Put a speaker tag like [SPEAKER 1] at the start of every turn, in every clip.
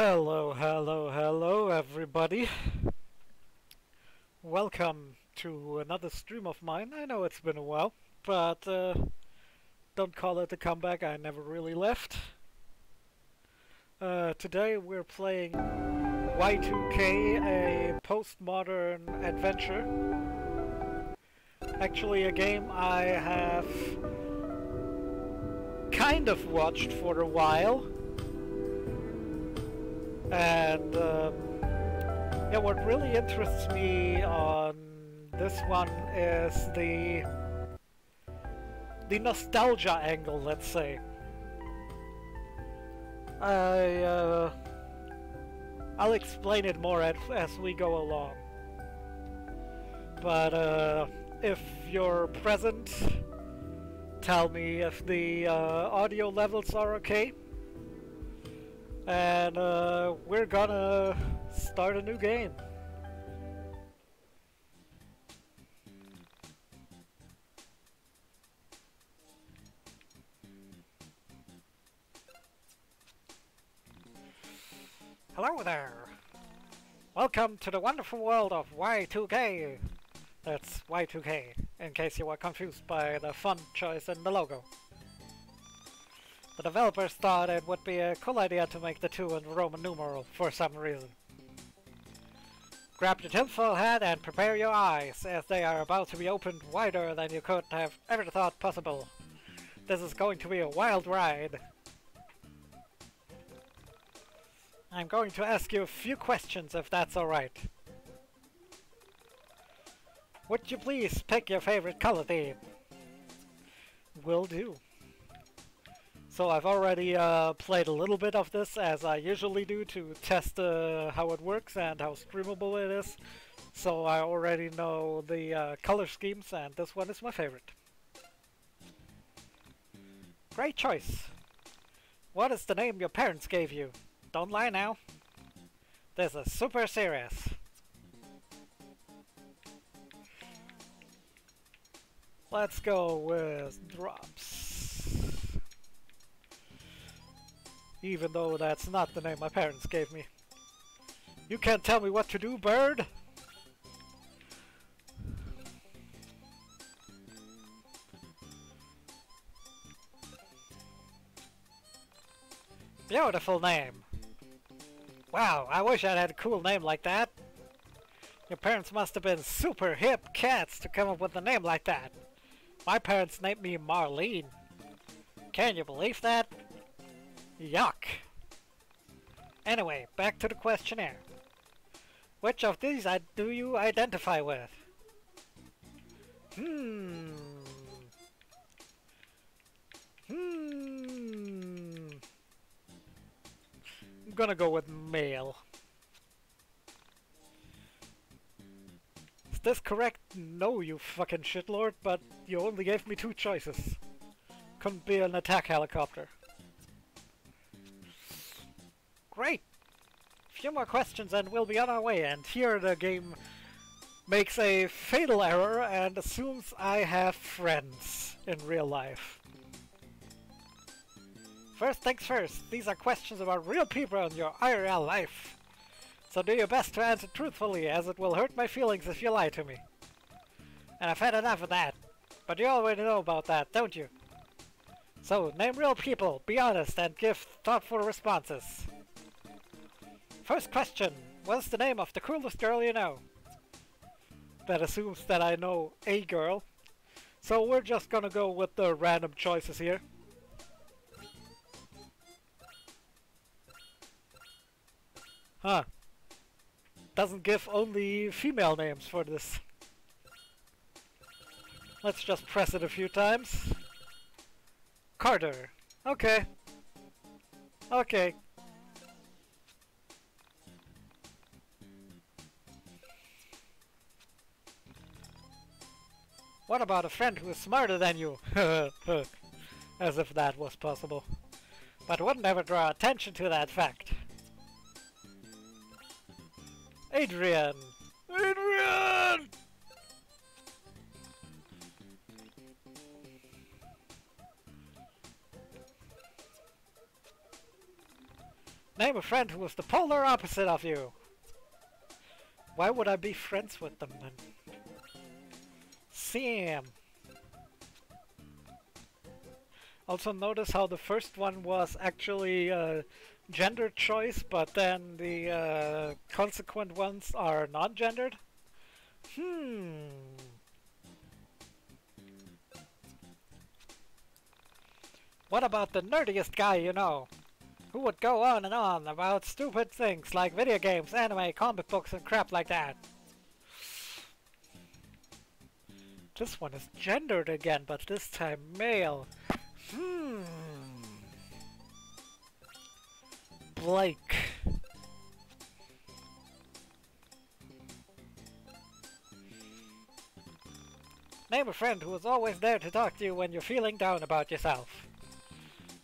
[SPEAKER 1] Hello, hello, hello, everybody. Welcome to another stream of mine. I know it's been a while, but don't call it a comeback. I never really left. Today we're playing Y2K, a postmodern adventure. Actually, a game I have kind of watched for a while. And yeah, what really interests me on this one is the nostalgia angle, let's say. I'll explain it more as we go along. But if you're present, tell me if the audio levels are okay. And we're gonna start a new game. Hello there! Welcome to the wonderful world of Y2K! That's Y2K, in case you were confused by the font choice in the logo. The developers thought it would be a cool idea to make the 2 in Roman numeral for some reason. Grab your tinfoil hat and prepare your eyes, as they are about to be opened wider than you could have ever thought possible. This is going to be a wild ride. I'm going to ask you a few questions if that's alright. Would you please pick your favorite color theme? Will do. So I've already played a little bit of this, as I usually do, to test how it works and how streamable it is. So I already know the color schemes, and this one is my favorite. Great choice! What is the name your parents gave you? Don't lie now. This is super serious. Let's go with drops. Even though that's not the name my parents gave me. You can't tell me what to do, bird! Beautiful name! Wow, I wish I'd had a cool name like that. Your parents must have been super hip cats to come up with a name like that. My parents named me Marlene. Can you believe that? Yuck! Anyway, back to the questionnaire. Which of these do you identify with? I'm gonna go with male. Is this correct? No, you fucking shitlord, but you only gave me 2 choices. Couldn't be an attack helicopter. Great! Few more questions and we'll be on our way, and here the game makes a fatal error and assumes I have friends in real life. First things first, these are questions about real people in your IRL life. So do your best to answer truthfully, as it will hurt my feelings if you lie to me. And I've had enough of that. But you already know about that, don't you? So, name real people, be honest, and give thoughtful responses. First question, what's the name of the coolest girl you know? That assumes that I know a girl. So we're just gonna go with the random choices here. Huh. Doesn't give only female names for this. Let's just press it a few times. Carter. Okay. Okay. What about a friend who is smarter than you? As if that was possible. But would never draw attention to that fact. Adrian! Adrian! Name a friend who is the polar opposite of you. Why would I be friends with them then? Sam. Also notice how the first one was actually gender choice, but then the consequent ones are non-gendered. What about the nerdiest guy you know? Who would go on and on about stupid things like video games, anime, comic books, and crap like that? This one is gendered again, but this time male. Blake. Name a friend who is always there to talk to you when you're feeling down about yourself.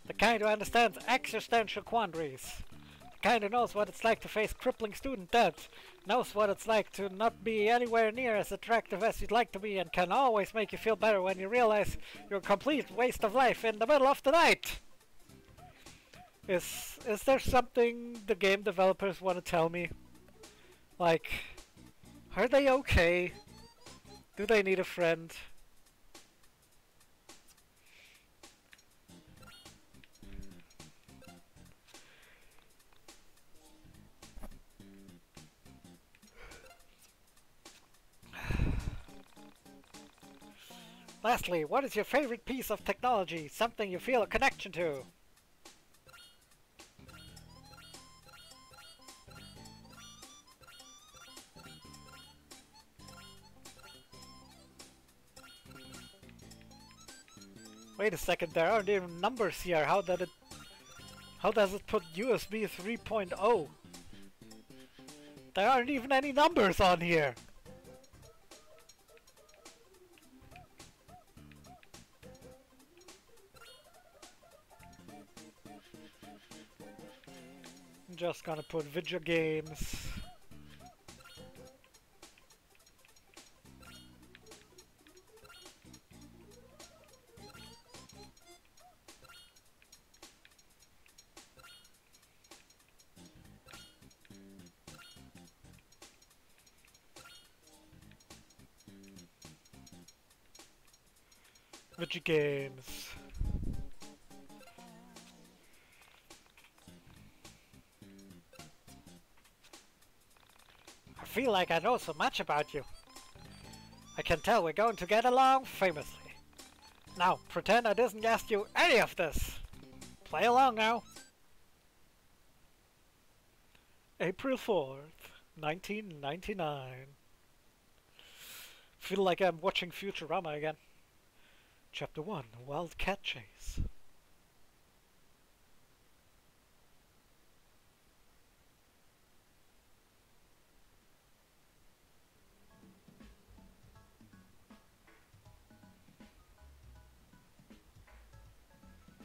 [SPEAKER 1] The kind who understands existential quandaries. The kind who knows what it's like to face crippling student debt. Knows what it's like to not be anywhere near as attractive as you'd like to be, and can always make you feel better when you realize you're a complete waste of life in the middle of the night. Is there something the game developers want to tell me? Like, are they okay? Do they need a friend? Lastly, what is your favorite piece of technology? Something you feel a connection to? Wait a second, there aren't even numbers here. How does it put USB 3.0? There aren't even any numbers on here. I'm just gonna put video games. Video games. I feel like I know so much about you. I can tell we're going to get along famously. Now, pretend I didn't ask you any of this. Play along now. April 4th, 1999. Feel like I'm watching Futurama again. Chapter 1, Wildcat Chase.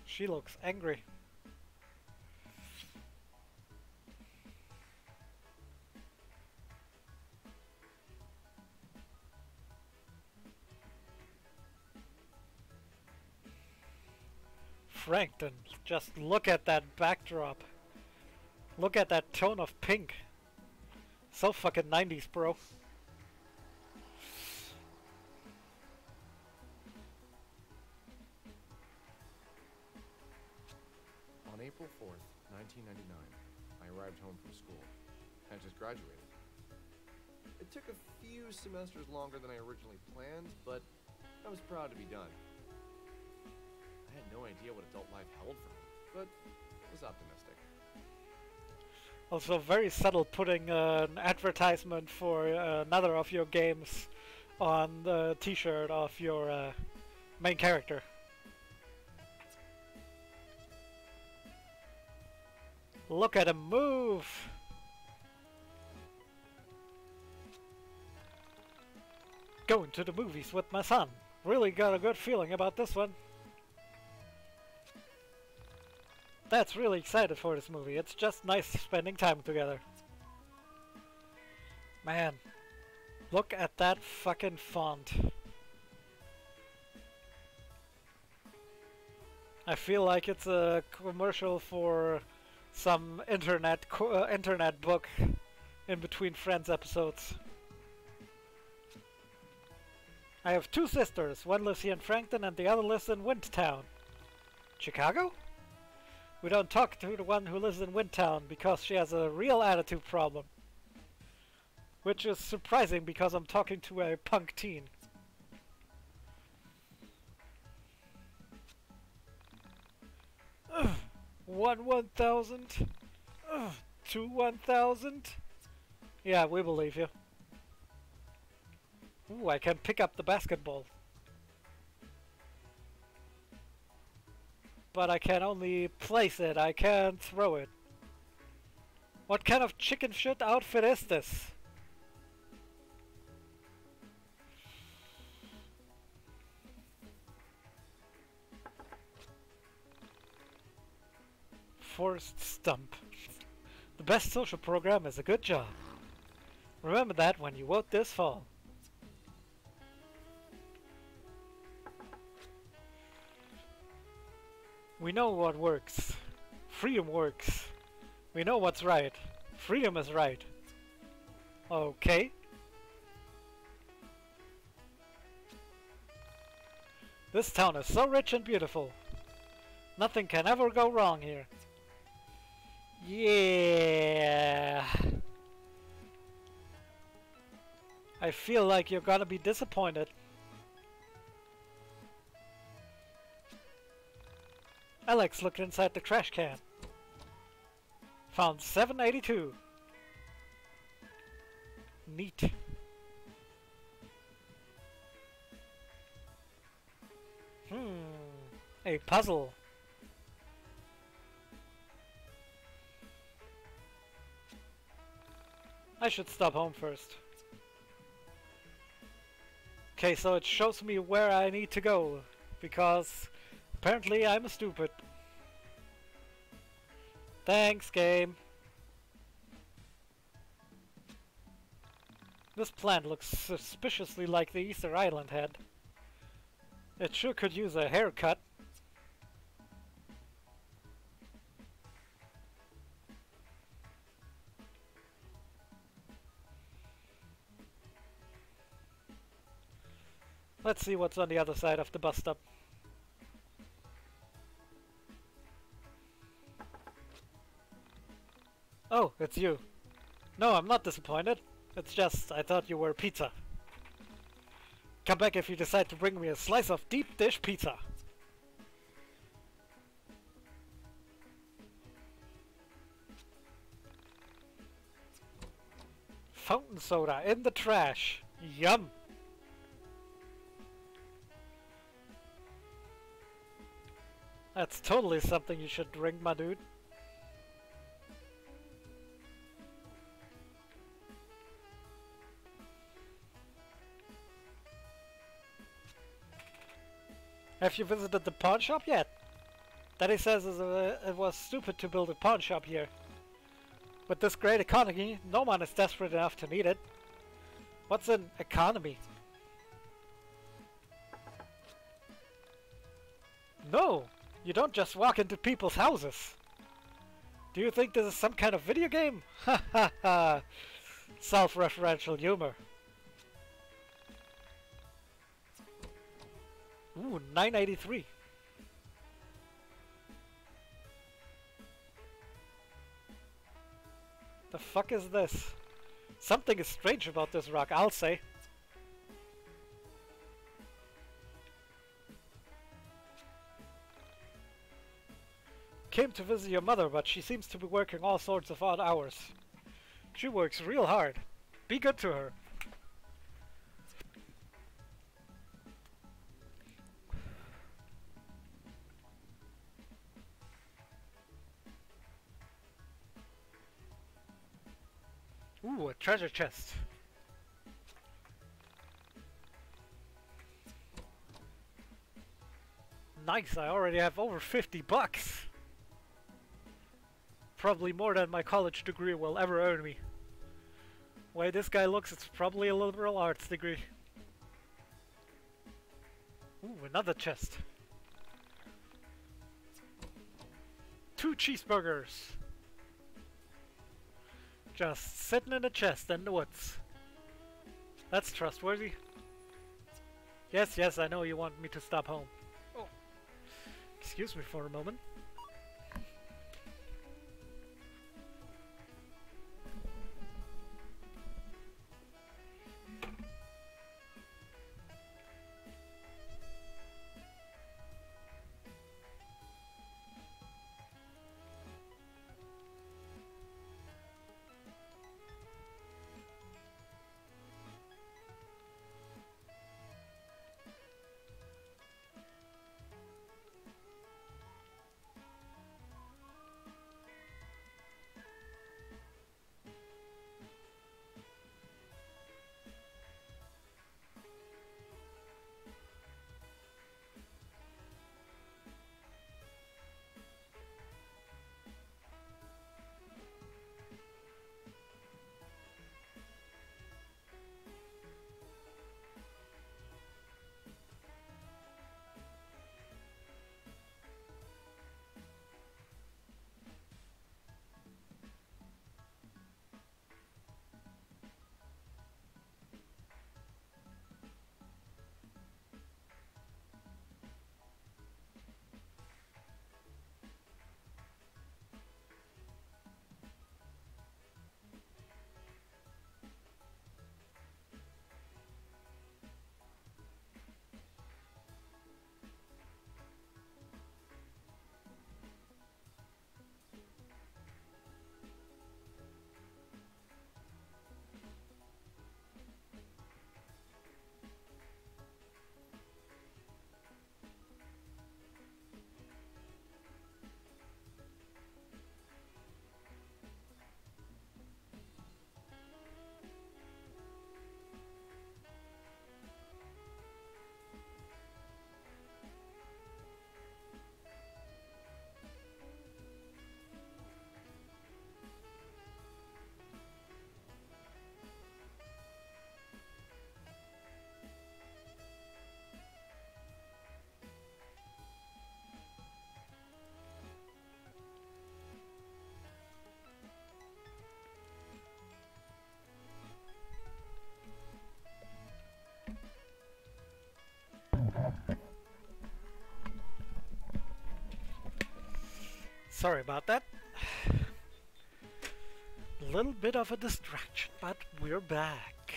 [SPEAKER 1] She looks angry. Frankton, just look at that backdrop. Look at that tone of pink. So fucking 90s, bro.
[SPEAKER 2] On April 4th, 1999, I arrived home from school. I just graduated. It took a few semesters longer than I originally planned, but I was proud to be done. I had no idea what adult life held for me, but was optimistic.
[SPEAKER 1] Also very subtle putting an advertisement for another of your games on the t-shirt of your main character. Look at him move! Going to the movies with my son. Really got a good feeling about this one. That's really excited for this movie. It's just nice spending time together. Man, look at that fucking font. I feel like it's a commercial for some internet book in between Friends episodes. I have two sisters. One lives here in Frankton and the other lives in Windtown. Chicago? We don't talk to the one who lives in Windtown because she has a real attitude problem. Which is surprising because I'm talking to a punk teen. Ugh. 1,000. 2 1,000. Yeah, we believe you. Ooh, I can pick up the basketball. But I can only place it, I can't throw it. What kind of chicken shit outfit is this? Forced stump. The best social program is a good job. Remember that when you vote this fall. We know what works. Freedom works. We know what's right. Freedom is right. Okay. This town is so rich and beautiful. Nothing can ever go wrong here. Yeah. I feel like you're gonna be disappointed. Alex looked inside the trash can. Found 782. Neat. A puzzle. I should stop home first. Okay, so it shows me where I need to go, because apparently I'm stupid. Thanks, game. This plant looks suspiciously like the Easter Island head. It sure could use a haircut. Let's see what's on the other side of the bus stop. Oh, it's you. No, I'm not disappointed. It's just, I thought you were pizza. Come back if you decide to bring me a slice of deep dish pizza. Fountain soda in the trash. Yum! That's totally something you should drink, my dude. Have you visited the pawn shop yet? Daddy says it was stupid to build a pawn shop here. With this great economy, no one is desperate enough to need it. What's an economy? No! You don't just walk into people's houses. Do you think this is some kind of video game? Ha ha ha! Self-referential humor. Ooh, 983. The fuck is this? Something is strange about this rock, I'll say. Came to visit your mother, but she seems to be working all sorts of odd hours. She works real hard. Be good to her. Ooh, a treasure chest. Nice, I already have over 50 bucks. Probably more than my college degree will ever earn me. Way this guy looks, it's probably a liberal arts degree. Ooh, another chest. 2 cheeseburgers. Just sitting in a chest in the woods. That's trustworthy. Yes, yes, I know you want me to stop home. Oh. Excuse me for a moment. Sorry about that. A little bit of a distraction, but we're back.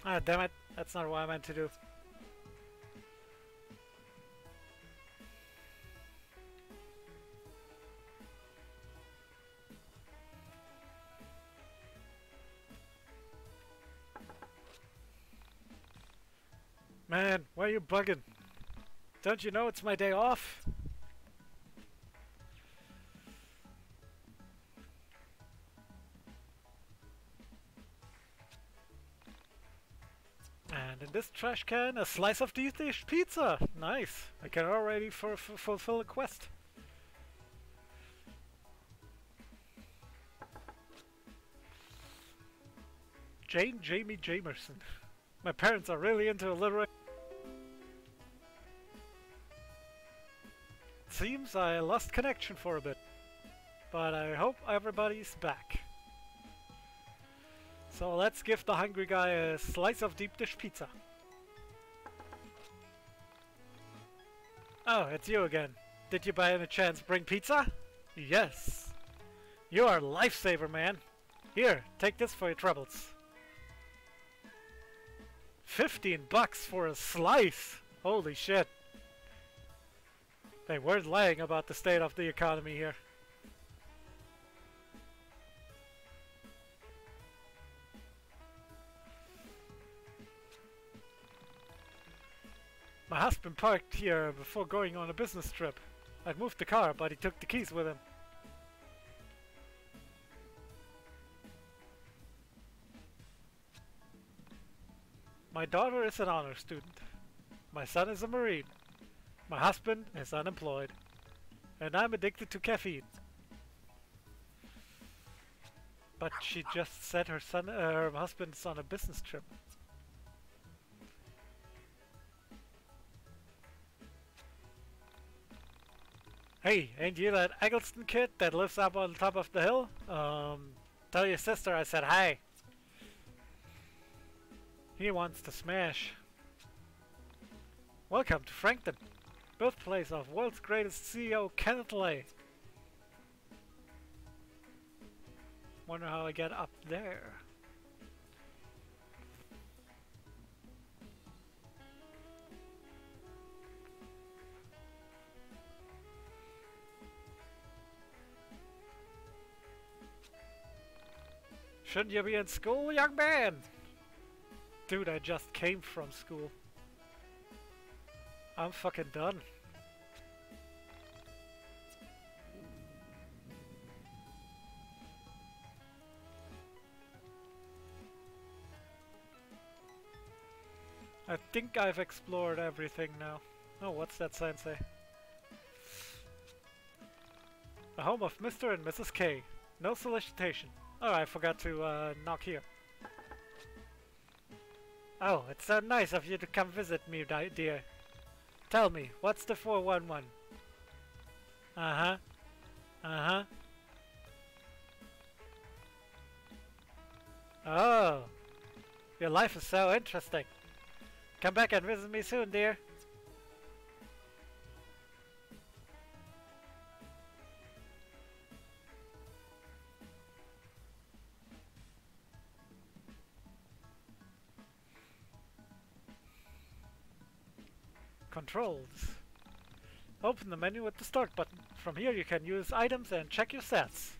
[SPEAKER 1] Ah, damn it. That's not what I meant to do. Man, why are you bugging? Don't you know it's my day off? And in this trash can, a slice of deep dish pizza. Nice. I can already fulfill a quest. Jane Jamie Jamerson. My parents are really into alliteration. Seems I lost connection for a bit, but I hope everybody's back. So let's give the hungry guy a slice of deep dish pizza. Oh, it's you again. Did you by any chance bring pizza? Yes. You are a lifesaver, man. Here, take this for your troubles. 15 bucks for a slice! Holy shit. They weren't lying about the state of the economy here. My husband parked here before going on a business trip. I'd moved the car, but he took the keys with him. My daughter is an honor student. My son is a Marine. My husband is unemployed. And I'm addicted to caffeine. But she just said her husband's on a business trip. Hey, ain't you that Eggleston kid that lives up on top of the hill? Tell your sister I said hi. He wants to smash. Welcome to Frankton, birthplace of world's greatest CEO Kenneth Lay. Wonder how I get up there. Shouldn't you be in school, young man? Dude, I just came from school. I'm fucking done. I think I've explored everything now. Oh, what's that sign say? The home of Mr. and Mrs. K. No solicitation. Oh, I forgot to knock here. Oh, it's so nice of you to come visit me, dear. Tell me, what's the 411? Uh-huh. Uh-huh. Oh. Your life is so interesting. Come back and visit me soon, dear. Controls. Open the menu with the start button. From here you can use items and check your stats.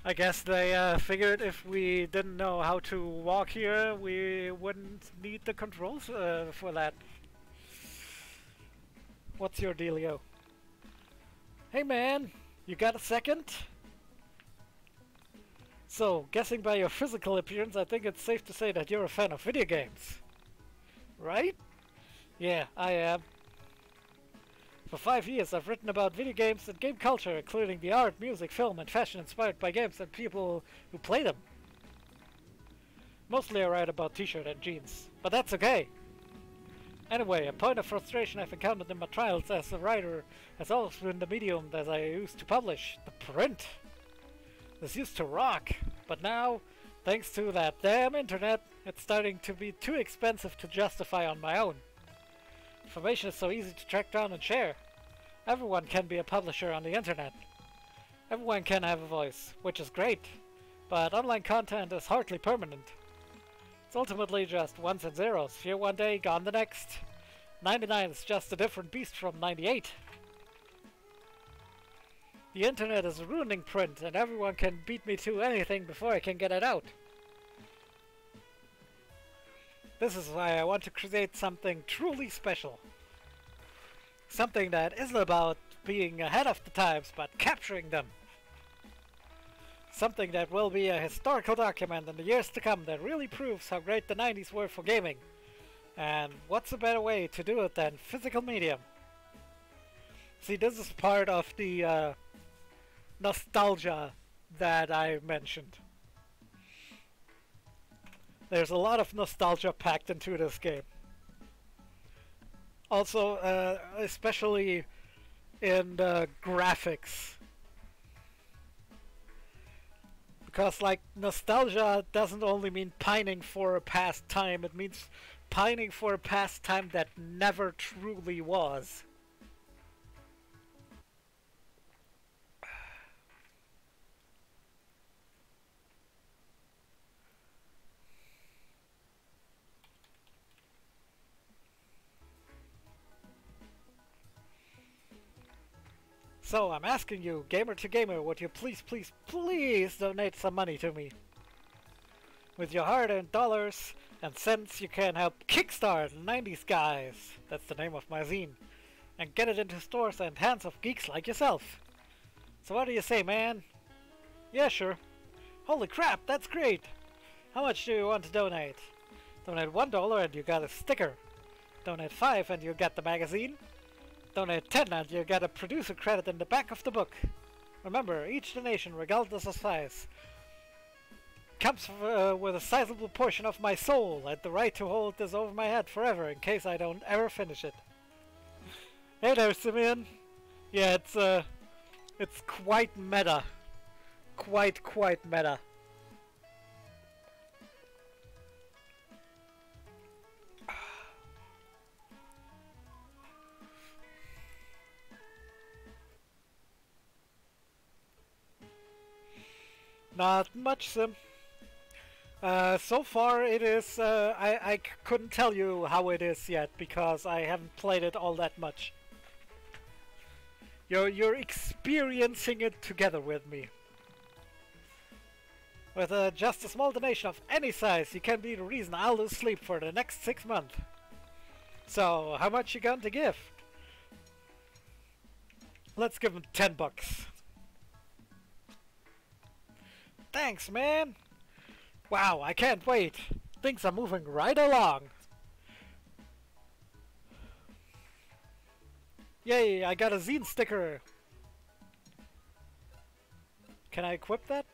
[SPEAKER 1] I guess they figured if we didn't know how to walk here, we wouldn't need the controls for that. What's your dealio? Hey man, you got a second? So, guessing by your physical appearance, I think it's safe to say that you're a fan of video games. Right? Yeah, I am. For 5 years I've written about video games and game culture, including the art, music, film, and fashion inspired by games and people who play them. Mostly I write about t-shirt and jeans, but that's okay. Anyway, a point of frustration I've encountered in my trials as a writer has always been the medium that I used to publish, the print. This used to rock, but now, thanks to that damn internet, it's starting to be too expensive to justify on my own. Information is so easy to track down and share. Everyone can be a publisher on the internet. Everyone can have a voice, which is great, but online content is hardly permanent. It's ultimately just ones and zeros, here one day, gone the next. 99 is just a different beast from 98. The internet is ruining print, and everyone can beat me to anything before I can get it out. This is why I want to create something truly special. Something that isn't about being ahead of the times, but capturing them. Something that will be a historical document in the years to come that really proves how great the 90s were for gaming. And what's a better way to do it than physical medium? See, this is part of the nostalgia that I mentioned. There's a lot of nostalgia packed into this game. Also, especially in the graphics. Because, like, nostalgia doesn't only mean pining for a past time, it means pining for a past time that never truly was. So, I'm asking you, gamer to gamer, would you please, please, please donate some money to me? With your hard-earned dollars and cents, you can help kickstart 90s Guys, that's the name of my zine, and get it into stores and hands of geeks like yourself. So what do you say, man? Yeah, sure. Holy crap, that's great! How much do you want to donate? Donate $1 and you got a sticker. Donate 5 and you get the magazine. Donate 10 and you get a producer credit in the back of the book. Remember, each donation, regardless of size, comes with a sizable portion of my soul and the right to hold this over my head forever in case I don't ever finish it. Hey there, Simeon. Yeah, it's quite meta. Quite meta. Not much, Sim. So far it is, I couldn't tell you how it is yet because I haven't played it all that much. You're experiencing it together with me. With just a small donation of any size, you can be the reason I'll lose sleep for the next 6 months. So, how much you going to give? Let's give him 10 bucks. Thanks, man! Wow, I can't wait! Things are moving right along! Yay, I got a zine sticker! Can I equip that?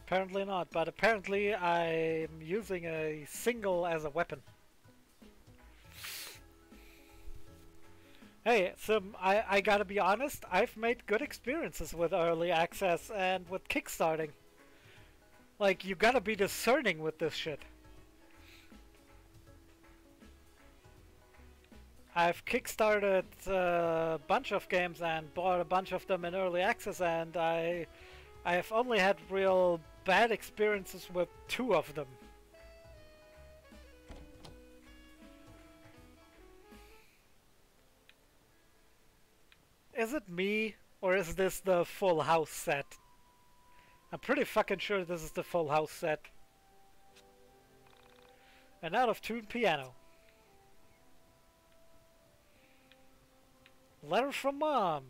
[SPEAKER 1] Apparently not, but apparently I'm using a single as a weapon. Hey, Sim, I gotta be honest, I've made good experiences with early access and with kickstarting. Like, you gotta be discerning with this shit. I've kickstarted a bunch of games and bought a bunch of them in early access, and I have only had real bad experiences with 2 of them. Is it me, or is this the Full House set? I'm pretty fucking sure this is the Full House set. An out-of-tune piano. Letter from Mom.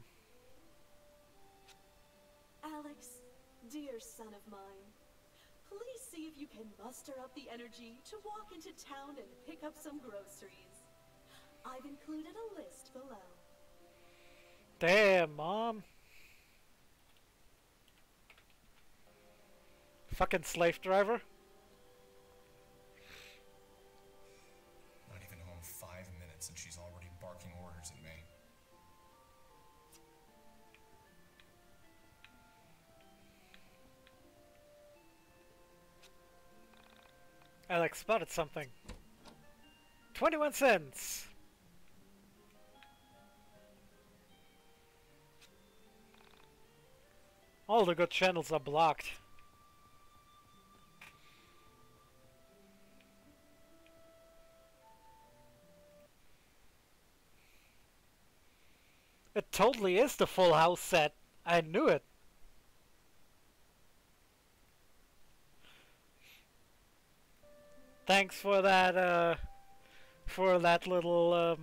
[SPEAKER 3] Alex, dear son of mine, please see if you can muster up the energy to walk into town and pick up some groceries. I've included a list below.
[SPEAKER 1] Damn, Mom. Fucking slave driver.
[SPEAKER 4] Not even home 5 minutes and she's already barking orders at me.
[SPEAKER 1] Alex spotted something. 21 cents. All the good channels are blocked. It totally is the Full House set. I knew it. Thanks for that little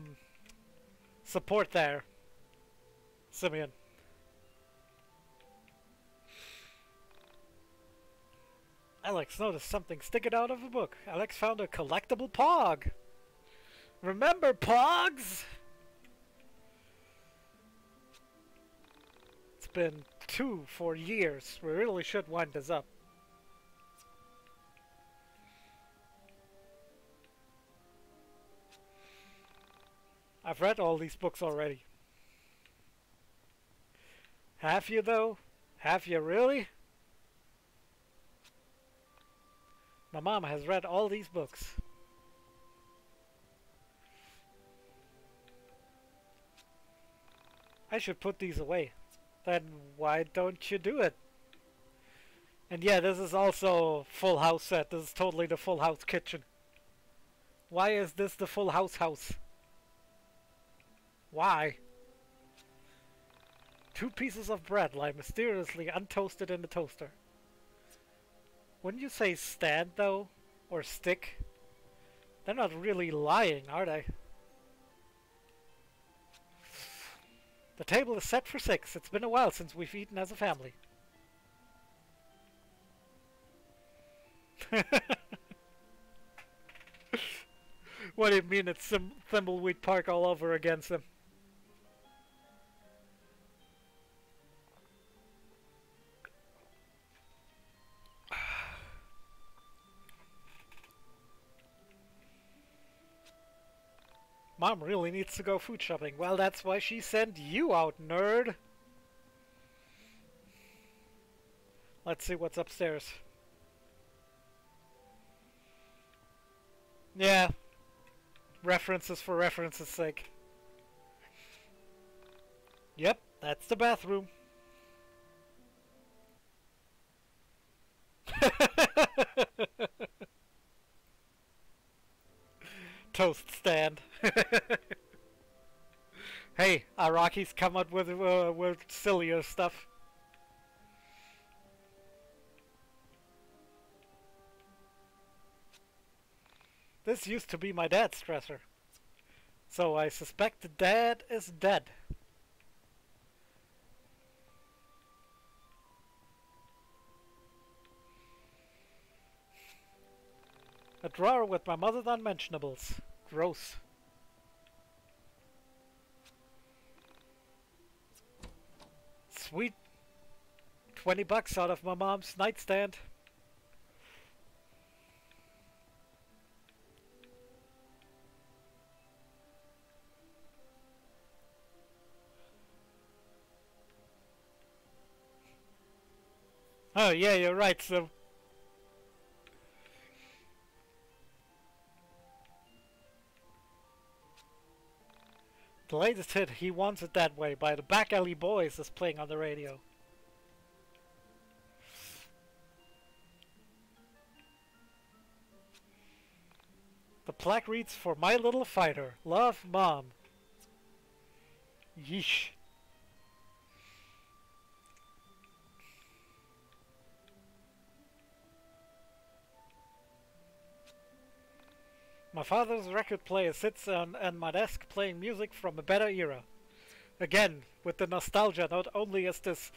[SPEAKER 1] support there, Simeon. Alex noticed something sticking out of a book. Alex found a collectible Pog. Remember Pogs? It's been 2 for years. We really should wind this up. I've read all these books already. Have you though? Have you really? My mom has read all these books. I should put these away. Then why don't you do it? And yeah, this is also Full House set. This is totally the Full House kitchen. Why is this the Full House house? Why? 2 pieces of bread lie mysteriously untoasted in the toaster. Wouldn't you say stand, though? Or stick? They're not really lying, are they? The table is set for 6. It's been a while since we've eaten as a family. What do you mean it's Thimbleweed Park all over against them? Mom really needs to go food shopping. Well, that's why she sent you out, nerd. Let's see what's upstairs. Yeah. References for reference's sake. Yep, that's the bathroom. Toast stand. Hey, Araki's come up with sillier stuff. This used to be my dad's dresser. So I suspect the dad is dead. A drawer with my mother's unmentionables. Gross. Sweet. $20 out of my mom's nightstand. Oh yeah, you're right, so... The latest hit, He Wants It That Way, by the Back Alley Boys is playing on the radio. The plaque reads, "For my little fighter, love, Mom." Yeesh. My father's record player sits on my desk playing music from a better era. Again, with the nostalgia, not only is this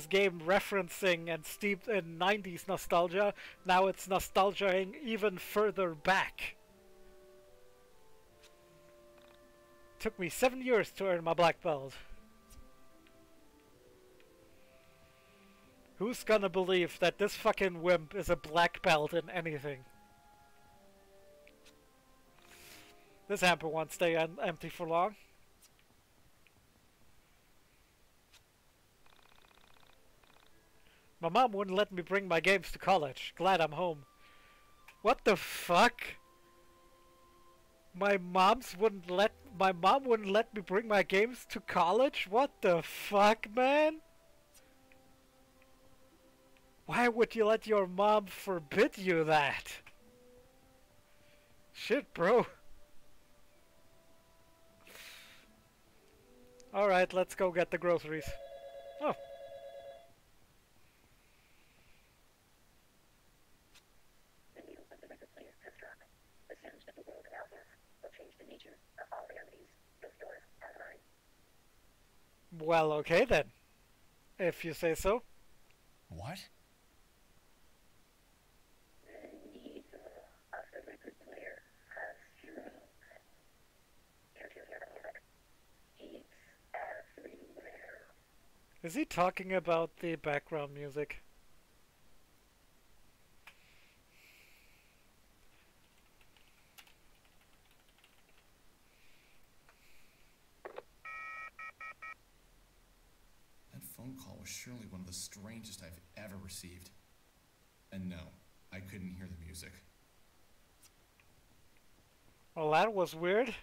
[SPEAKER 1] game referencing and steeped in 90s nostalgia, now it's nostalgiaing even further back. Took me 7 years to earn my black belt. Who's gonna believe that this fucking wimp is a black belt in anything? This hamper won't stay empty for long. My mom wouldn't let me bring my games to college. Glad I'm home. What the fuck? My mom wouldn't let me bring my games to college? What the fuck, man? Why would you let your mom forbid you that? Shit, bro. Alright, let's go get the groceries. Oh.
[SPEAKER 5] The needle of the record player has dropped. The sounds that the world now has will change the nature of all realities, both yours and mine.
[SPEAKER 1] Well, okay then. If you say so.
[SPEAKER 4] What?
[SPEAKER 5] The needle of the record player has dropped. Can't you hear the music? It's everywhere.
[SPEAKER 1] Is he talking about the background music?
[SPEAKER 4] That phone call was surely one of the strangest I've ever received. And no, I couldn't hear the music.
[SPEAKER 1] Well, that was weird.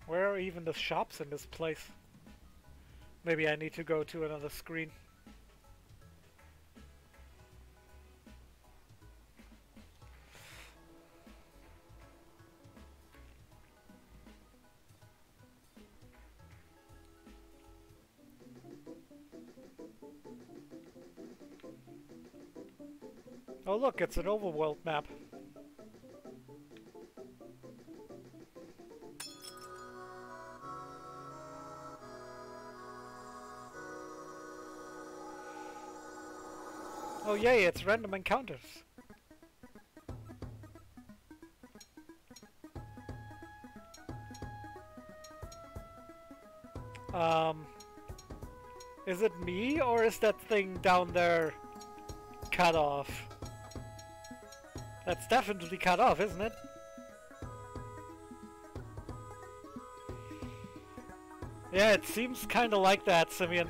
[SPEAKER 1] Where are even the shops in this place? Maybe I need to go to another screen. Oh look, it's an overworld map. Oh yay, it's random encounters. Is it me, or is that thing down there cut off? That's definitely cut off, isn't it? Yeah, it seems kinda like that, Simeon.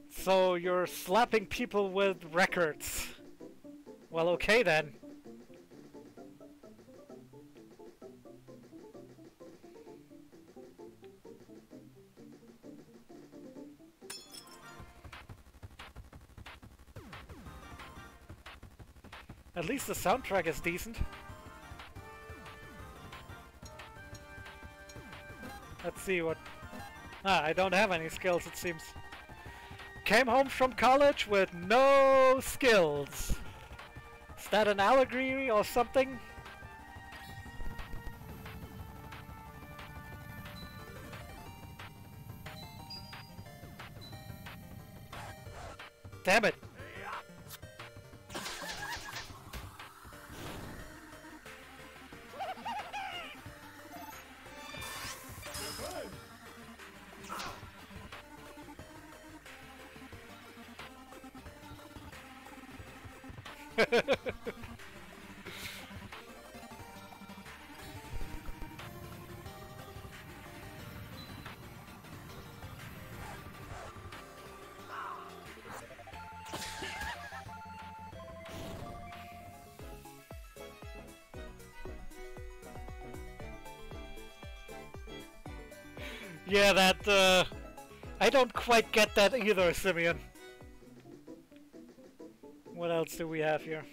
[SPEAKER 1] So you're slapping people with records. Well, okay then. At least the soundtrack is decent. Let's see what... Ah, I don't have any skills, it seems. Came home from college with no skills. Is that an allegory or something? Damn it. Yeah, that, I don't quite get that either, Simeon. What else do we have here?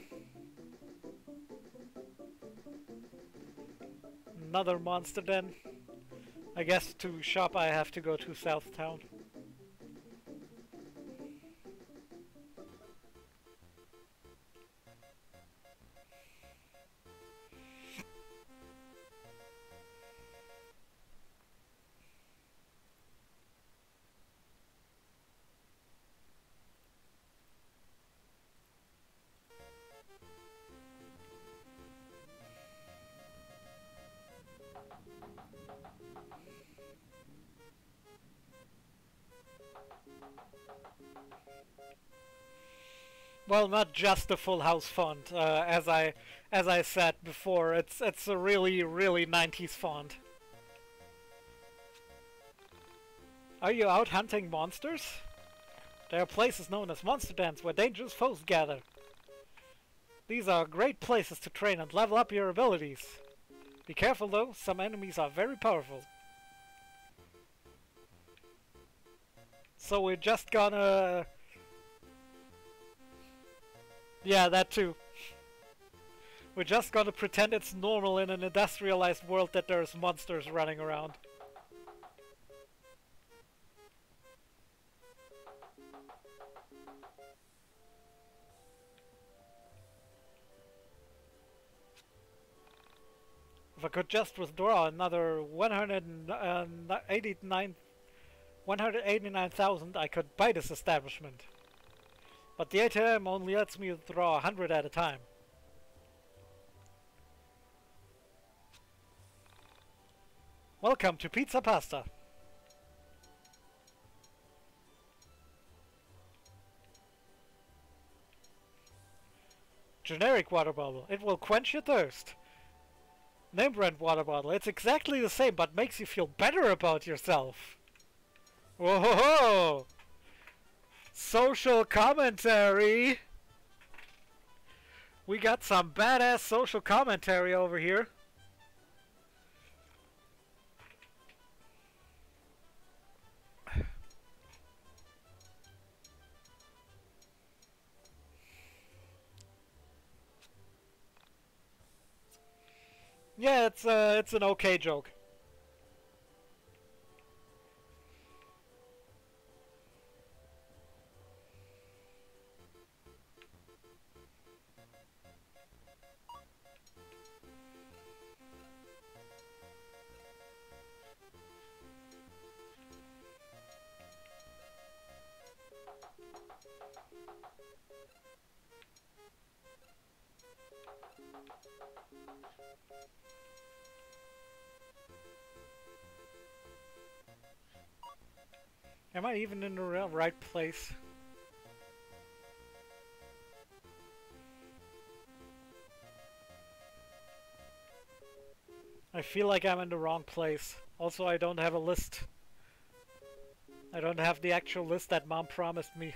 [SPEAKER 1] Another monster den. I guess to shop I have to go to South Town. Well, not just the Full House font. As I said before, it's a really 90s font. Are you out hunting monsters? There are places known as monster dens where dangerous foes gather. These are great places to train and level up your abilities. Be careful though, some enemies are very powerful. So we're just gonna... Yeah, that too. We're just gonna pretend it's normal in an industrialized world that there's monsters running around. If I could just withdraw another 189,000, I could buy this establishment. But the ATM only lets me withdraw 100 at a time. Welcome to Pizza Pasta. Generic water bottle. It will quench your thirst. Name brand water bottle. It's exactly the same, but makes you feel better about yourself. Whoa! Social commentary. We got some badass social commentary over here. Yeah, it's an okay joke. Am I even in the right place? I feel like I'm in the wrong place. Also, I don't have a list. I don't have the actual list that Mom promised me.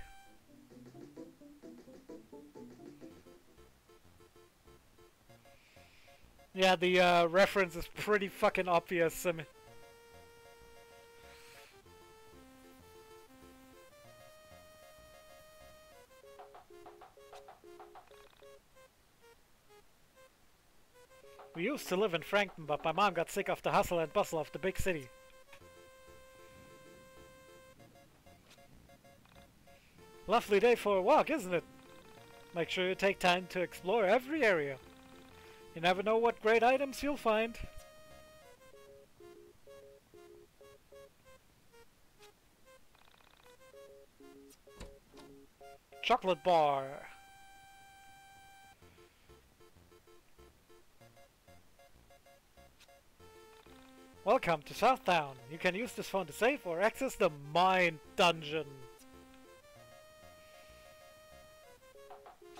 [SPEAKER 1] Yeah, the reference is pretty fucking obvious. I mean, we used to live in Frankton, but my mom got sick of the hustle and bustle of the big city. Lovely day for a walk, isn't it? Make sure you take time to explore every area. You never know what great items you'll find. Chocolate bar. Welcome to Southtown. You can use this phone to save or access the Mind Dungeon.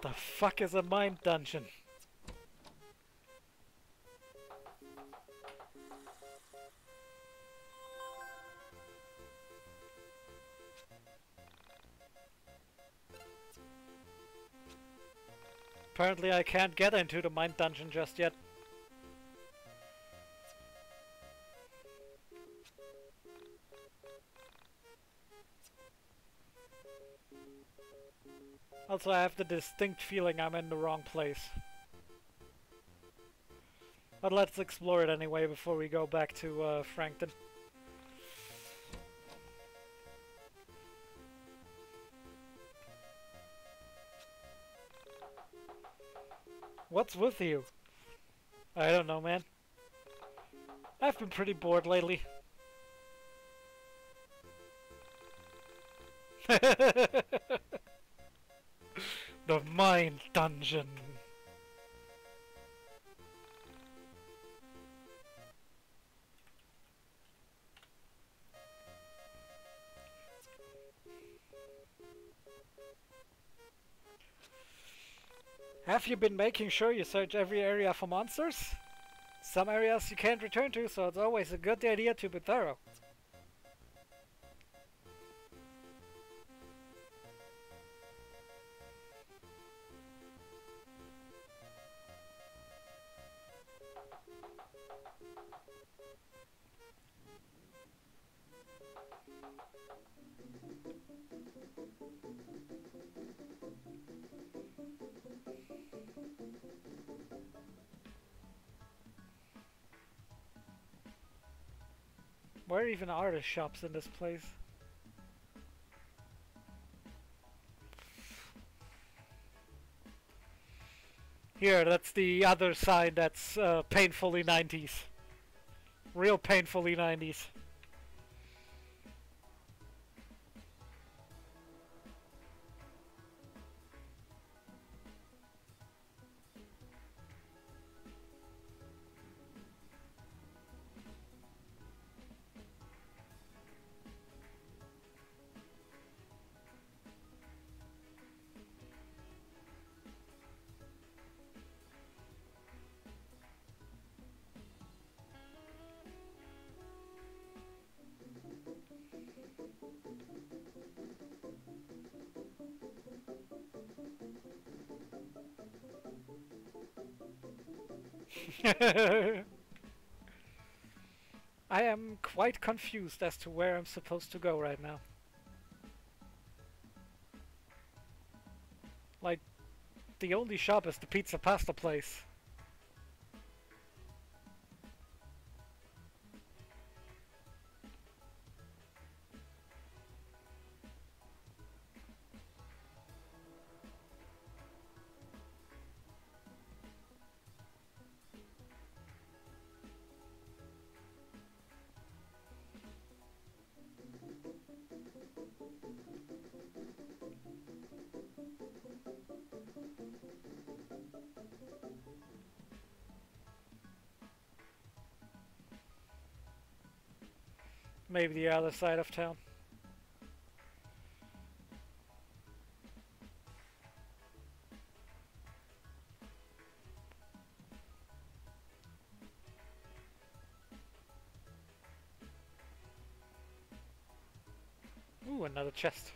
[SPEAKER 1] The fuck is a Mind Dungeon? Apparently I can't get into the Mind Dungeon just yet. Also, I have the distinct feeling I'm in the wrong place. But let's explore it anyway before we go back to Frankton. What's with you? I don't know, man. I've been pretty bored lately. The Mind Dungeon. Have you been making sure you search every area for monsters? Some areas you can't return to, so it's always a good idea to be thorough. Where even are the shops in this place? Here, that's the other side that's painfully 90s. Real painfully 90s. I am quite confused as to where I'm supposed to go right now. Like, the only shop is the pizza pasta place. Maybe the other side of town. Ooh, another chest.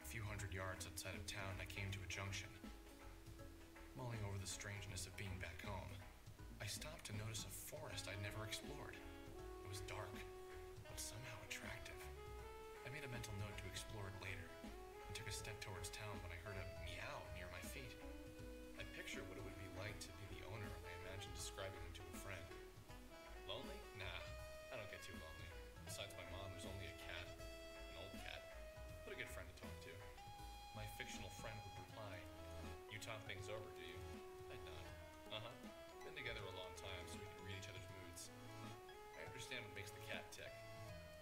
[SPEAKER 4] A few hundred yards outside of town, I came to a junction. Mulling over the strangeness of being back home, I stopped to notice a forest I'd never explored. It was dark, but somehow attractive. I made a mental note to explore it later, and took a step towards town when I heard a meow near my feet. I pictured what it would be like to be the owner, and I imagined describing him to a friend. Lonely? Nah, I don't get too lonely. Besides my mom, there's only a cat. An old cat. But a good friend to talk to. My fictional friend would reply, "You talk things over, do you?" I'd nod. Uh-huh. Been together a long time, so we can read each other's moods. I understand what makes the cat tick.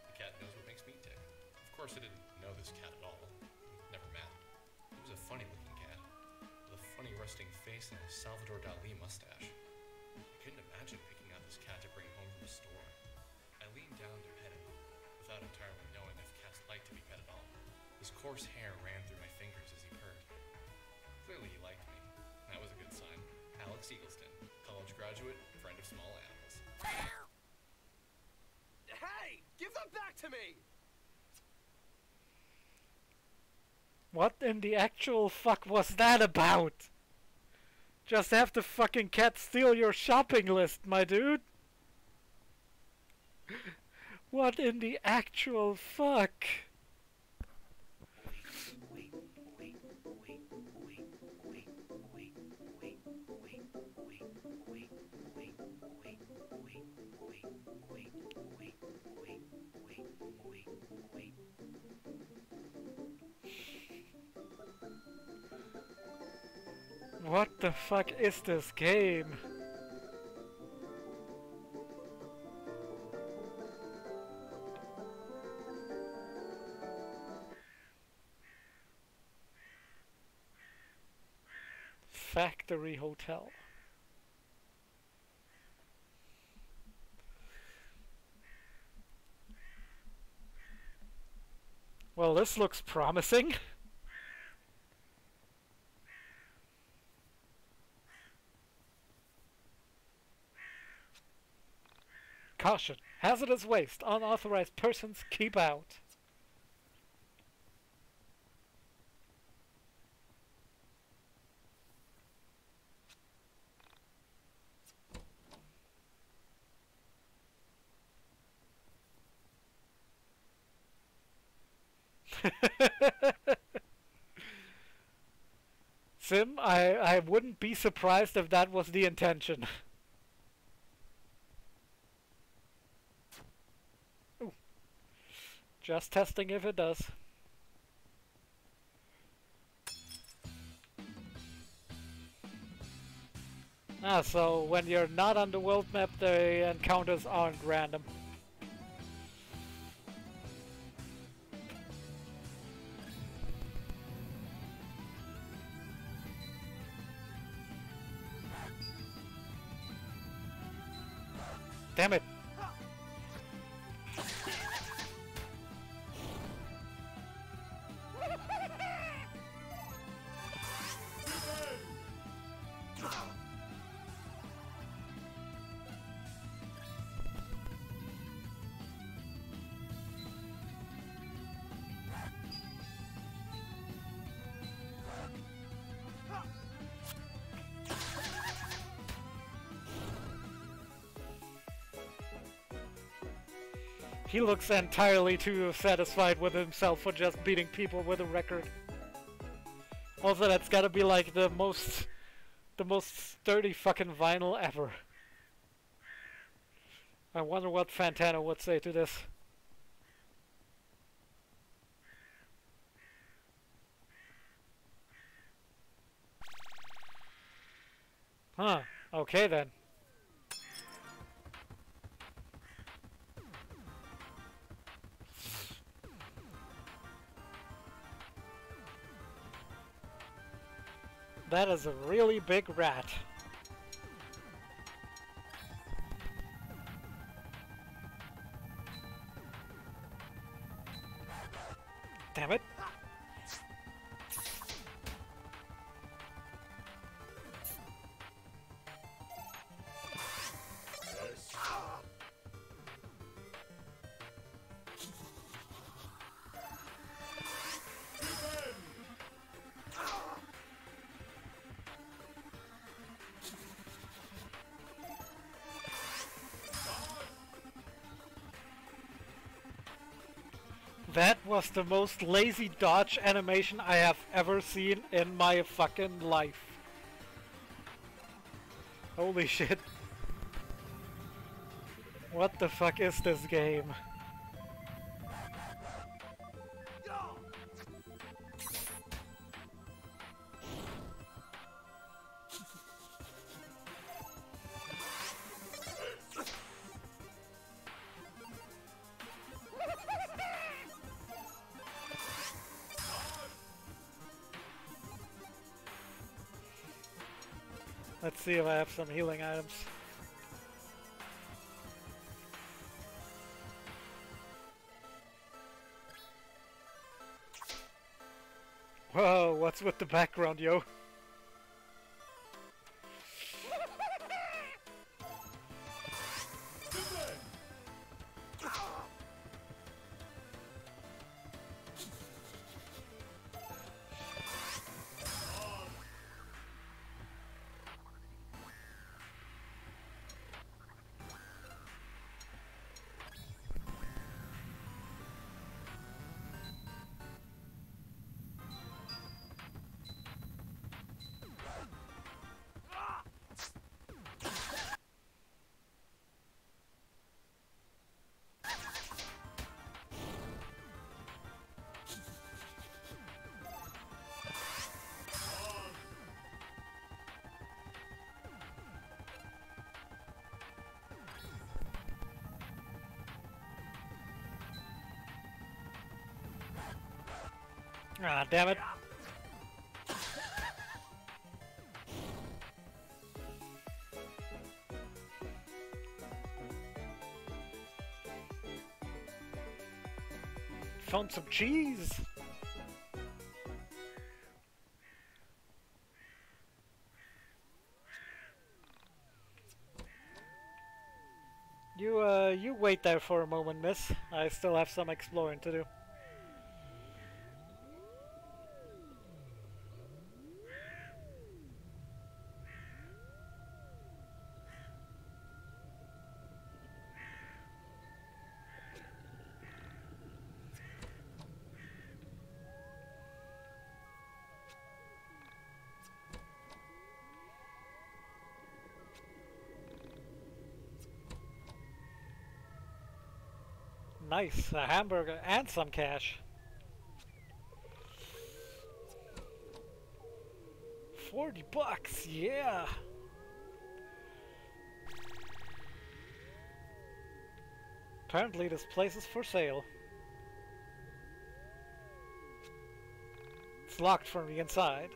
[SPEAKER 4] The cat knows what makes me tick. Of course, I didn't know this cat at all. Never met. It was a funny-looking cat, with a funny rusting face and a Salvador Dali mustache. I couldn't imagine picking out this cat to bring home from a store. I leaned down to pet him, without entirely knowing if cats like to be pet at all. His coarse hair ran through my fingers as he purred. Clearly he liked me. That was a good sign. Alex Eagleston, college graduate, friend of small animals.
[SPEAKER 2] Hey! Give them back to me!
[SPEAKER 1] What in the actual fuck was that about? Just have the fucking cat steal your shopping list, my dude. What in the actual fuck? What the fuck is this game? Factory Hotel. Well, this looks promising. Caution. Hazardous waste. Unauthorized persons keep out. Sim, I wouldn't be surprised if that was the intention. Ooh. Just testing if it does. Ah, so when you're not on the world map, the encounters aren't random. Damn it! He looks entirely too satisfied with himself for just beating people with a record. Also, that's gotta be like the most sturdy fucking vinyl ever. I wonder what Fantano would say to this. Huh, okay then. That is a really big rat. Damn it. That was the most lazy dodge animation I have ever seen in my fucking life. Holy shit. What the fuck is this game? Let's see if I have some healing items. Whoa, what's with the background, yo? Ah, damn it. Found some cheese. You wait there for a moment, miss. I still have some exploring to do. Nice, a hamburger and some cash. 40 bucks, yeah. Apparently this place is for sale. It's locked from the inside.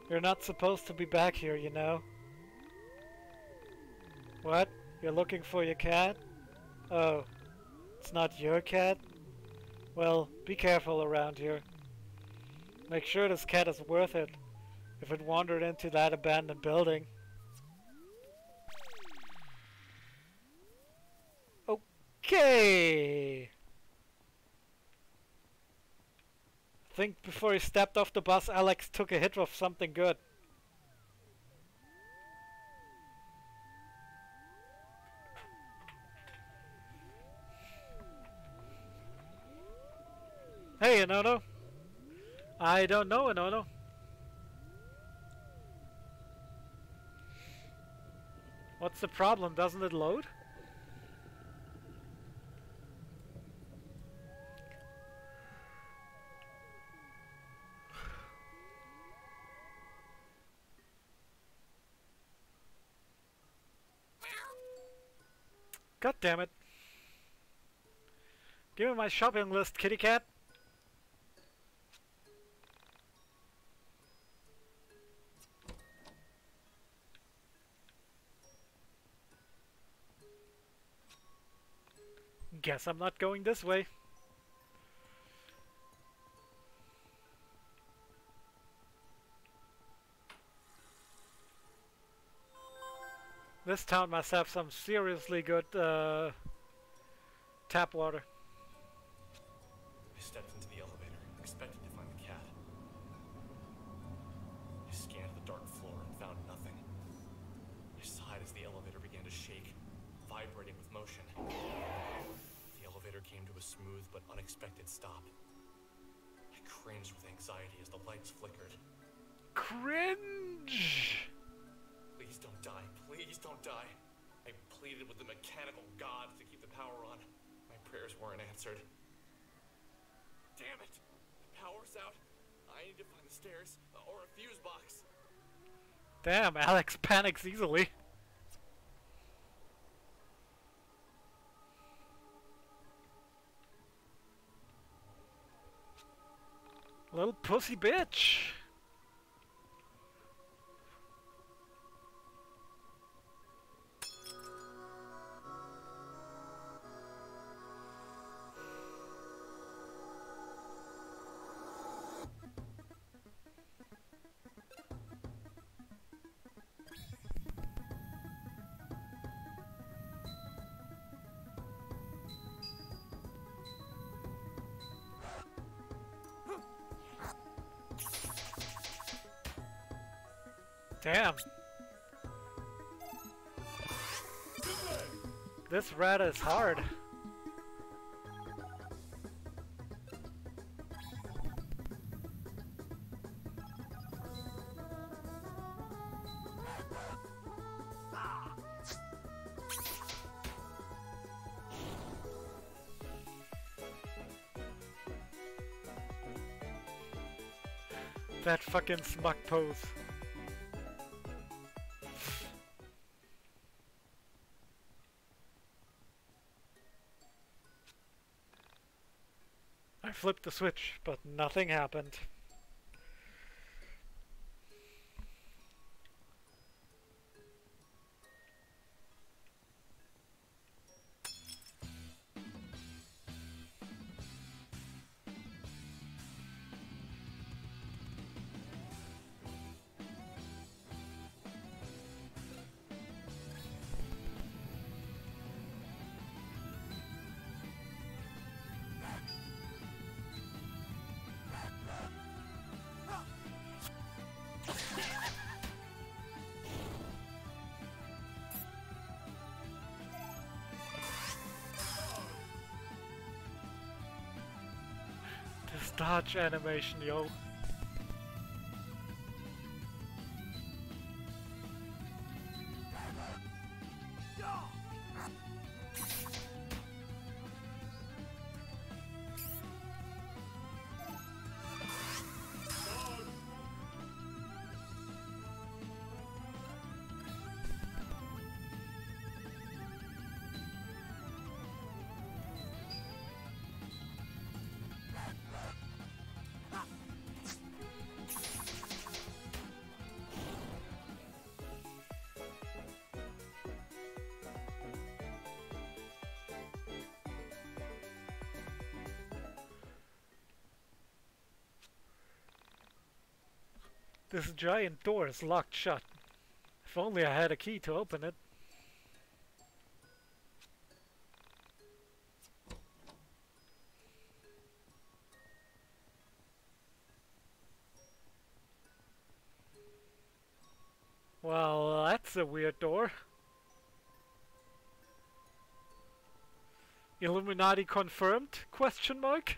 [SPEAKER 1] You're not supposed to be back here, you know. What? You're looking for your cat? Oh, it's not your cat? Well, be careful around here. Make sure this cat is worth it if it wandered into that abandoned building. Okay! I think before he stepped off the bus, Alex took a hit of something good. Hey, Inono. I don't know, Inono. What's the problem? Doesn't it load? God damn it. Give me my shopping list, kitty cat. Guess I'm not going this way. This town must have some seriously good tap water.
[SPEAKER 4] I stepped into the elevator, expecting to find the cat. I scanned the dark floor and found nothing. I sighed as the elevator began to shake, vibrating with motion. The elevator came to a smooth but unexpected stop. I cringed with anxiety as the lights flickered.
[SPEAKER 1] Cringe!
[SPEAKER 4] Please don't die. Please don't die. I pleaded with the mechanical gods to keep the power on. My prayers weren't answered. Damn it! The power's out. I need to find the stairs or a fuse box.
[SPEAKER 1] Damn, Alex panics easily. Little pussy bitch. Damn. This rat is hard. That fucking smug pose. I flipped the switch, but nothing happened. This dodge animation, yo. This giant door is locked shut. If only I had a key to open it. Well, that's a weird door. Illuminati confirmed? Question mark?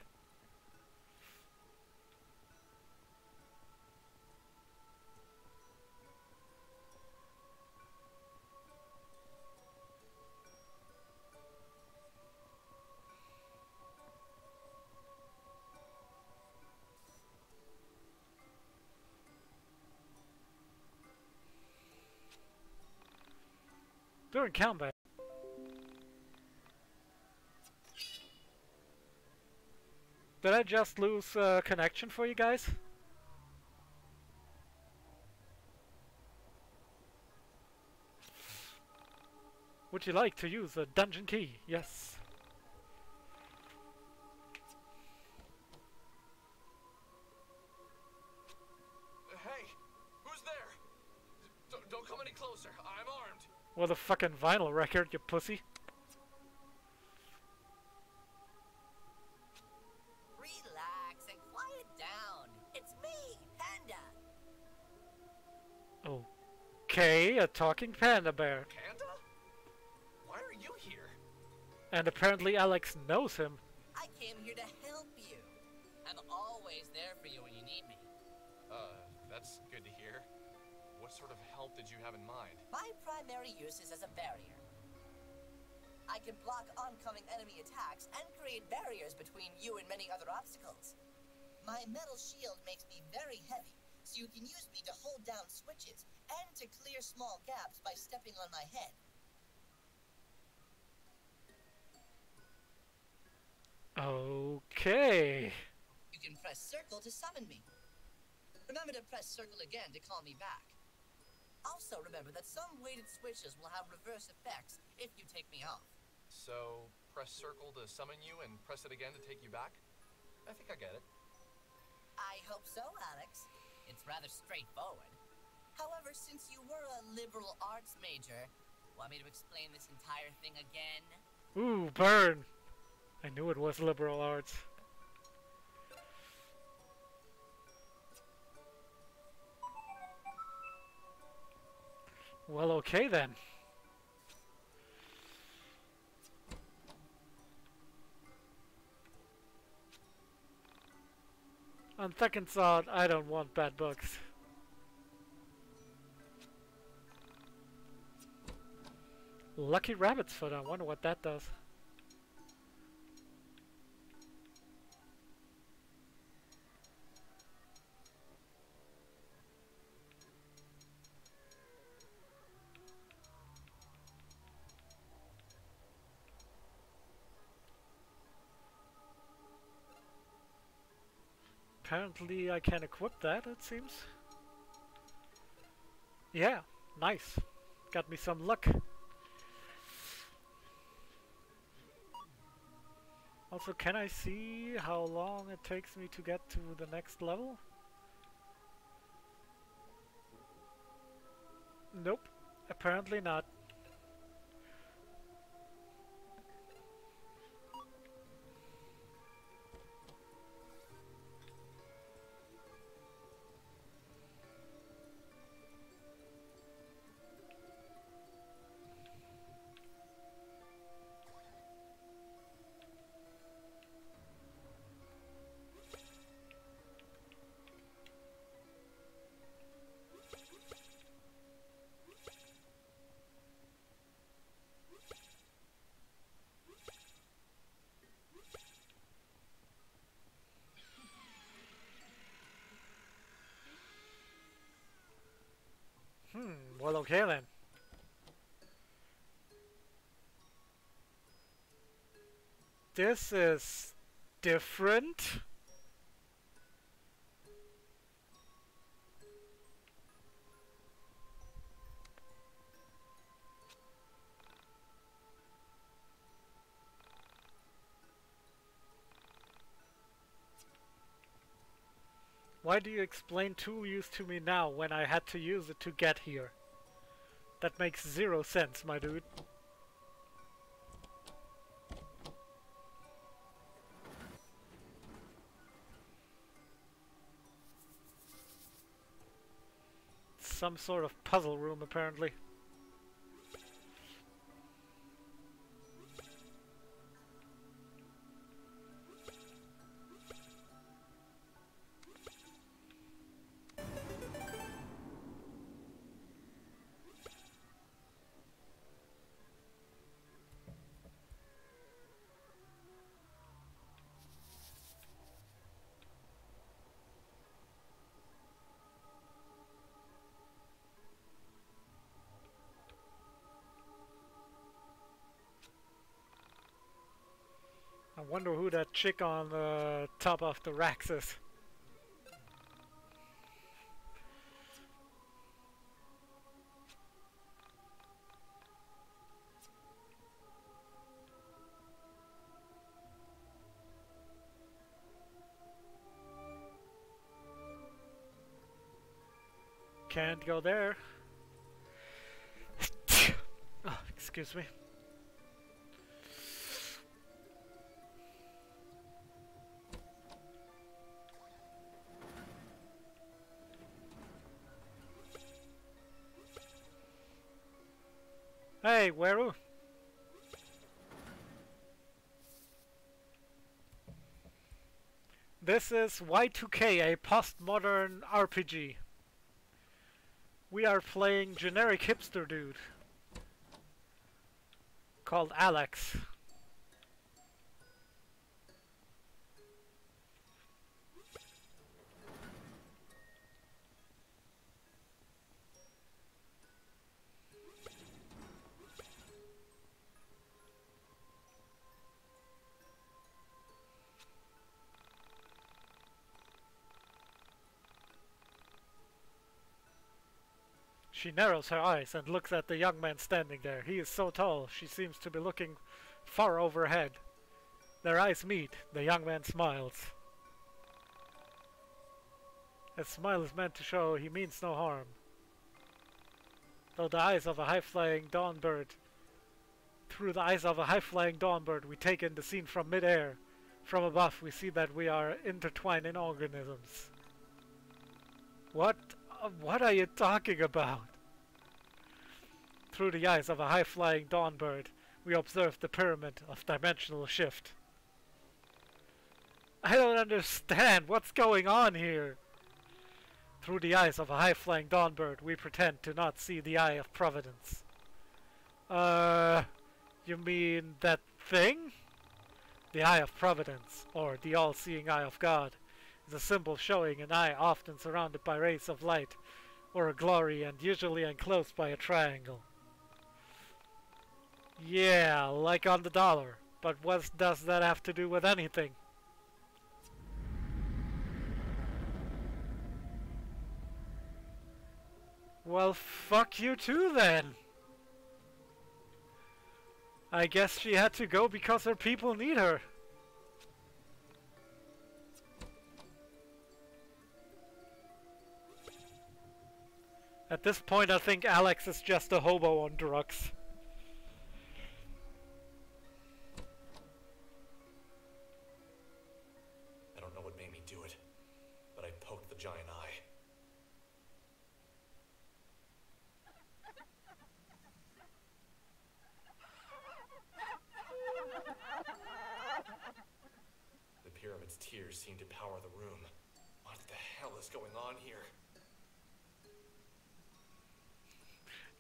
[SPEAKER 1] During combat. Did I just lose connection for you guys? Would you like to use a dungeon key? Yes.
[SPEAKER 2] Hey, who's there? Don't come any closer. I'm armed.
[SPEAKER 1] What a fucking vinyl record, you pussy.
[SPEAKER 6] Relax and quiet down. It's me, Panda.
[SPEAKER 1] Okay, a talking panda bear.
[SPEAKER 2] Panda? Why are you here?
[SPEAKER 1] And apparently Alex knows him.
[SPEAKER 6] I came here to help you. I'm always there for you when you need me.
[SPEAKER 2] That's good to hear. What sort of help did you have in mind?
[SPEAKER 6] My primary use is as a barrier. I can block oncoming enemy attacks and create barriers between you and many other obstacles. My metal shield makes me very heavy, so you can use me to hold down switches and to clear small gaps by stepping on my head.
[SPEAKER 1] Okay.
[SPEAKER 6] You can press circle to summon me. Remember to press circle again to call me back. Also remember that some weighted switches will have reverse effects if you take me off.
[SPEAKER 2] So, press circle to summon you and press it again to take you back? I think I get it.
[SPEAKER 6] I hope so, Alex. It's rather straightforward. However, since you were a liberal arts major, want me to explain this entire thing again?
[SPEAKER 1] Ooh, burn. I knew it was liberal arts. Well, okay then. On second thought, I don't want bad bugs. Lucky rabbit's foot, I wonder what that does. Apparently I can equip that, it seems. Yeah, nice. Got me some luck. Also, can I see how long it takes me to get to the next level? Nope, apparently not. Well, okay then. This is different. Why do you explain tool use to me now when I had to use it to get here? That makes zero sense, my dude. Some sort of puzzle room, apparently. Wonder who that chick on the top of the racks is. Can't go there. Oh, excuse me. Hey, Weru. This is Y2K, a postmodern RPG. We are playing generic hipster dude called Alex. She narrows her eyes and looks at the young man standing there. He is so tall, she seems to be looking far overhead. Their eyes meet. The young man smiles. His smile is meant to show he means no harm. Though the eyes of a high-flying dawn bird, through the eyes of a high-flying dawn bird, we take in the scene from mid-air. From above, we see that we are intertwined in organisms. What are you talking about? Through the eyes of a high-flying dawn bird, we observe the pyramid of dimensional shift. I don't understand what's going on here. Through the eyes of a high-flying dawn bird, we pretend to not see the eye of providence. You mean that thing? The eye of providence, or the all-seeing eye of God, is a symbol showing an eye often surrounded by rays of light, or a glory, and usually enclosed by a triangle. Yeah, like on the dollar. But what does that have to do with anything? Well, fuck you too then. I guess she had to go because her people need her. At this point, I think Alex is just a hobo on drugs.
[SPEAKER 4] I don't know what made me do it, but I poked the giant eye. The pyramid's tears seem to power the room. What the hell is going on here?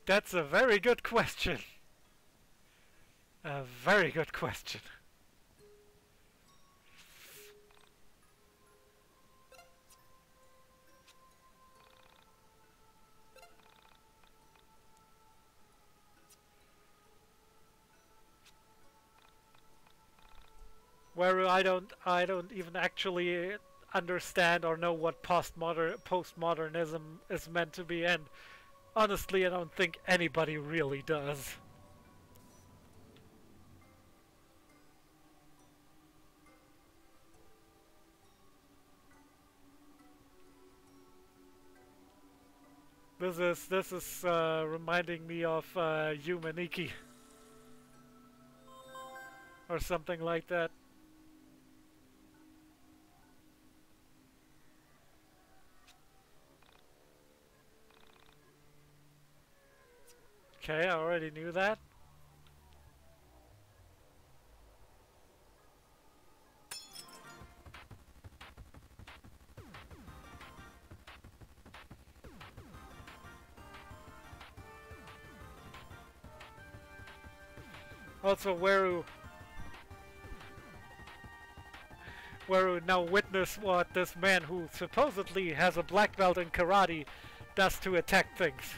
[SPEAKER 1] That's a very good question. A very good question. Where I don't even actually understand or know what postmodernism is meant to be, and honestly, I don't think anybody really does. This is reminding me of Humaniki or something like that. Okay, I already knew that. Also, Weru now witness what this man who supposedly has a black belt in karate does to attack things.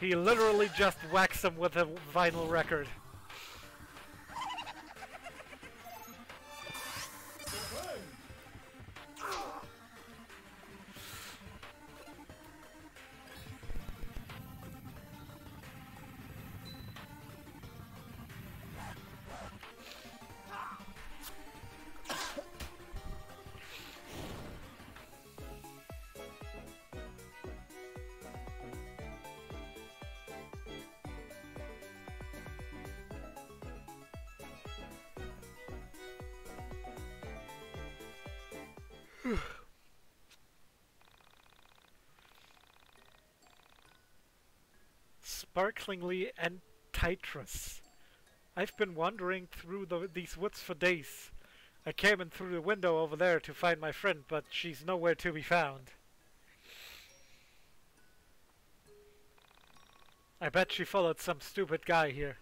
[SPEAKER 1] He literally just whacks him with a vinyl record. Sparklingly antitrous. I've been wandering through these woods for days. I came in through the window over there to find my friend, but she's nowhere to be found. I bet she followed some stupid guy here.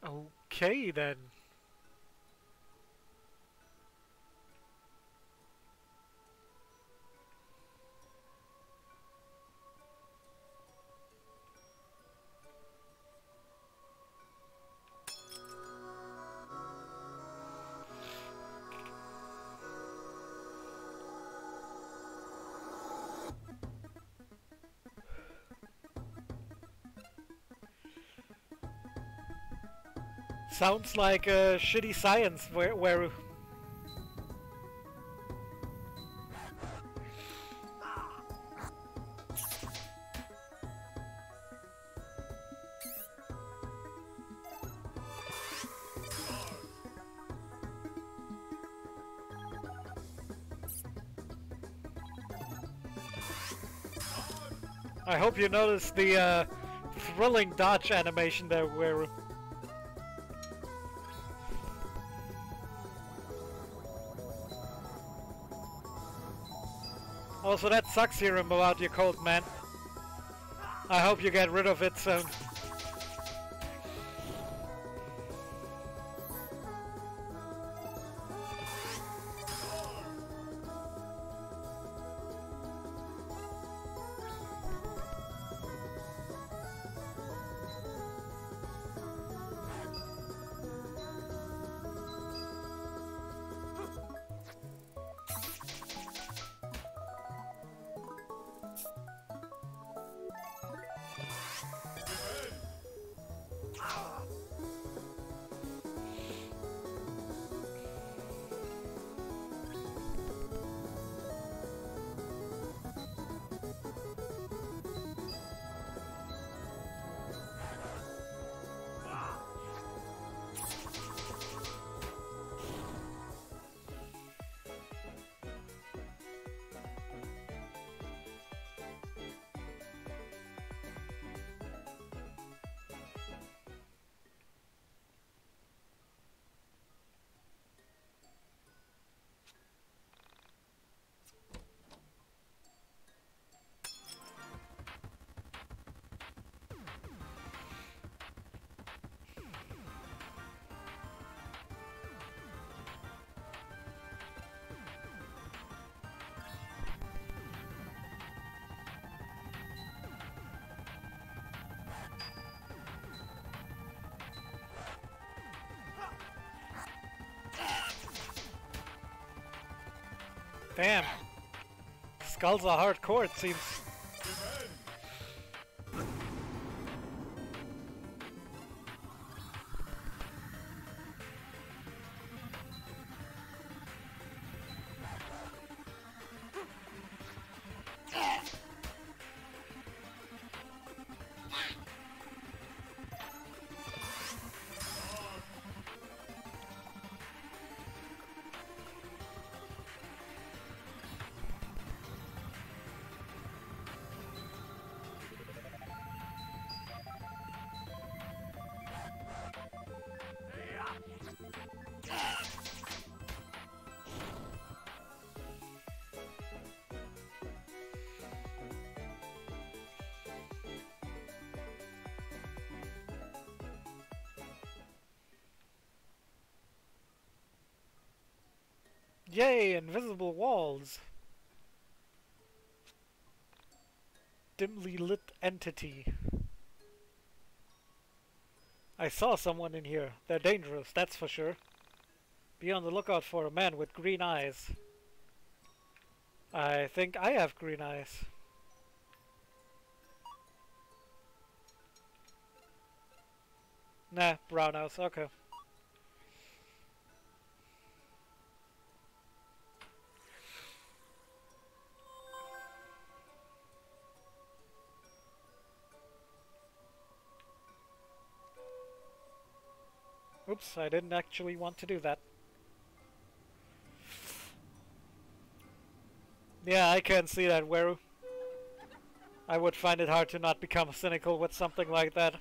[SPEAKER 1] Okay then. Sounds like shitty science where I hope you noticed the thrilling dodge animation there where also, that sucks hearing about your cold, man. I hope you get rid of it soon. Damn. Skulls are hardcore, it seems. Yay, invisible walls! dimly lit entity. I saw someone in here. They're dangerous, that's for sure. Be on the lookout for a man with green eyes. I think I have green eyes. Nah, brown eyes, okay. Oops, I didn't actually want to do that. Yeah, I can see that, Weru. I would find it hard to not become cynical with something like that.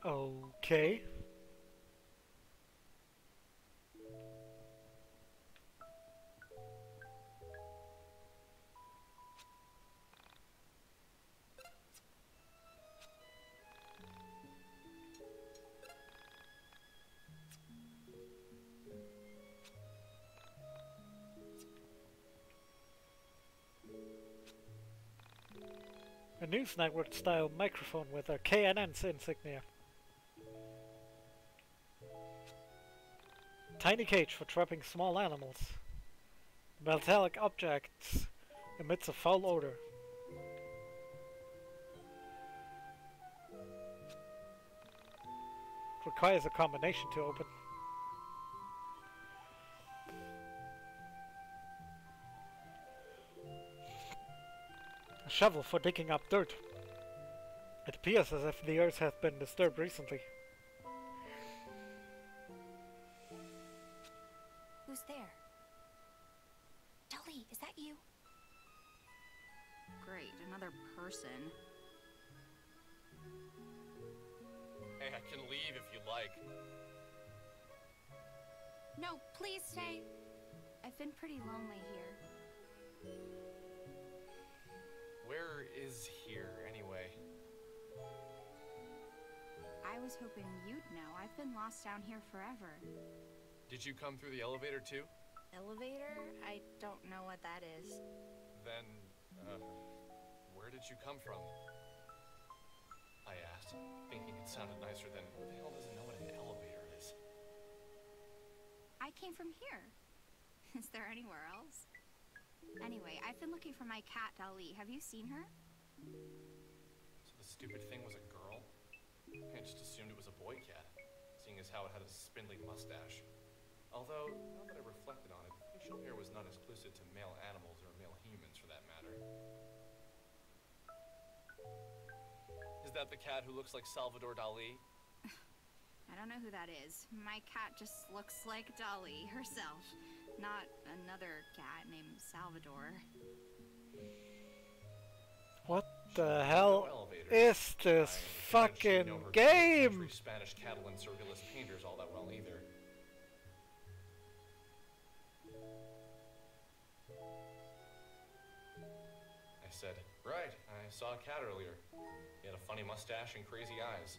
[SPEAKER 1] Okay. A news network style microphone with a KNN insignia. Tiny cage for trapping small animals. Metallic objects emits a foul odor. It requires a combination to open. A shovel for digging up dirt. It appears as if the earth has been disturbed recently.
[SPEAKER 7] Who's there? Dolly, is that you?
[SPEAKER 8] Great, another person.
[SPEAKER 2] Hey, I can leave if you like.
[SPEAKER 7] No, please stay. I've been pretty lonely here.
[SPEAKER 2] Where is here, anyway?
[SPEAKER 8] I was hoping you'd know. I've been lost down here forever.
[SPEAKER 2] Did you come through the elevator too?
[SPEAKER 8] Elevator? I don't know what that is.
[SPEAKER 2] Then, where did you come from? I asked, thinking it sounded nicer than, who the hell doesn't know what an elevator is?
[SPEAKER 8] I came from here. Is there anywhere else? Anyway, I've been looking for my cat, Dolly. Have you seen her?
[SPEAKER 2] So the stupid thing was a girl? I just assumed it was a boy cat, seeing as how it had a spindly mustache. Although, now that I reflected on it, facial hair was not exclusive to male animals or male humans for that matter. Is that the cat who looks like Salvador Dali?
[SPEAKER 8] I don't know who that is. My cat just looks like Dolly herself, not another cat named Salvador.
[SPEAKER 1] What the hell is this fucking game?
[SPEAKER 2] Spanish Catalan surrealist painters all that well either. I said, right, I saw a cat earlier. He had a funny mustache and crazy eyes.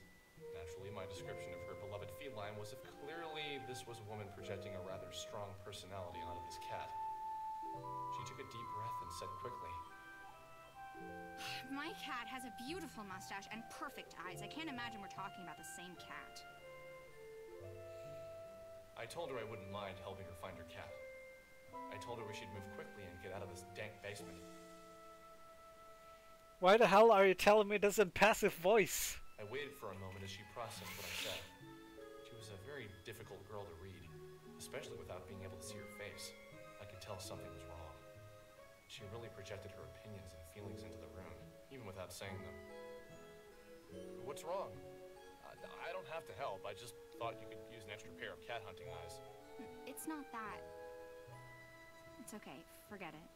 [SPEAKER 2] Naturally, my description of her beloved feline was if clearly this was a woman projecting a rather strong personality onto this cat. She took a deep breath and said quickly,
[SPEAKER 8] My cat has a beautiful mustache and perfect eyes. I can't imagine we're talking about the same cat.
[SPEAKER 2] I told her I wouldn't mind helping her find her cat. I told her we should move quickly and get out of this dank basement.
[SPEAKER 1] Why the hell are you telling me this in passive voice?
[SPEAKER 4] I waited for a moment as she processed what I said. She was a very difficult girl to read, especially without being able to see her face. I could tell something was wrong. She really projected her opinions and feelings into the room, even without saying them. What's wrong? I don't have to help. I just thought you could use an extra pair of cat hunting eyes.
[SPEAKER 8] It's not that. It's okay. Forget it.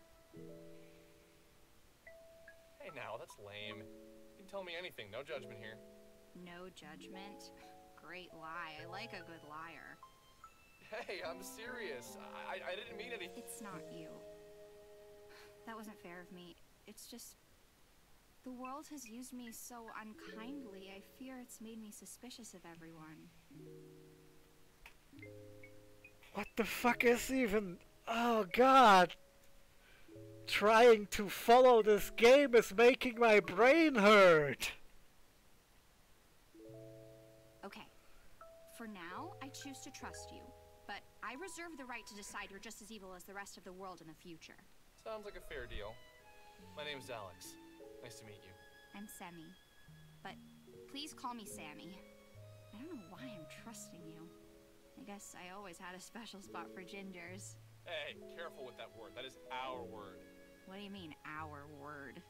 [SPEAKER 4] Hey now, that's lame. You can tell me anything, no judgment here.
[SPEAKER 8] No judgment? Great lie. I like a good liar.
[SPEAKER 4] Hey, I'm serious. I didn't mean anything.
[SPEAKER 8] It's not you. That wasn't fair of me. It's just... the world has used me so unkindly. I fear it's made me suspicious of everyone.
[SPEAKER 1] What the fuck is even... Oh god! Trying to follow this game is making my brain hurt!
[SPEAKER 8] Okay. For now, I choose to trust you. But I reserve the right to decide you're just as evil as the rest of the world in the future.
[SPEAKER 4] Sounds like a fair deal. My name's Alex. Nice to meet you.
[SPEAKER 8] I'm Sammy. But please call me Sammy. I don't know why I'm trusting you. I guess I always had a special spot for gingers.
[SPEAKER 4] Hey, careful with that word. That is our word.
[SPEAKER 8] What do you mean, our word?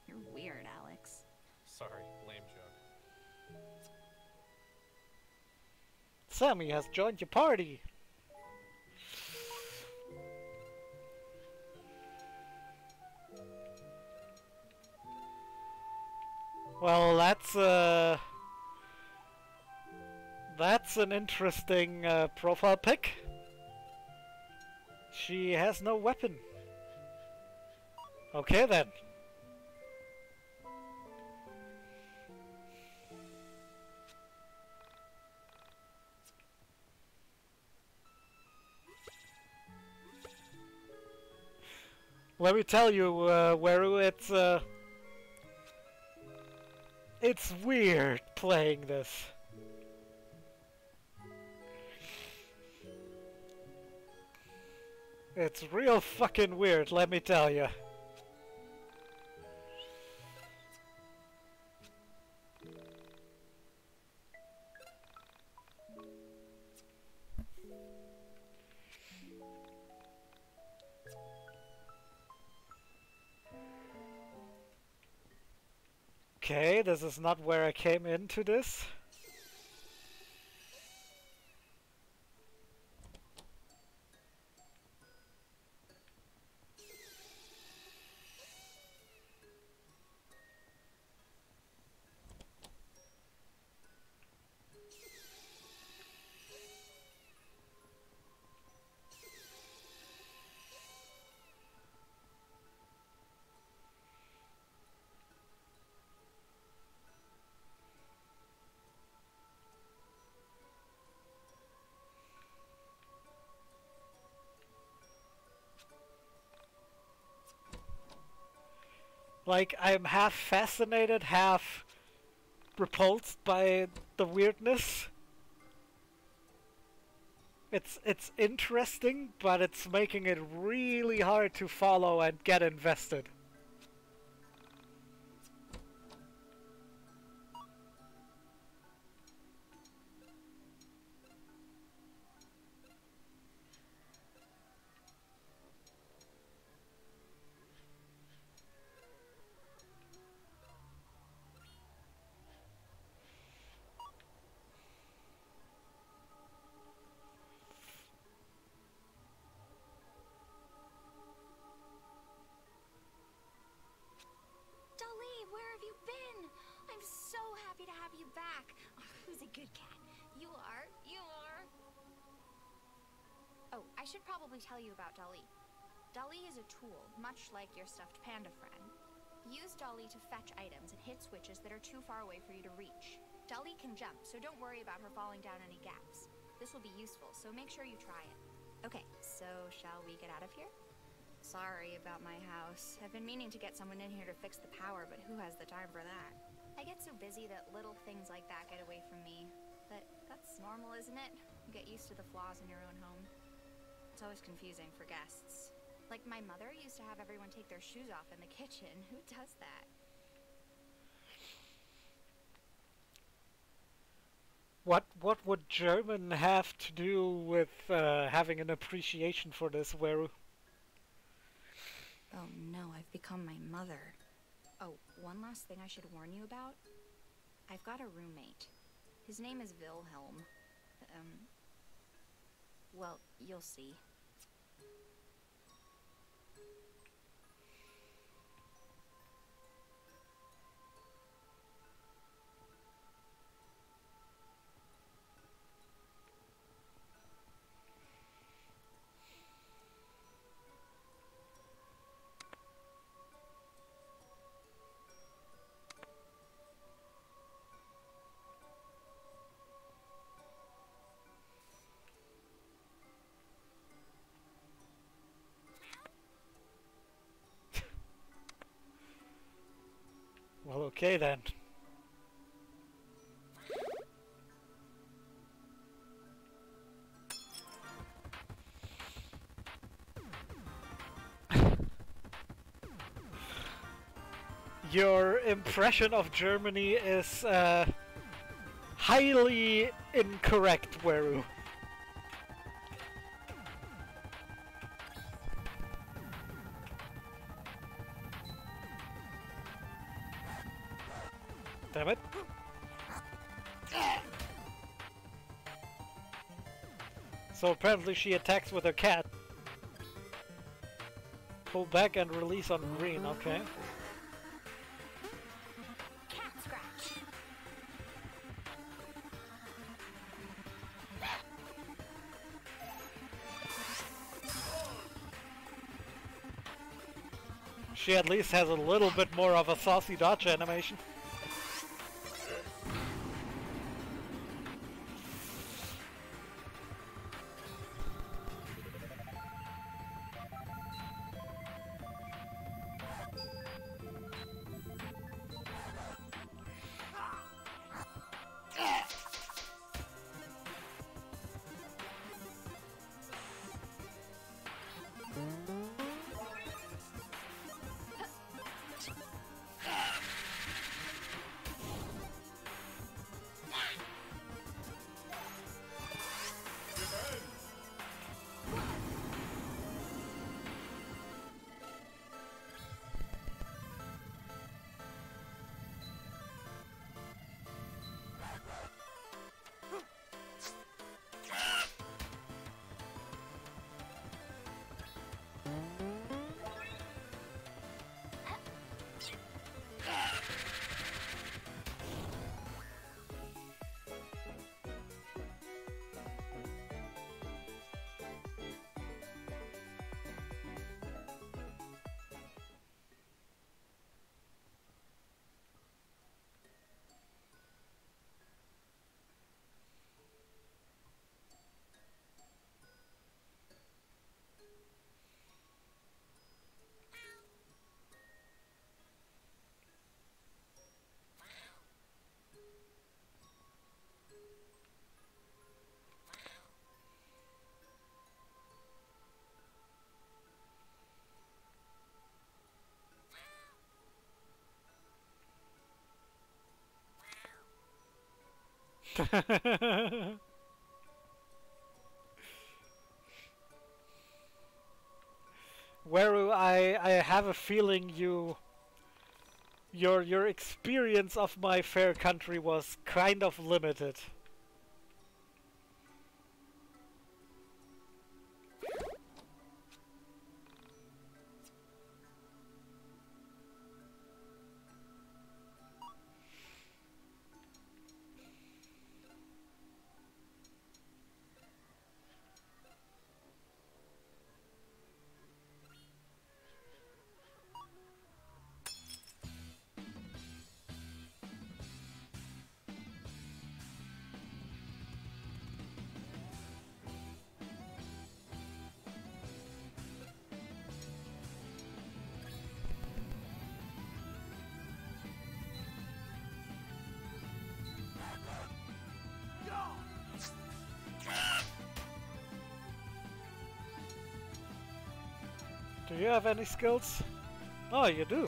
[SPEAKER 8] You're weird, Alex.
[SPEAKER 4] Sorry, lame joke.
[SPEAKER 1] Sammy has joined your party! Well, that's an interesting profile pic. She has no weapon. Okay then. Let me tell you, Weru, it's weird playing this. It's real fucking weird, let me tell you. Okay, this is not where I came into this. Like, I'm half fascinated, half repulsed by the weirdness. It's interesting, but it's making it really hard to follow and get invested.
[SPEAKER 8] I should probably tell you about Dali. Dali is a tool, much like your stuffed panda friend. Use Dali to fetch items and hit switches that are too far away for you to reach. Dali can jump, so don't worry about her falling down any gaps. This will be useful, so make sure you try it. Okay, so shall we get out of here? Sorry about my house. I've been meaning to get someone in here to fix the power, but who has the time for that? I get so busy that little things like that get away from me. But that's normal, isn't it? You get used to the flaws in your own home. It's always confusing for guests. Like, my mother used to have everyone take their shoes off in the kitchen. Who does that?
[SPEAKER 1] What would German have to do with having an appreciation for this, Weru?
[SPEAKER 7] Oh no, I've become my mother. Oh, one last thing I should warn you about. I've got a roommate. His name is Wilhelm. Well, you'll see.
[SPEAKER 1] Well, okay then. Your impression of Germany is highly incorrect, Weru. Damn it. So apparently she attacks with her cat. Pull back and release on green, okay.
[SPEAKER 8] Cat scratch.
[SPEAKER 1] She at least has a little bit more of a saucy dodge animation. Weru, I have a feeling your experience of my fair country was kind of limited. Do you have any skills? Oh, you do.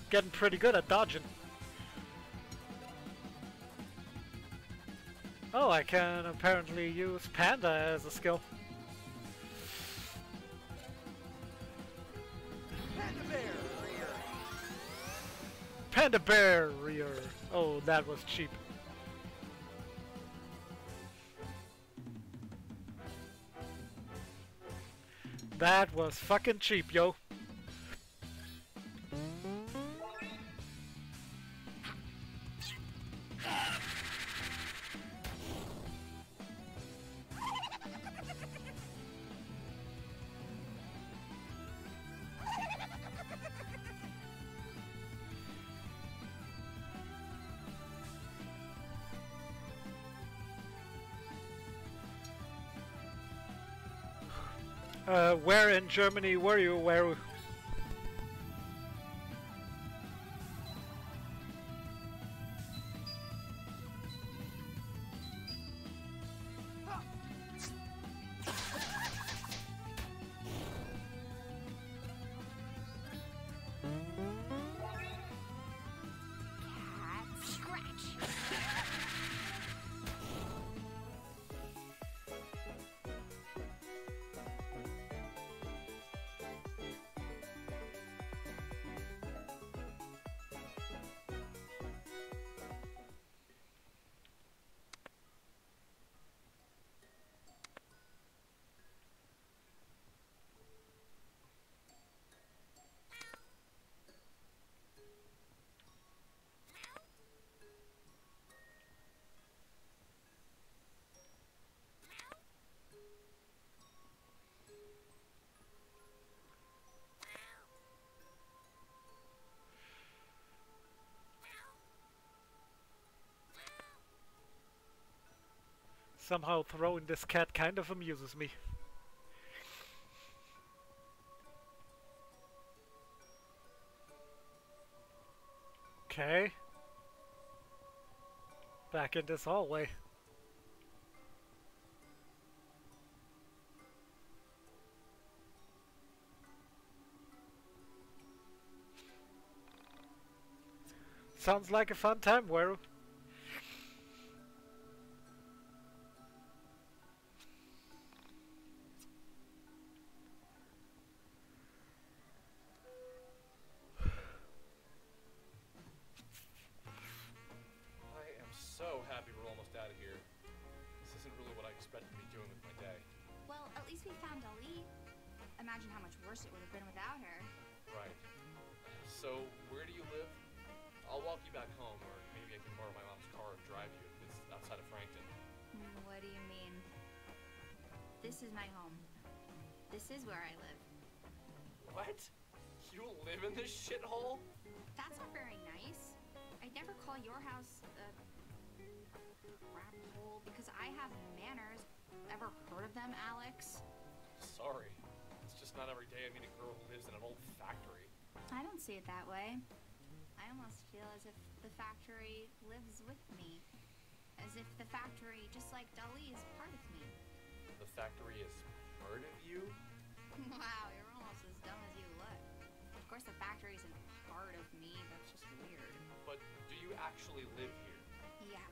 [SPEAKER 1] Getting pretty good at dodging. Oh, I can apparently use Panda as a skill. Panda Barrier! Oh, that was cheap. That was fucking cheap, yo. Where in Germany were you? Where? Somehow throwing this cat kind of amuses me. Okay. Back in this hallway. Sounds like a fun time, Weru.
[SPEAKER 4] So happy we're almost out of here. This isn't really what I expected to be doing with my day.
[SPEAKER 8] Well, at least we found Dali. Imagine how much worse it would have been without her.
[SPEAKER 4] Right. So, where do you live? I'll walk you back home, or maybe I can borrow my mom's car and drive you if it's outside of Frankton.
[SPEAKER 7] What do you mean? This is my home. This is where I live.
[SPEAKER 4] What? You live in this shithole?
[SPEAKER 8] That's not very nice. I'd never call your house a crap hole because I have manners. Ever heard of them, Alex?
[SPEAKER 4] Sorry. It's just not every day I meet a girl who lives in an old factory.
[SPEAKER 7] I don't see it that way. I almost feel as if the factory lives with me. As if the factory, just like Dali, is part of me.
[SPEAKER 4] The factory is part of you?
[SPEAKER 7] Wow, you're almost as dumb as you look. Of course the factory isn't part of me, that's just weird.
[SPEAKER 4] But do you actually live here?
[SPEAKER 7] Yeah,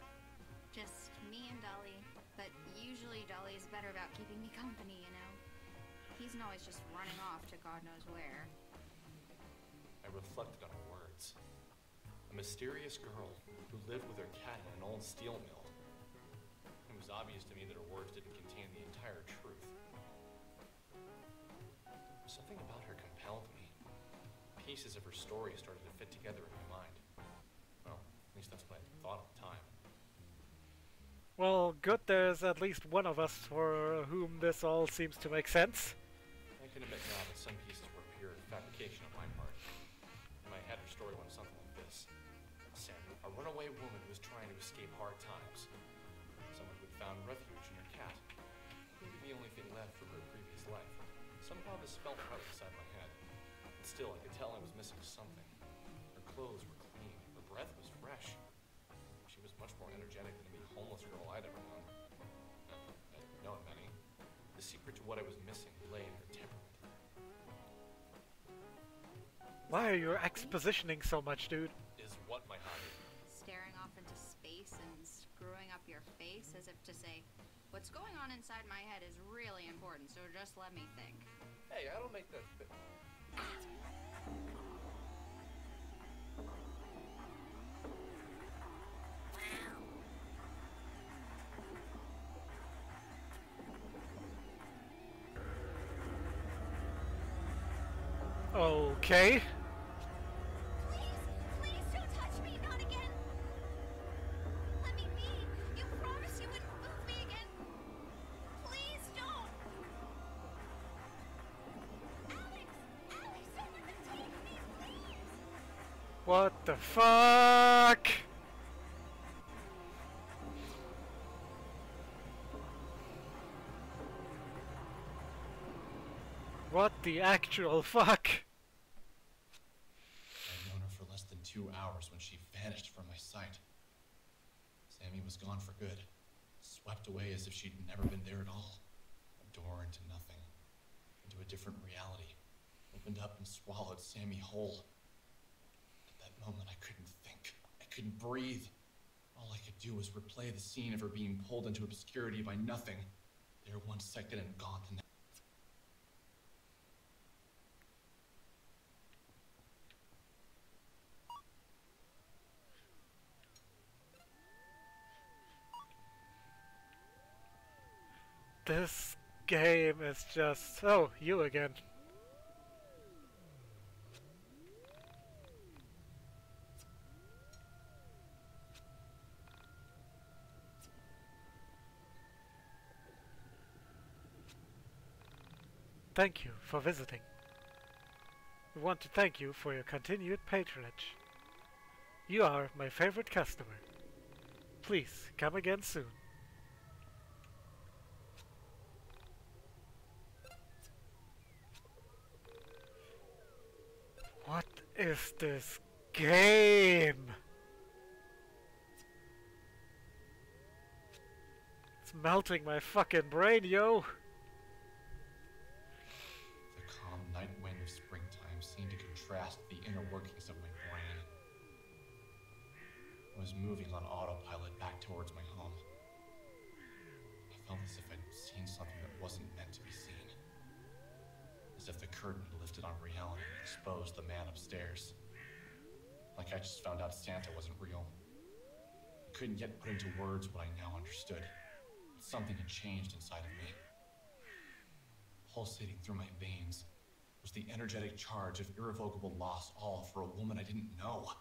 [SPEAKER 7] just me and Dali. But usually Dali's better about keeping me company, you know? He's always just running off to God knows where.
[SPEAKER 4] I reflected on her words. A mysterious girl who lived with her cat in an old steel mill. It was obvious to me that her words didn't contain the entire truth. Something about her compelled me. Pieces of her story started to fit together in my mind. Well, at least that's what I thought at the time.
[SPEAKER 1] Well, good, there's at least one of us for whom this all seems to make sense.
[SPEAKER 4] I can admit now that some pieces were pure fabrication on my part. In my head, her story went something like this. Sandy, a runaway woman who was trying to escape hard times. Someone who had found refuge in her cat. Maybe the only thing left from her previous life. Somehow this felt right inside my head. And still, I could tell I was missing something. Her clothes were clean. Her breath was fresh. She was much more energetic than any homeless girl I'd ever known. I didn't know many. The secret to what I was missing lay in her temperament.
[SPEAKER 1] Why are you expositioning so much, dude?
[SPEAKER 4] Is what my hobby?
[SPEAKER 7] Staring off into space and screwing up your face as if to say, what's going on inside my head is really important, so just let me think.
[SPEAKER 2] Hey, I don't make that.
[SPEAKER 1] Okay.
[SPEAKER 8] Please don't touch me, not again. Let me be. You promised you wouldn't move me again. Please don't. Alex, don't let them take me, please.
[SPEAKER 1] What the fuck? What the actual fuck?
[SPEAKER 4] I'd known her for less than 2 hours when she vanished from my sight. Sammy was gone for good, swept away as if she'd never been there at all. A door into nothing, into a different reality, opened up and swallowed Sammy whole. At that moment, I couldn't think. I couldn't breathe. All I could do was replay the scene of her being pulled into obscurity by nothing. There 1 second and gone the next.
[SPEAKER 1] This game is just... Oh, you again. Thank you for visiting. We want to thank you for your continued patronage. You are my favorite customer. Please come again soon. What is this game? It's melting my fucking brain, yo!
[SPEAKER 4] The calm night wind of springtime seemed to contrast the inner workings of my brain. I was moving on autopilot back towards my home. I felt as if I'd seen something that wasn't meant to be seen. As if the curtain had lifted on reality and exposed the man upstairs. Like I just found out Santa wasn't real. I couldn't yet put into words what I now understood. But something had changed inside of me. Pulsating through my veins was the energetic charge of irrevocable loss, all for a woman I didn't know.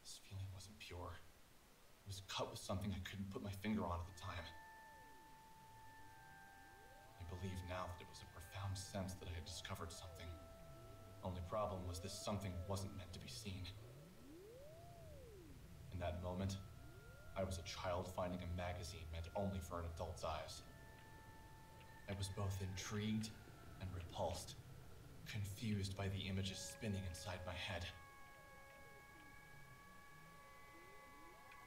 [SPEAKER 4] This feeling wasn't pure. It was cut with something I couldn't put my finger on at the time. I believe now that it was a profound sense that I had discovered something. Only problem was this something wasn't meant to be seen. In that moment, I was a child finding a magazine meant only for an adult's eyes. I was both intrigued and repulsed, confused by the images spinning inside my head.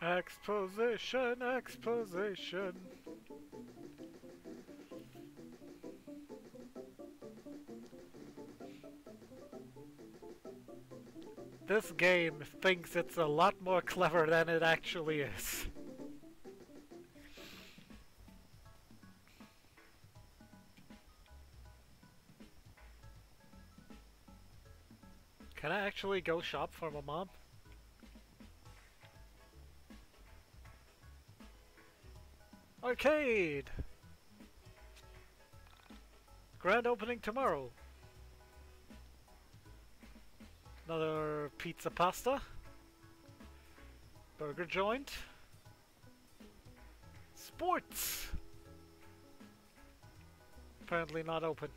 [SPEAKER 1] Exposition, exposition. This game thinks it's a lot more clever than it actually is. Can I actually go shop for my mom? Arcade! Grand opening tomorrow. Another pizza pasta. Burger joint. Sports! Apparently not open.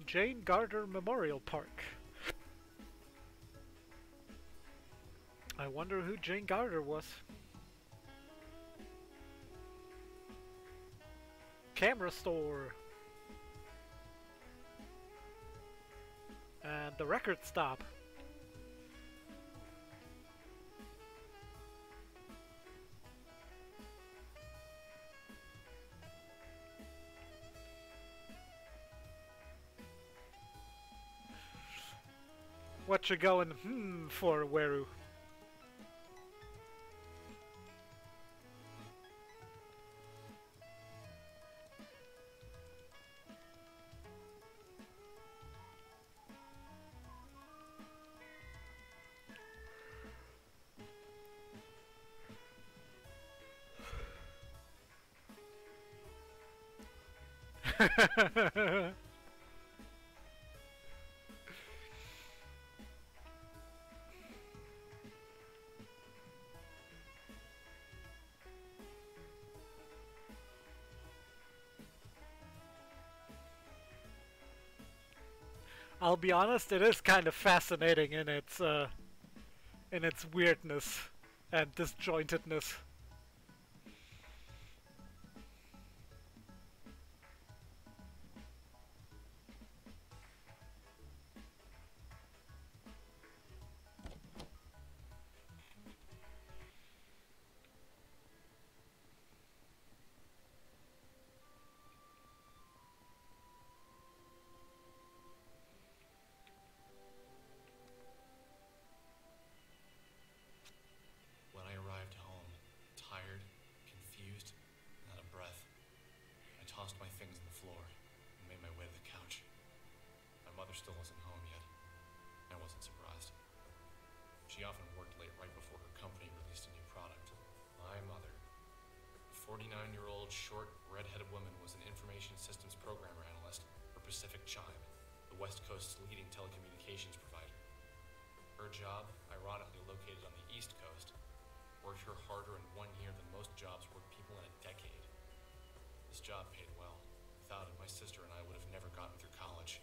[SPEAKER 1] Jane Garter Memorial Park. I wonder who Jane Garter was. camera store. And the record stop. What you going for, Weru? I'll be honest, it is kind of fascinating in its weirdness and disjointedness.
[SPEAKER 4] When I arrived home, tired, confused, and out of breath, I tossed my things on the floor and made my way to the couch. My mother still wasn't home yet. I wasn't surprised. She often worked late right before her company released a new product. My mother, a 49-year-old, short, red-headed woman, was an information systems programmer analyst for Pacific Chime, the West Coast's leading telecommunications provider. Her job, ironically located on the East Coast, worked her harder in 1 year than most jobs worked people in a decade. This job paid well. Without it, my sister and I would have never gotten through college.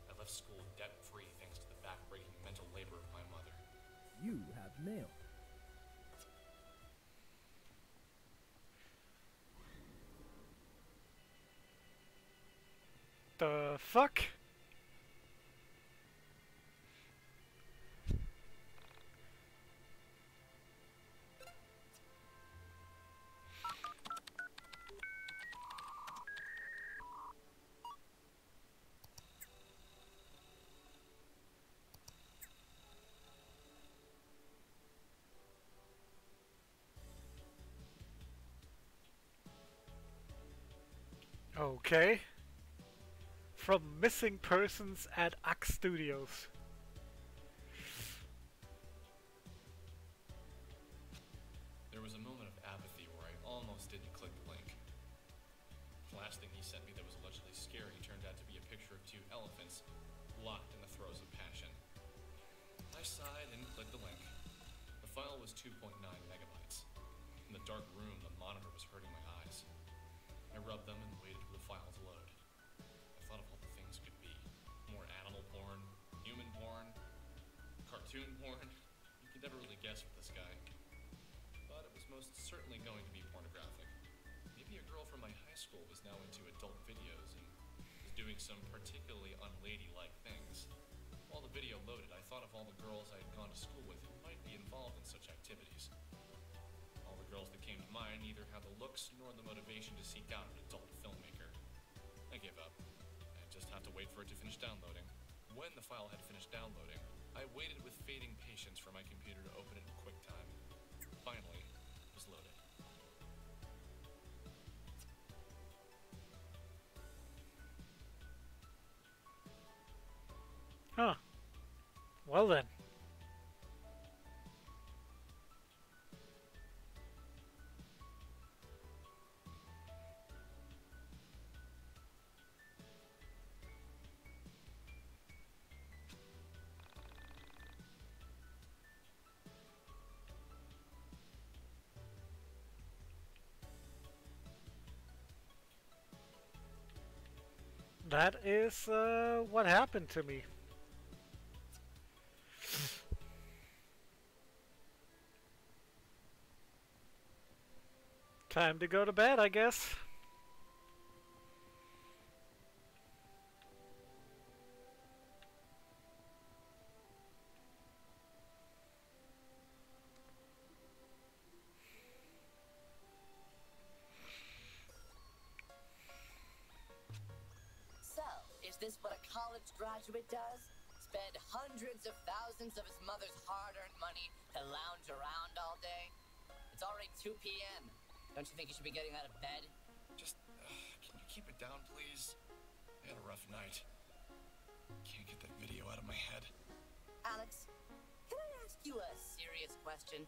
[SPEAKER 4] I left school debt-free thanks to the back-breaking mental labor of my mother.
[SPEAKER 9] You have mail.
[SPEAKER 1] The fuck? Okay. From missing persons at Axe Studios.
[SPEAKER 4] There was a moment of apathy where I almost didn't click the link. The last thing he sent me that was allegedly scary turned out to be a picture of 2 elephants locked in the throes of passion. I sighed and clicked the link. The file was 2.9 megabytes. In the dark room, the monitor was hurting my eyes. I rubbed them and waited for the file to load. I thought of all the things it could be. More animal porn, human porn, cartoon porn. You could never really guess with this guy. But it was most certainly going to be pornographic. Maybe a girl from my high school was now into adult videos and was doing some particularly unladylike things. While the video loaded, I thought of all the girls I had gone to school with who might be involved in such activities. All the girls that came to mind neither had the looks nor the motivation to seek out an adult filmmaker. I gave up. I just had to wait for it to finish downloading. When the file had finished downloading, I waited with fading patience for my computer to open it in QuickTime. Finally, it was loaded.
[SPEAKER 1] Huh. Well then. That is what happened to me. Time to go to bed, I guess.
[SPEAKER 6] this what a college graduate does? Spend hundreds of thousands of his mother's hard-earned money to lounge around all day? It's already 2 p.m. Don't you think you should be getting out of bed?
[SPEAKER 4] Just, can you keep it down, please? I had a rough night. Can't get that video out of my head.
[SPEAKER 6] Alex, can I ask you a serious question?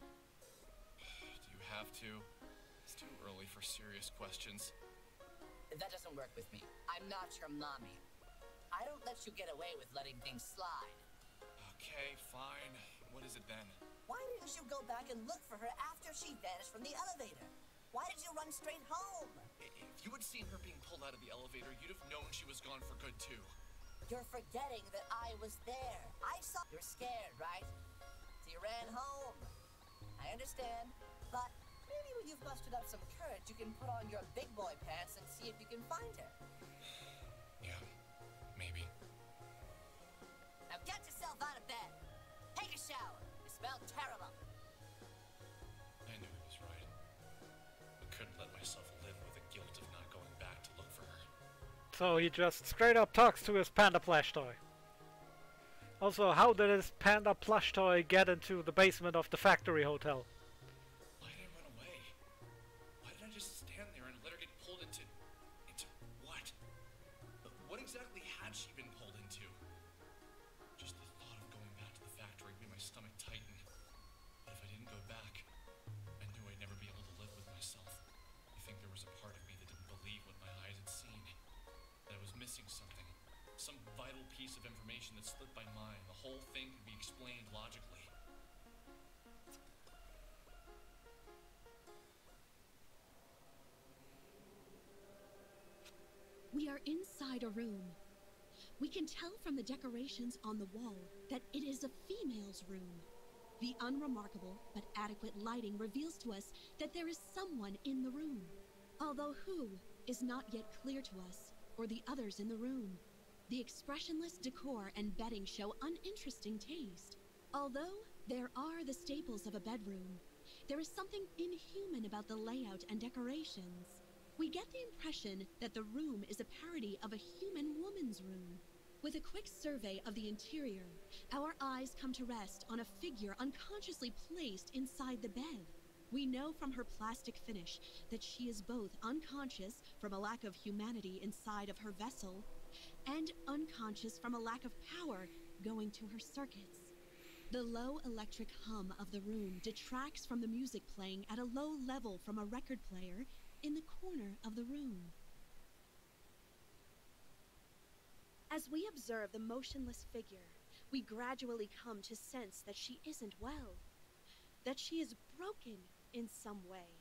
[SPEAKER 4] Do you have to? It's too early for serious questions.
[SPEAKER 6] That doesn't work with me. I'm not your mommy. I don't let you get away with letting things slide.
[SPEAKER 4] Okay, fine. What is it then?
[SPEAKER 6] Why didn't you go back and look for her after she vanished from the elevator? Why did you run straight home?
[SPEAKER 4] If you had seen her being pulled out of the elevator, you'd have known she was gone for good, too.
[SPEAKER 6] You're forgetting that I was there. I saw you're scared, right? So you ran home. I understand, but maybe when you've mustered up some courage, you can put on your big boy pants and see if you can find her.
[SPEAKER 4] Yeah, maybe.
[SPEAKER 6] Now get yourself out of bed. Take a shower. You smell terrible.
[SPEAKER 4] I knew he was right. I couldn't let myself live with the guilt of not going back to look for her.
[SPEAKER 1] So he just straight up talks to his panda plush toy. Also, how did his panda plush toy get into the basement of the factory hotel?
[SPEAKER 4] Why did I run away? Why did I just stand there and let her get pulled into what? What exactly had she been pulled into? Just the thought of going back to the factory made my stomach tighten. But if I didn't go back, I knew I'd never be able to live with myself. I think there was a part of me that didn't believe what my eyes had seen. That I was missing something. Some vital piece of information that slipped my mind. The whole thing could be explained logically.
[SPEAKER 3] We are inside a room. We can tell from the decorations on the wall that it is a female's room. The unremarkable but adequate lighting reveals to us that there is someone in the room, although who is not yet clear to us or the others in the room. The expressionless decor and bedding show uninteresting taste. Although there are the staples of a bedroom, there is something inhuman about the layout and decorations. We get the impression that the room is a parody of a human woman's room. With a quick survey of the interior, our eyes come to rest on a figure unconsciously placed inside the bed. We know from her plastic finish that she is both unconscious from a lack of humanity inside of her vessel and unconscious from a lack of power going to her circuits. The low electric hum of the room detracts from the music playing at a low level from a record player in the corner of the room. As we observe the motionless figure, we gradually come to sense that she isn't well, that she is broken in some way.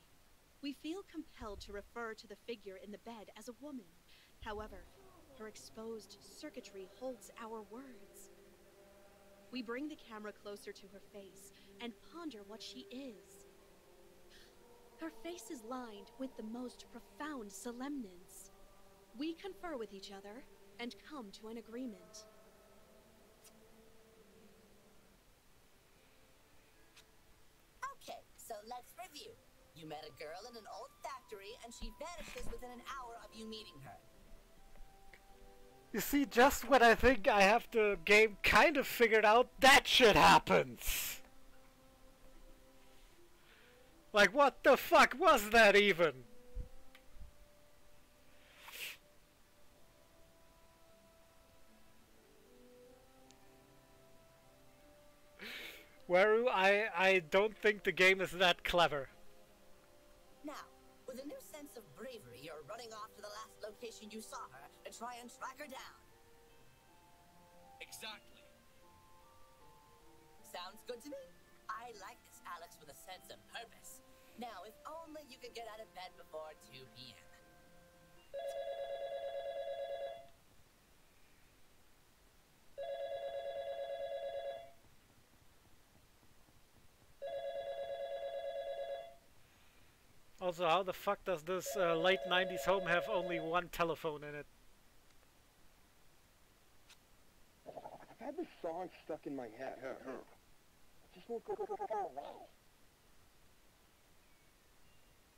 [SPEAKER 3] We feel compelled to refer to the figure in the bed as a woman. However, her exposed circuitry holds our words. We bring the camera closer to her face and ponder what she is. Her face is lined with the most profound solemnance. We confer with each other and come to an agreement.
[SPEAKER 6] Okay, so let's review. You met a girl in an old factory and she vanishes within an hour of you meeting her.
[SPEAKER 1] You see, just when I think I have the game kind of figured out, that shit happens! Like, what the fuck was that even? Waru, I don't think the game is that clever.
[SPEAKER 6] Now, with a new sense of bravery, you're running off to the last location you saw her to try and track her down.
[SPEAKER 4] Exactly.
[SPEAKER 6] Sounds good to me. I like this Alex with a sense of purpose. Now, if only you could get out of bed before 2 p.m.
[SPEAKER 1] Also, how the fuck does this late 90s home have only one telephone in it?
[SPEAKER 10] I've had this song stuck in my head. I just won't go away.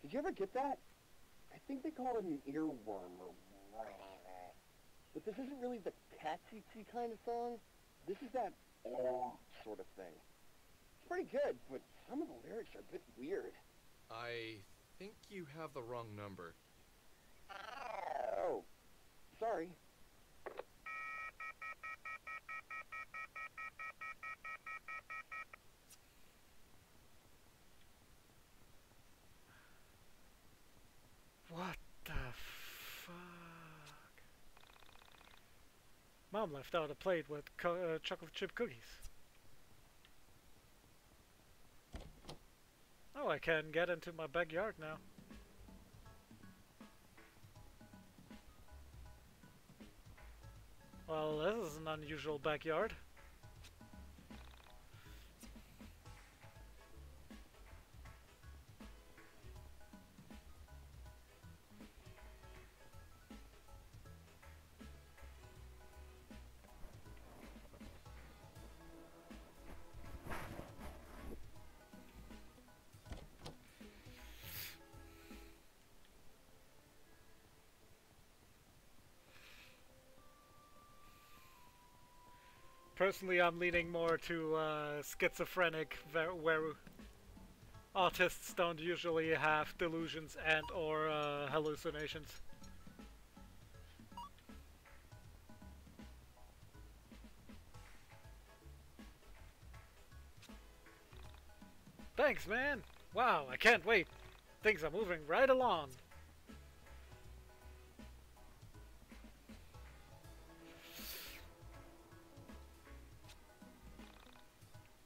[SPEAKER 10] Did you ever get that? I think they call it an earworm or whatever. But this isn't really the catchy kind of song. This is that sort of thing. It's pretty good, but some of the lyrics are a bit weird.
[SPEAKER 2] I think you have the wrong number.
[SPEAKER 10] Oh, sorry.
[SPEAKER 1] What the fuck? Mom left out a plate with chocolate chip cookies. Oh, I can get into my backyard now. Well, this is an unusual backyard. Personally, I'm leaning more to schizophrenic, where autists don't usually have delusions and or hallucinations. Thanks, man! Wow, I can't wait! Things are moving right along!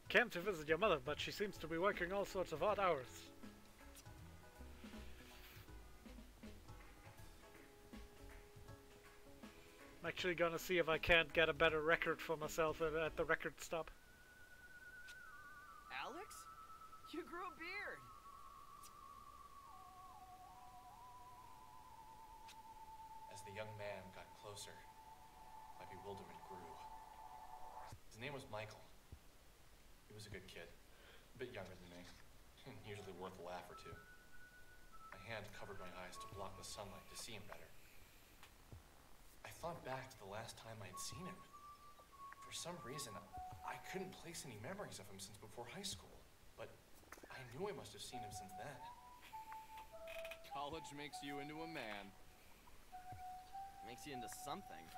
[SPEAKER 1] Came to visit your mother, but she seems to be working all sorts of odd hours. I'm actually gonna see if I can't get a better record for myself at the record stop.
[SPEAKER 11] Alex? You grew a beard!
[SPEAKER 4] As the young man got closer, my bewilderment grew. His name was Michael. He was a good kid, a bit younger than me, and usually worth a laugh or two. My hand covered my eyes to block the sunlight to see him better. I thought back to the last time I'd seen him. For some reason, I couldn't place any memories of him since before high school, but I knew I must have seen him since then.
[SPEAKER 11] College makes you into a man. Makes you into something.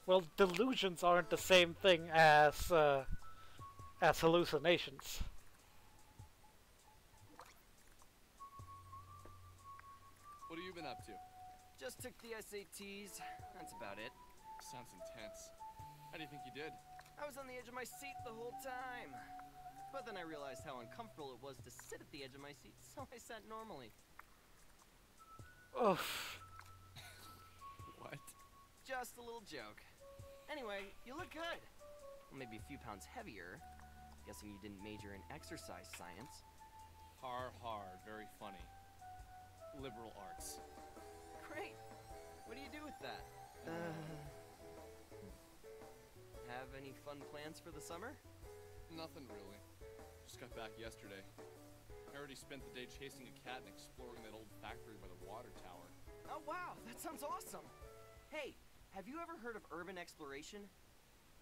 [SPEAKER 1] Well, delusions aren't the same thing as hallucinations.
[SPEAKER 11] What have you been up to? Just took the SATs. That's about it. Sounds intense. How do you think you did? I was on the edge of my seat the whole time. But then I realized how uncomfortable it was to sit at the edge of my seat, so I sat normally.
[SPEAKER 1] Oh.
[SPEAKER 11] What? Just a little joke. Anyway, you look good. Well, maybe a few pounds heavier. Guessing you didn't major in exercise science. Hard, very funny. Liberal arts. Great. What do you do with that? Have any fun plans for the summer? Nothing really. Just got back yesterday. I already spent the day chasing a cat and exploring that old factory by the water tower. Oh wow, that sounds awesome! Hey, have you ever heard of urban exploration?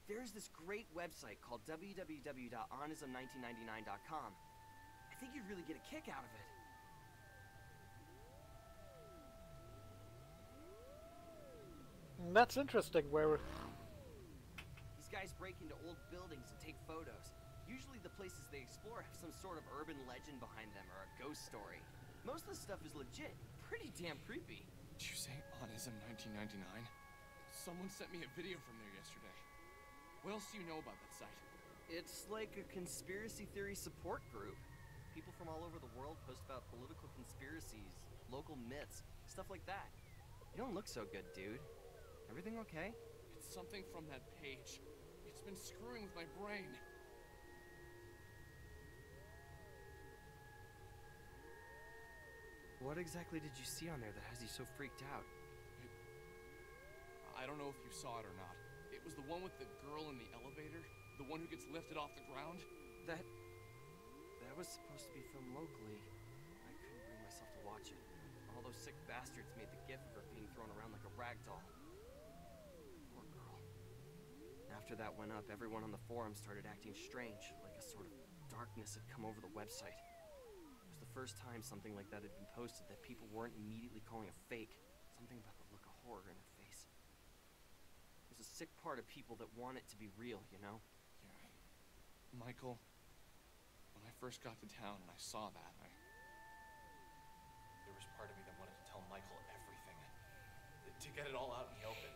[SPEAKER 11] There's this great website called www.onism1999.com. I think you'd really get a kick out of it.
[SPEAKER 1] That's interesting, where...
[SPEAKER 11] These guys break into old buildings and take photos. Usually the places they explore have some sort of urban legend behind them or a ghost story. Most of the stuff is legit. Pretty damn creepy.
[SPEAKER 4] Did you say Onism 1999?
[SPEAKER 11] Someone sent me a video from there yesterday. What else do you know about that site? It's like a conspiracy theory support group. People from all over the world post about political conspiracies, local myths, stuff like that. You don't look so good, dude. Everything okay? It's something from that page. It's been screwing with my brain. What exactly did you see on there that has you so freaked out? I don't know if you saw it or not. It was the one with the girl in the elevator, the one who gets lifted off the ground. That was supposed to be filmed locally. I couldn't bring myself to watch it. All those sick bastards made the gif of her being thrown around like a rag doll. Poor girl. After that went up, everyone on the forum started acting strange, like a sort of darkness had come over the website. It was the first time something like that had been posted that people weren't immediately calling a fake. Something about the look of horror in her face. There's a sick part of people that want it to be real, you know?
[SPEAKER 4] Yeah. Michael, when I first got to town and I saw that, there was part of me that wanted to tell Michael everything. To get it all out in the open.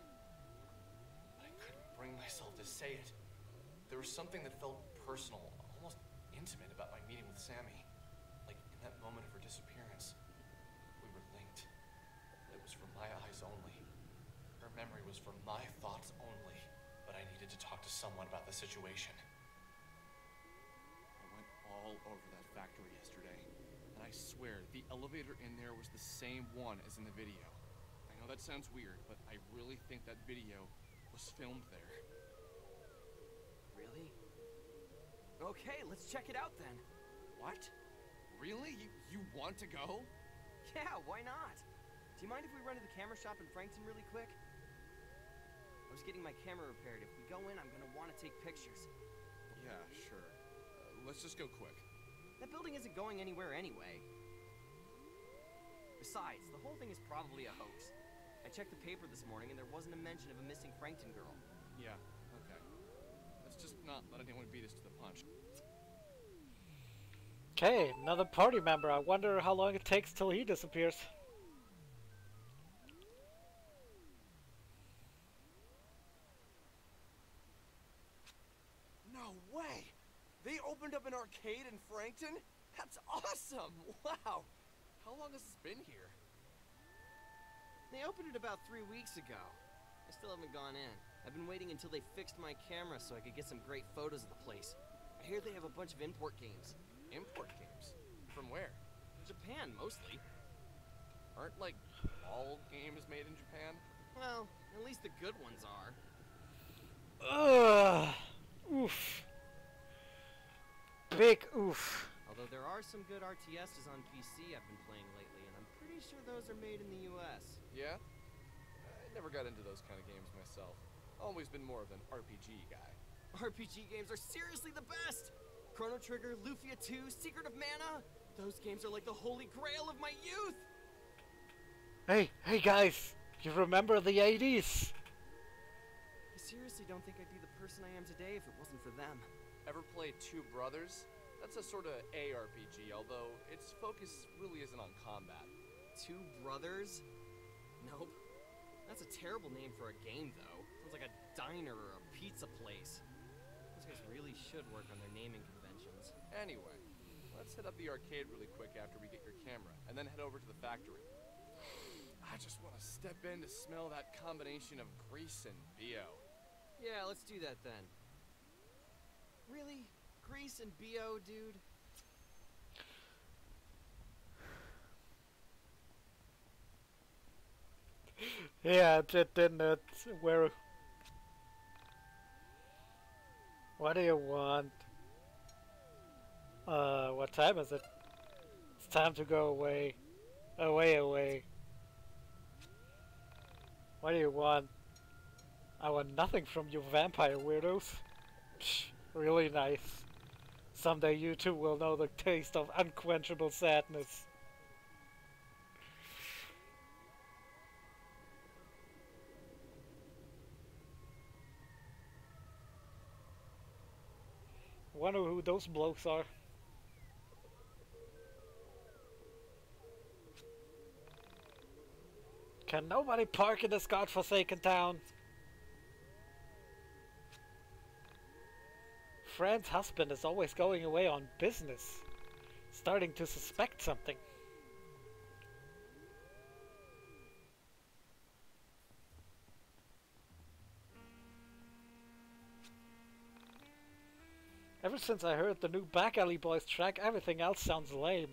[SPEAKER 4] But I couldn't bring myself to say it. There was something that felt personal, almost intimate about my meeting with Sammy. Like, in that moment of her disappearance, we were linked. It was from my eyes only. Her memory was from my thoughts only. But I needed to talk to someone about the situation. I went all over that factory yesterday, and I swear the elevator in there was the same one as in the video. I know that sounds weird, but I really think that video was filmed there.
[SPEAKER 11] Really? Okay, let's check it out then.
[SPEAKER 4] What? Really? You want to go?
[SPEAKER 11] Yeah, why not? Do you mind if we run to the camera shop in Frankton really quick? I was getting my camera repaired. If we go in, I'm gonna want to take pictures.
[SPEAKER 4] Yeah, sure. Let's just go quick.
[SPEAKER 11] That building isn't going anywhere anyway. Besides, the whole thing is probably a hoax. I checked the paper this morning and there wasn't a mention of a missing Frankton girl.
[SPEAKER 4] Yeah, okay. Let's just not let anyone beat us to the punch.
[SPEAKER 1] Okay, another party member. I wonder how long it takes till he disappears.
[SPEAKER 2] No way! They opened up an arcade in Frankton? That's awesome! Wow! How long has this been here?
[SPEAKER 11] They opened it about 3 weeks ago. I still haven't gone in. I've been waiting until they fixed my camera so I could get some great photos of the place. I hear they have a bunch of import games.
[SPEAKER 2] Import games? From where?
[SPEAKER 11] Japan, mostly.
[SPEAKER 2] Aren't, like, all games made in Japan?
[SPEAKER 11] Well, at least the good ones are.
[SPEAKER 1] Ugh. Oof. Big oof.
[SPEAKER 11] Although there are some good RTSs on PC I've been playing lately, and I'm pretty sure those are made in the US.
[SPEAKER 2] Yeah? I never got into those kind of games myself. Always been more of an RPG guy.
[SPEAKER 11] RPG games are seriously the best! Chrono Trigger, Lufia 2, Secret of Mana! Those games are like the holy grail of my youth!
[SPEAKER 1] Hey guys! You remember the 80s?
[SPEAKER 11] I seriously don't think I'd be the person I am today if it wasn't for them.
[SPEAKER 2] Ever played Two Brothers? That's a sort of ARPG, although its focus really isn't on combat.
[SPEAKER 11] Two Brothers? Nope. That's a terrible name for a game, though. Sounds like a diner or a pizza place. Those guys really should work on their naming conventions.
[SPEAKER 2] Anyway, let's hit up the arcade really quick after we get your camera, and then head over to the factory. I just want to step in to smell that combination of grease and BO.
[SPEAKER 11] Yeah, let's do that then. Really? Grease and BO, dude?
[SPEAKER 1] Yeah, it didn't it? Where? What do you want? What time is it? It's time to go away. Away. What do you want? I want nothing from you vampire weirdos. Psh, really nice. Someday you too will know the taste of unquenchable sadness. Wonder who those blokes are. Can nobody park in this godforsaken town? Fran's husband is always going away on business. Starting to suspect something. Ever since I heard the new Back Alley Boys track, everything else sounds lame.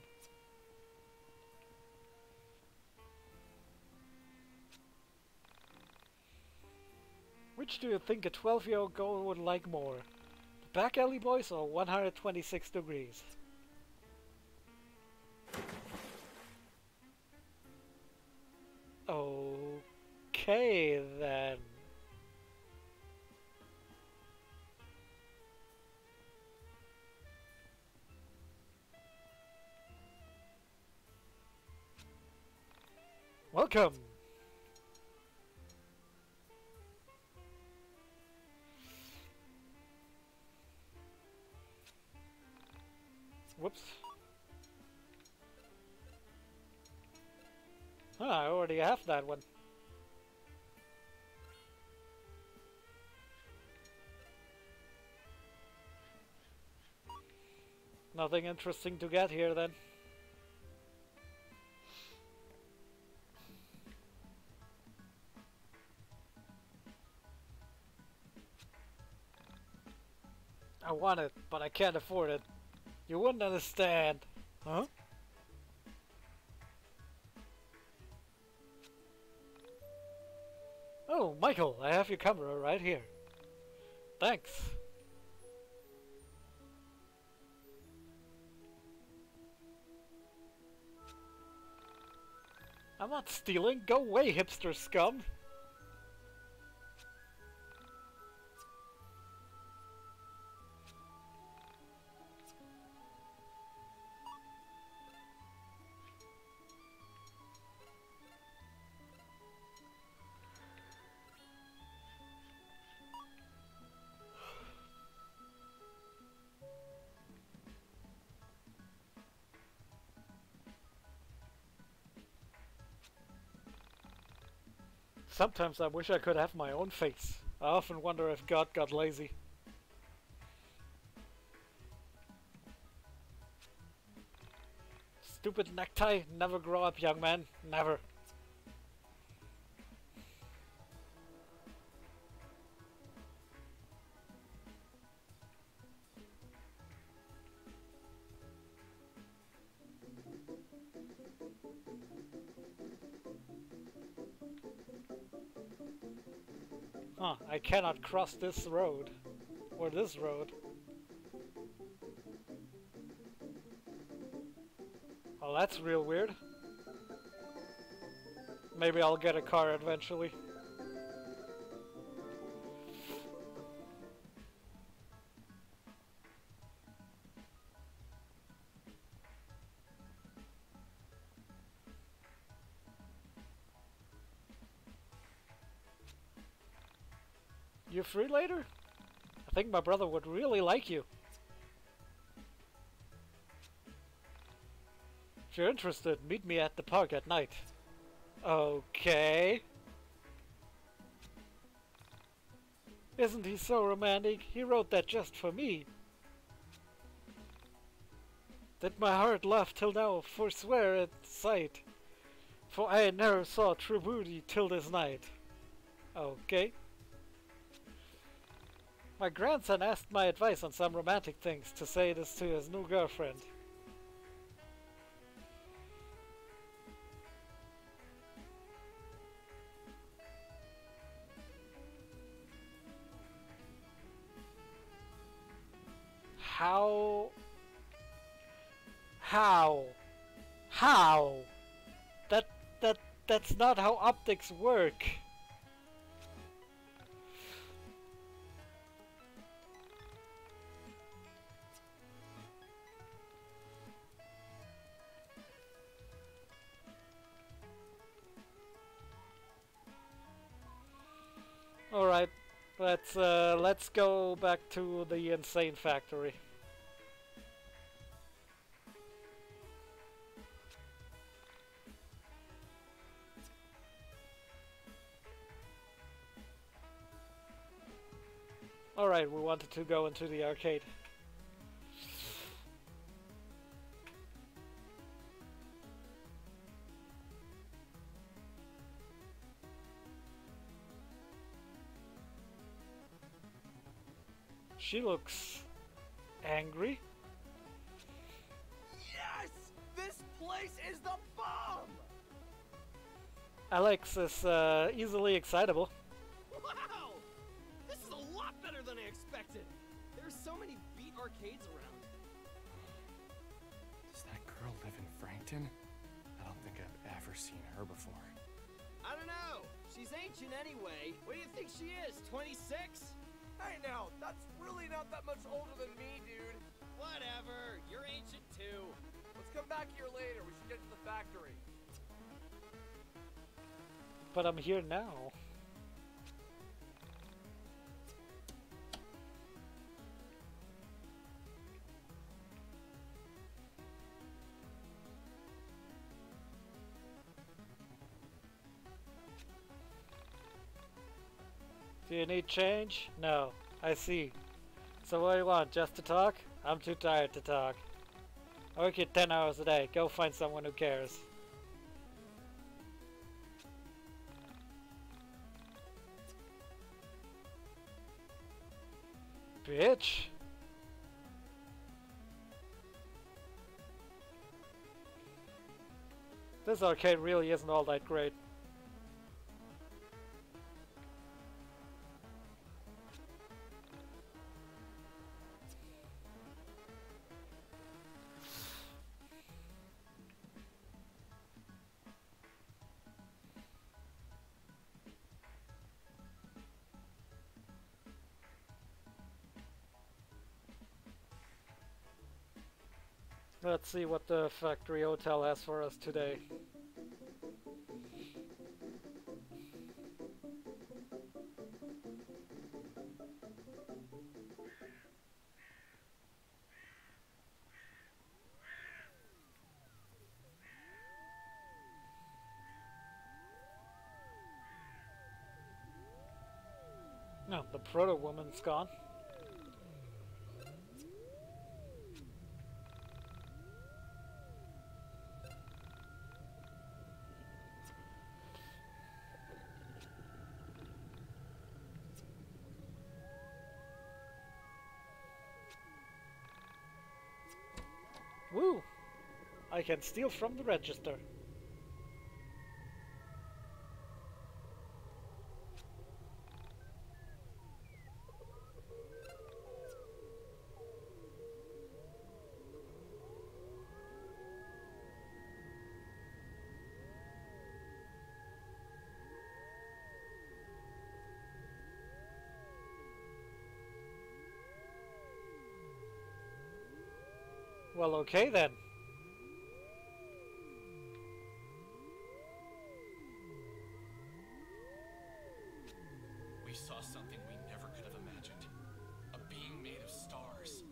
[SPEAKER 1] Which do you think a 12-year-old girl would like more? The Back Alley Boys or 126 Degrees? Okay, then. Welcome! Whoops. Huh, I already have that one. Nothing interesting to get here then. I want it, but I can't afford it. You wouldn't understand. Huh? Oh, Michael, I have your camera right here. Thanks. I'm not stealing. Go away, hipster scum. Sometimes I wish I could have my own face. I often wonder if God got lazy. Stupid necktie, never grow up, young man. Never. Huh, I cannot cross this road. Or this road. Well, that's real weird. Maybe I'll get a car eventually. You free later? I think my brother would really like you. If you're interested, meet me at the park at night. Okay. Isn't he so romantic? He wrote that just for me. That my heart laughed till now, forswear at sight. For I never saw true beauty till this night. Okay. My grandson asked my advice on some romantic things to say this to his new girlfriend. How? That's not how optics work. Alright, let's go back to the insane factory. Alright, we wanted to go into the arcade. She looks angry.
[SPEAKER 11] Yes! This place is the bomb!
[SPEAKER 1] Alex is easily excitable.
[SPEAKER 11] Wow! This is a lot better than I expected. There's so many beat arcades around.
[SPEAKER 4] Does that girl live in Frankton? I don't think I've ever seen her before.
[SPEAKER 11] I don't know. She's ancient anyway. What do you think she is, 26?
[SPEAKER 2] Hey now, that's really not that much older than me, dude.
[SPEAKER 11] Whatever, you're ancient too.
[SPEAKER 2] Let's come back here later. We should get to the factory.
[SPEAKER 1] But I'm here now. Do you need change? No. I see. So what do you want? Just to talk? I'm too tired to talk. I work here 10 hours a day. Go find someone who cares. Bitch. This arcade really isn't all that great. Let's see what the factory hotel has for us today. No, the proto-woman's gone. Woo! I can steal from the register. Well, okay then.
[SPEAKER 4] We saw something we never could have imagined. A being made of stars.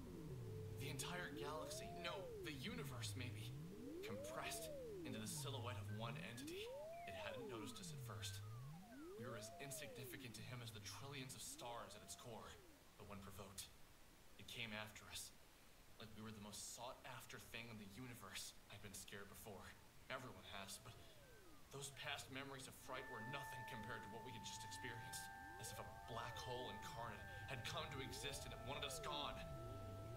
[SPEAKER 4] The entire galaxy, no, the universe maybe, compressed into the silhouette of one entity. It hadn't noticed us at first. We were as insignificant to him as the trillions of stars at its core. But when provoked, it came after us. Like we were the most sought-after thing in the universe. I've been scared before. Everyone has, but those past memories of fright were nothing compared to what we had just experienced. As if a black hole incarnate had come to exist and it wanted us gone.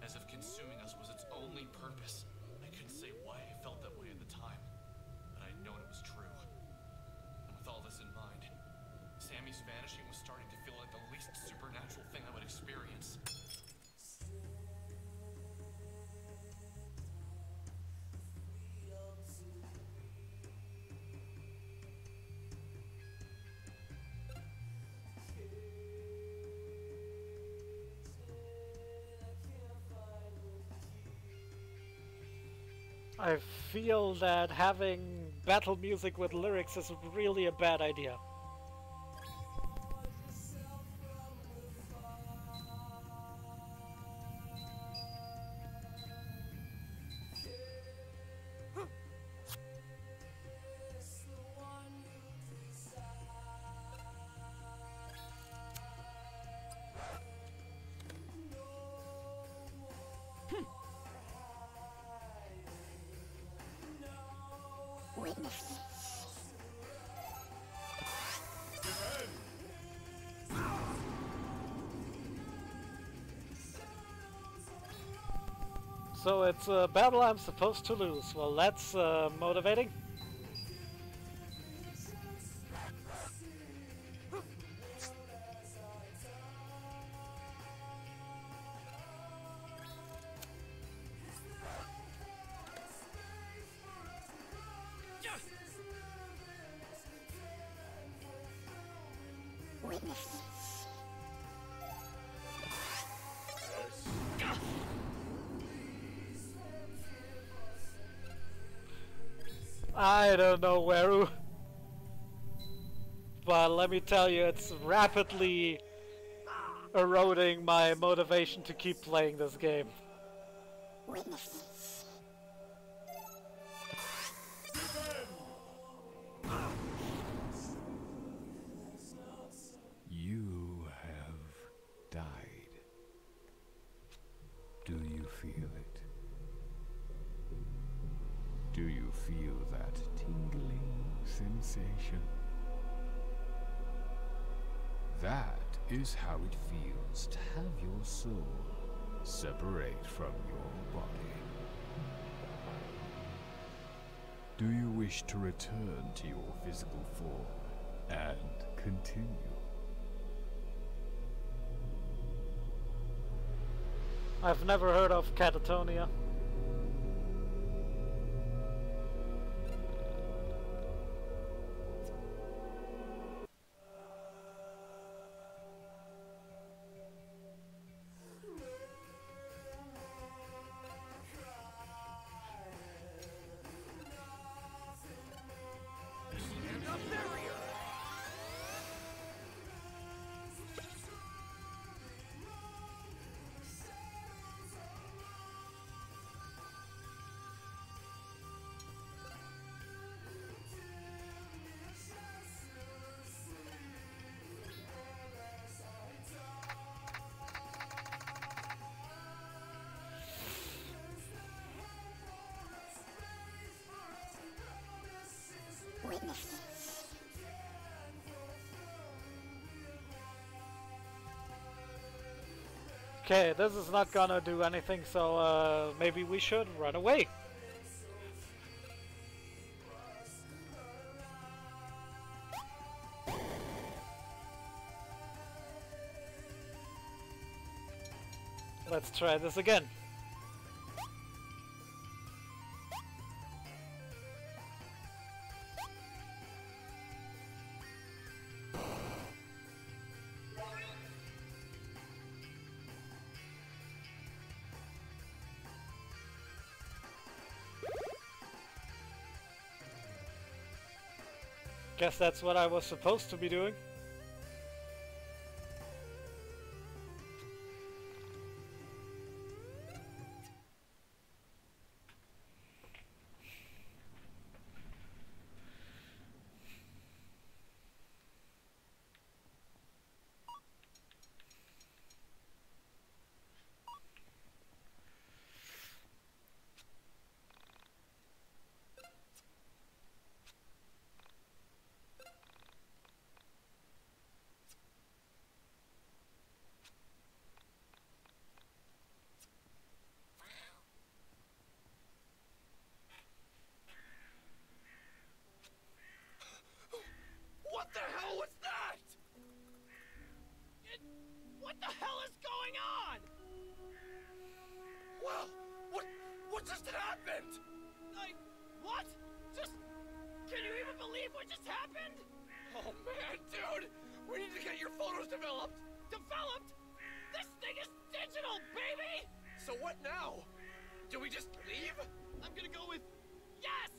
[SPEAKER 4] As if consuming us was its only purpose. I couldn't say why I felt that way at the time, but I'd known it was true. And with all this in mind, Sammy's vanishing was starting to feel like the least supernatural thing I would experience.
[SPEAKER 1] I feel that having battle music with lyrics is really a bad idea. So it's a battle I'm supposed to lose. Well, that's motivating. I don't know, Weru, but let me tell you, it's rapidly eroding my motivation to keep playing this game.
[SPEAKER 12] You have died. Do you feel it? Do you feel that tingling sensation? That is how it feels to have your soul separate from your body. Do you wish to return to your physical form and continue?
[SPEAKER 1] I've never heard of catatonia. Okay, this is not gonna do anything, so maybe we should run away. Let's try this again. Guess that's what I was supposed to be doing.
[SPEAKER 11] What the hell was that? What the hell is going on? Well, what just happened? What? Can you even believe what just happened? Oh man, dude, we need to get your photos developed. Developed? This thing is digital, baby! So what now? Do we just leave? I'm gonna go with yes!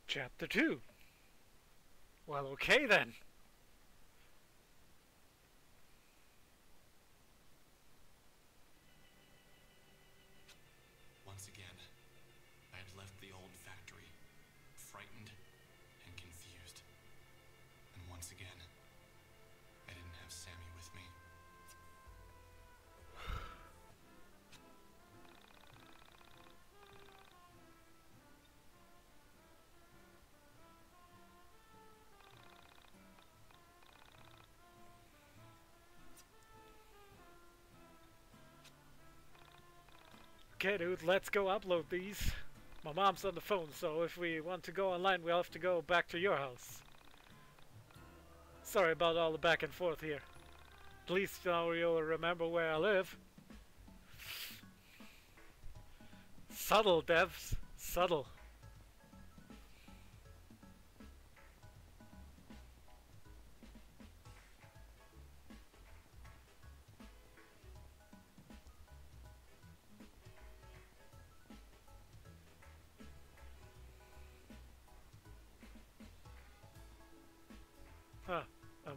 [SPEAKER 1] Chapter 2. Well, okay then.
[SPEAKER 4] Once again, I had left the old factory, frightened and confused. And once again, I didn't have Sammy with me.
[SPEAKER 1] Okay, dude, let's go upload these. My mom's on the phone, so if we want to go online, we'll have to go back to your house. Sorry about all the back and forth here. Please know you'll remember where I live. Subtle, devs. Subtle.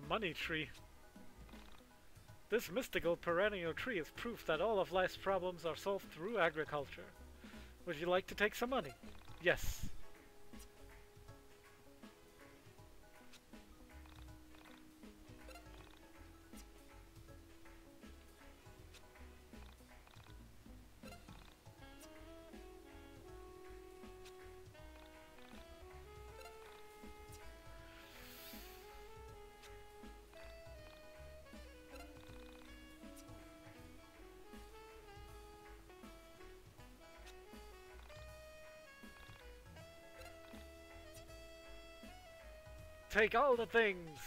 [SPEAKER 1] Money tree. This mystical perennial tree is proof that all of life's problems are solved through agriculture. Would you like to take some money? Yes. Take all the things!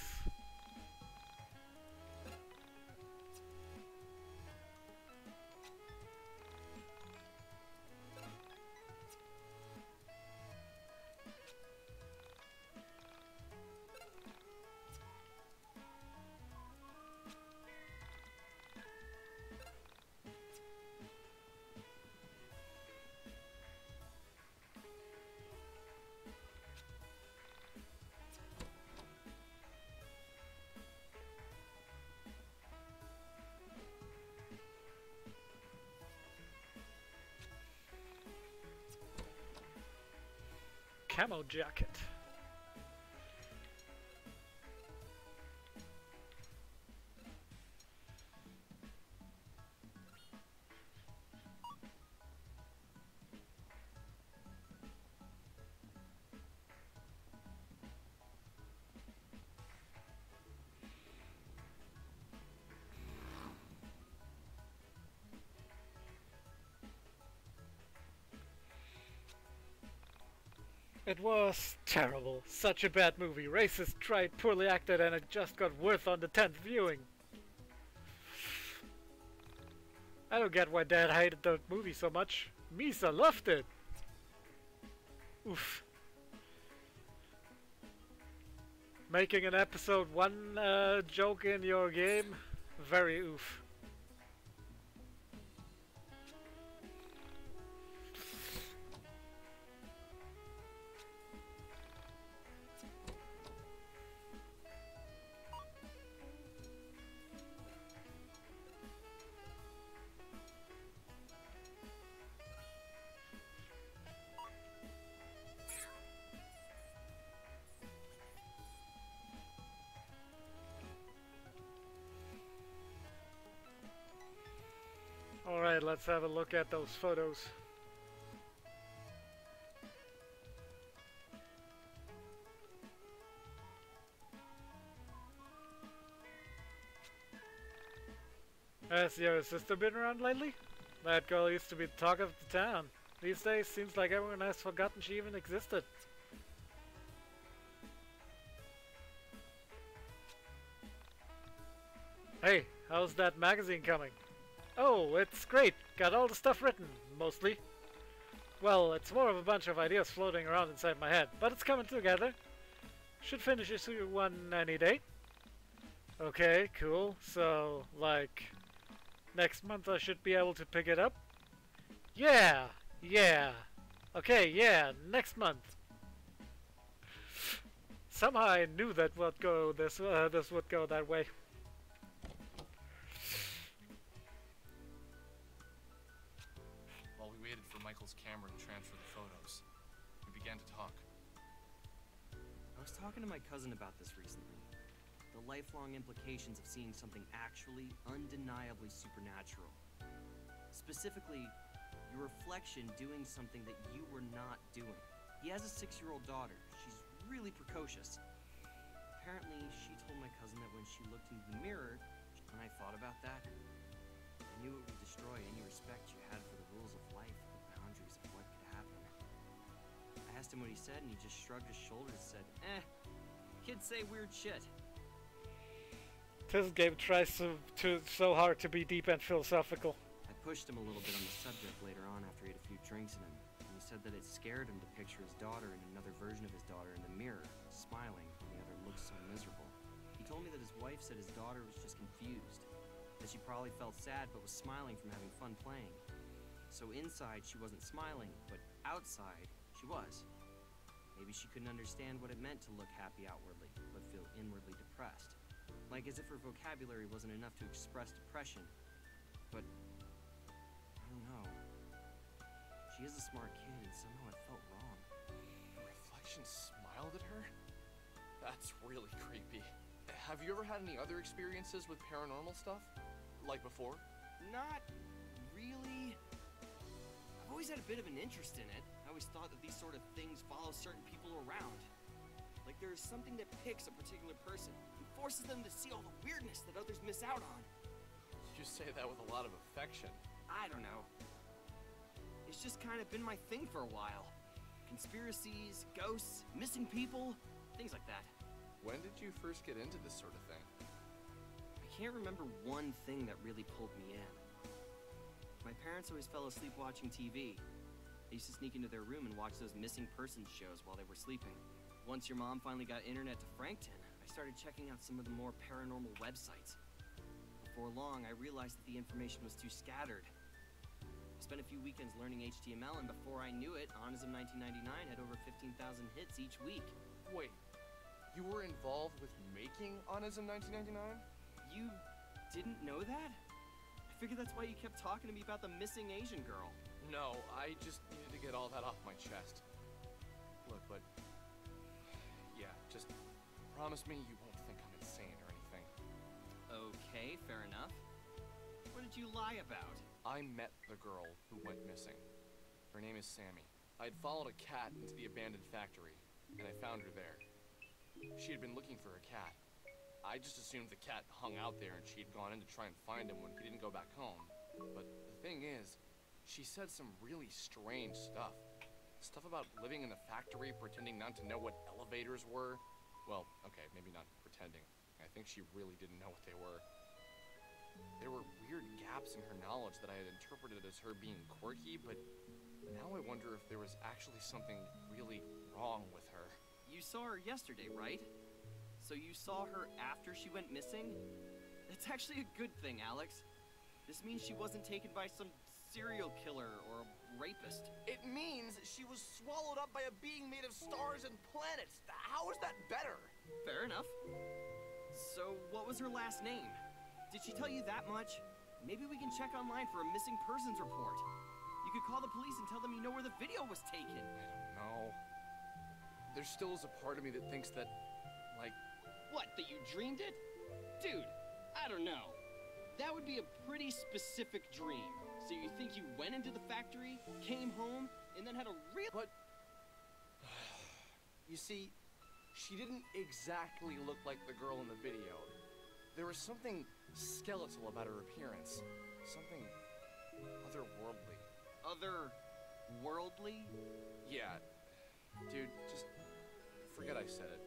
[SPEAKER 1] Camo jacket. It was terrible. Such a bad movie. Racist, tried, poorly acted, and it just got worse on the 10th viewing. I don't get why Dad hated the movie so much. Misa loved it. Oof. Making an episode 1 joke in your game? Very oof. Alright, let's have a look at those photos. Has your sister been around lately? That girl used to be the talk of the town. These days, seems like everyone has forgotten she even existed. Hey, how's that magazine coming? Oh, it's great. Got all the stuff written, mostly. Well, it's more of a bunch of ideas floating around inside my head, but it's coming together. Should finish issue 1 any day. Okay, cool. So, like, next month I should be able to pick it up? Yeah! Yeah! Okay, yeah, next month. Somehow I knew that would go this would go that way.
[SPEAKER 4] While we waited for Michael's camera to transfer the photos, we began to talk.
[SPEAKER 11] I was talking to my cousin about this recently. The lifelong implications of seeing something actually, undeniably supernatural. Specifically, your reflection doing something that you were not doing. He has a 6-year-old daughter. She's really precocious. Apparently, she told my cousin that when she looked into the mirror, and I thought about that, I knew it would destroy any respect you had for the rules of life and the boundaries of what could happen. I asked him what he said, and he just shrugged his shoulders and said, kids say weird shit.
[SPEAKER 1] This game tries so hard to be deep and philosophical.
[SPEAKER 11] I pushed him a little bit on the subject later on after he had a few drinks in him, and he said that it scared him to picture his daughter and another version of his daughter in the mirror, smiling when the other looked so miserable. He told me that his wife said his daughter was just confused, that she probably felt sad but was smiling from having fun playing. So inside she wasn't smiling, but outside she was. Maybe she couldn't understand what it meant to look happy outwardly, but feel inwardly depressed. Like as if her vocabulary wasn't enough to express depression. But I don't know. She is a smart kid, and somehow it felt wrong.
[SPEAKER 2] The reflection smiled at her? That's really creepy. Have you ever had any other experiences with paranormal stuff? Like before?
[SPEAKER 11] Not really. I've always had a bit of an interest in it. I always thought that these sort of things follow certain people around. Like there's something that picks a particular person and forces them to see all the weirdness that others miss out on.
[SPEAKER 2] You say that with a lot of affection.
[SPEAKER 11] I don't know. It's just kind of been my thing for a while. Conspiracies, ghosts, missing people, things like that.
[SPEAKER 2] When did you first get into this sort of thing?
[SPEAKER 11] I can't remember one thing that really pulled me in. My parents always fell asleep watching TV. They used to sneak into their room and watch those missing persons shows while they were sleeping. Once your mom finally got internet to Frankton, I started checking out some of the more paranormal websites. Before long, I realized that the information was too scattered. I spent a few weekends learning HTML, and before I knew it, Onism 1999 had over 15,000 hits each week.
[SPEAKER 2] Wait, you were involved with making Onism 1999?
[SPEAKER 11] You didn't know that? I figured that's why you kept talking to me about the missing Asian girl.
[SPEAKER 2] No, I just needed to get all that off my chest. Look, but... yeah, just promise me you won't think I'm insane or anything.
[SPEAKER 11] Okay, fair enough. What did you lie about?
[SPEAKER 2] I met the girl who went missing. Her name is Sammy. I'd followed a cat into the abandoned factory, and I found her there. She had been looking for a cat. I just assumed the cat hung out there and she'd gone in to try and find him when he didn't go back home. But the thing is, she said some really strange stuff. Stuff about living in the factory, pretending not to know what elevators were. Well, okay, maybe not pretending. I think she really didn't know what they were. There were weird gaps in her knowledge that I had interpreted as her being quirky, but now I wonder if there was actually something really wrong with her.
[SPEAKER 11] You saw her yesterday, right? So you saw her after she went missing? That's actually a good thing, Alex. This means she wasn't taken by some serial killer or a rapist.
[SPEAKER 2] It means she was swallowed up by a being made of stars and planets. How is that better?
[SPEAKER 11] Fair enough. So what was her last name? Did she tell you that much? Maybe we can check online for a missing persons report. You could call the police and tell them you know where the video was taken.
[SPEAKER 2] I don't know. There still is a part of me that thinks that, like...
[SPEAKER 11] What, that you dreamed it? Dude, I don't know. That would be a pretty specific dream. So you think you went into the factory, came home, and then had a real...
[SPEAKER 2] But... you see, she didn't exactly look like the girl in the video. There was something skeletal about her appearance. Something otherworldly.
[SPEAKER 11] Otherworldly?
[SPEAKER 2] Yeah. Dude, just forget I said it.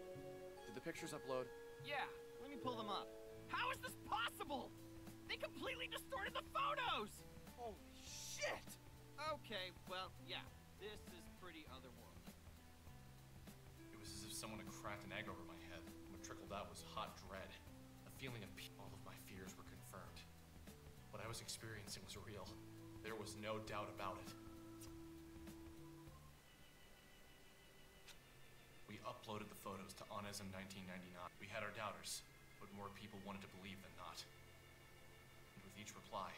[SPEAKER 2] Did the pictures upload?
[SPEAKER 11] Yeah, let me pull them up. How is this possible? They completely distorted the photos!
[SPEAKER 2] Holy shit!
[SPEAKER 11] Okay, well, yeah, this is pretty otherworldly.
[SPEAKER 4] It was as if someone had cracked an egg over my head. What trickled out was hot dread. A feeling of all of my fears were confirmed. What I was experiencing was real. There was no doubt about it. We uploaded the photos to Onism 1999. We had our doubters, but more people wanted to believe than not. And with each reply,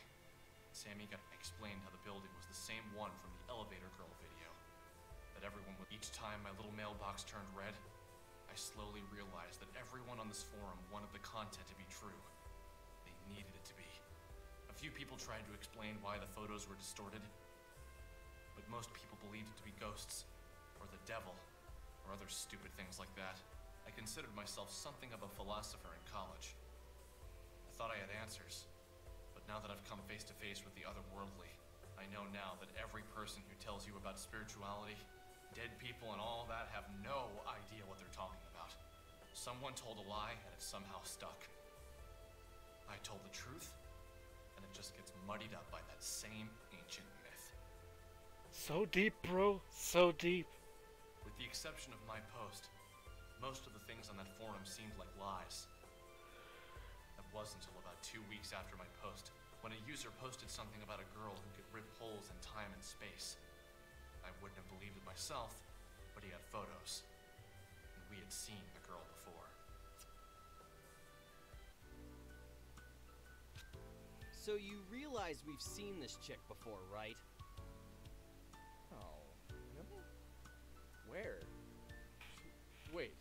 [SPEAKER 4] Sammy got explained how the building was the same one from the elevator girl video. That everyone would... Each time my little mailbox turned red, I slowly realized that everyone on this forum wanted the content to be true. They needed it to be. A few people tried to explain why the photos were distorted, but most people believed it to be ghosts, or the devil, or other stupid things like that. I considered myself something of a philosopher in college. I thought I had answers, but now that I've come face to face with the otherworldly, I know now that every person who tells you about spirituality, dead people and all that have no idea what they're talking about. Someone told a lie and it somehow stuck. I told the truth, and it just gets muddied up by that same ancient myth.
[SPEAKER 1] So deep, bro. So deep.
[SPEAKER 4] With the exception of my post, most of the things on that forum seemed like lies. That was until about 2 weeks after my post, when a user posted something about a girl who could rip holes in time and space. I wouldn't have believed it myself, but he had photos, and we had seen the girl before.
[SPEAKER 11] So you realize we've seen this chick before, right?
[SPEAKER 2] Oh, really? Where? Wait.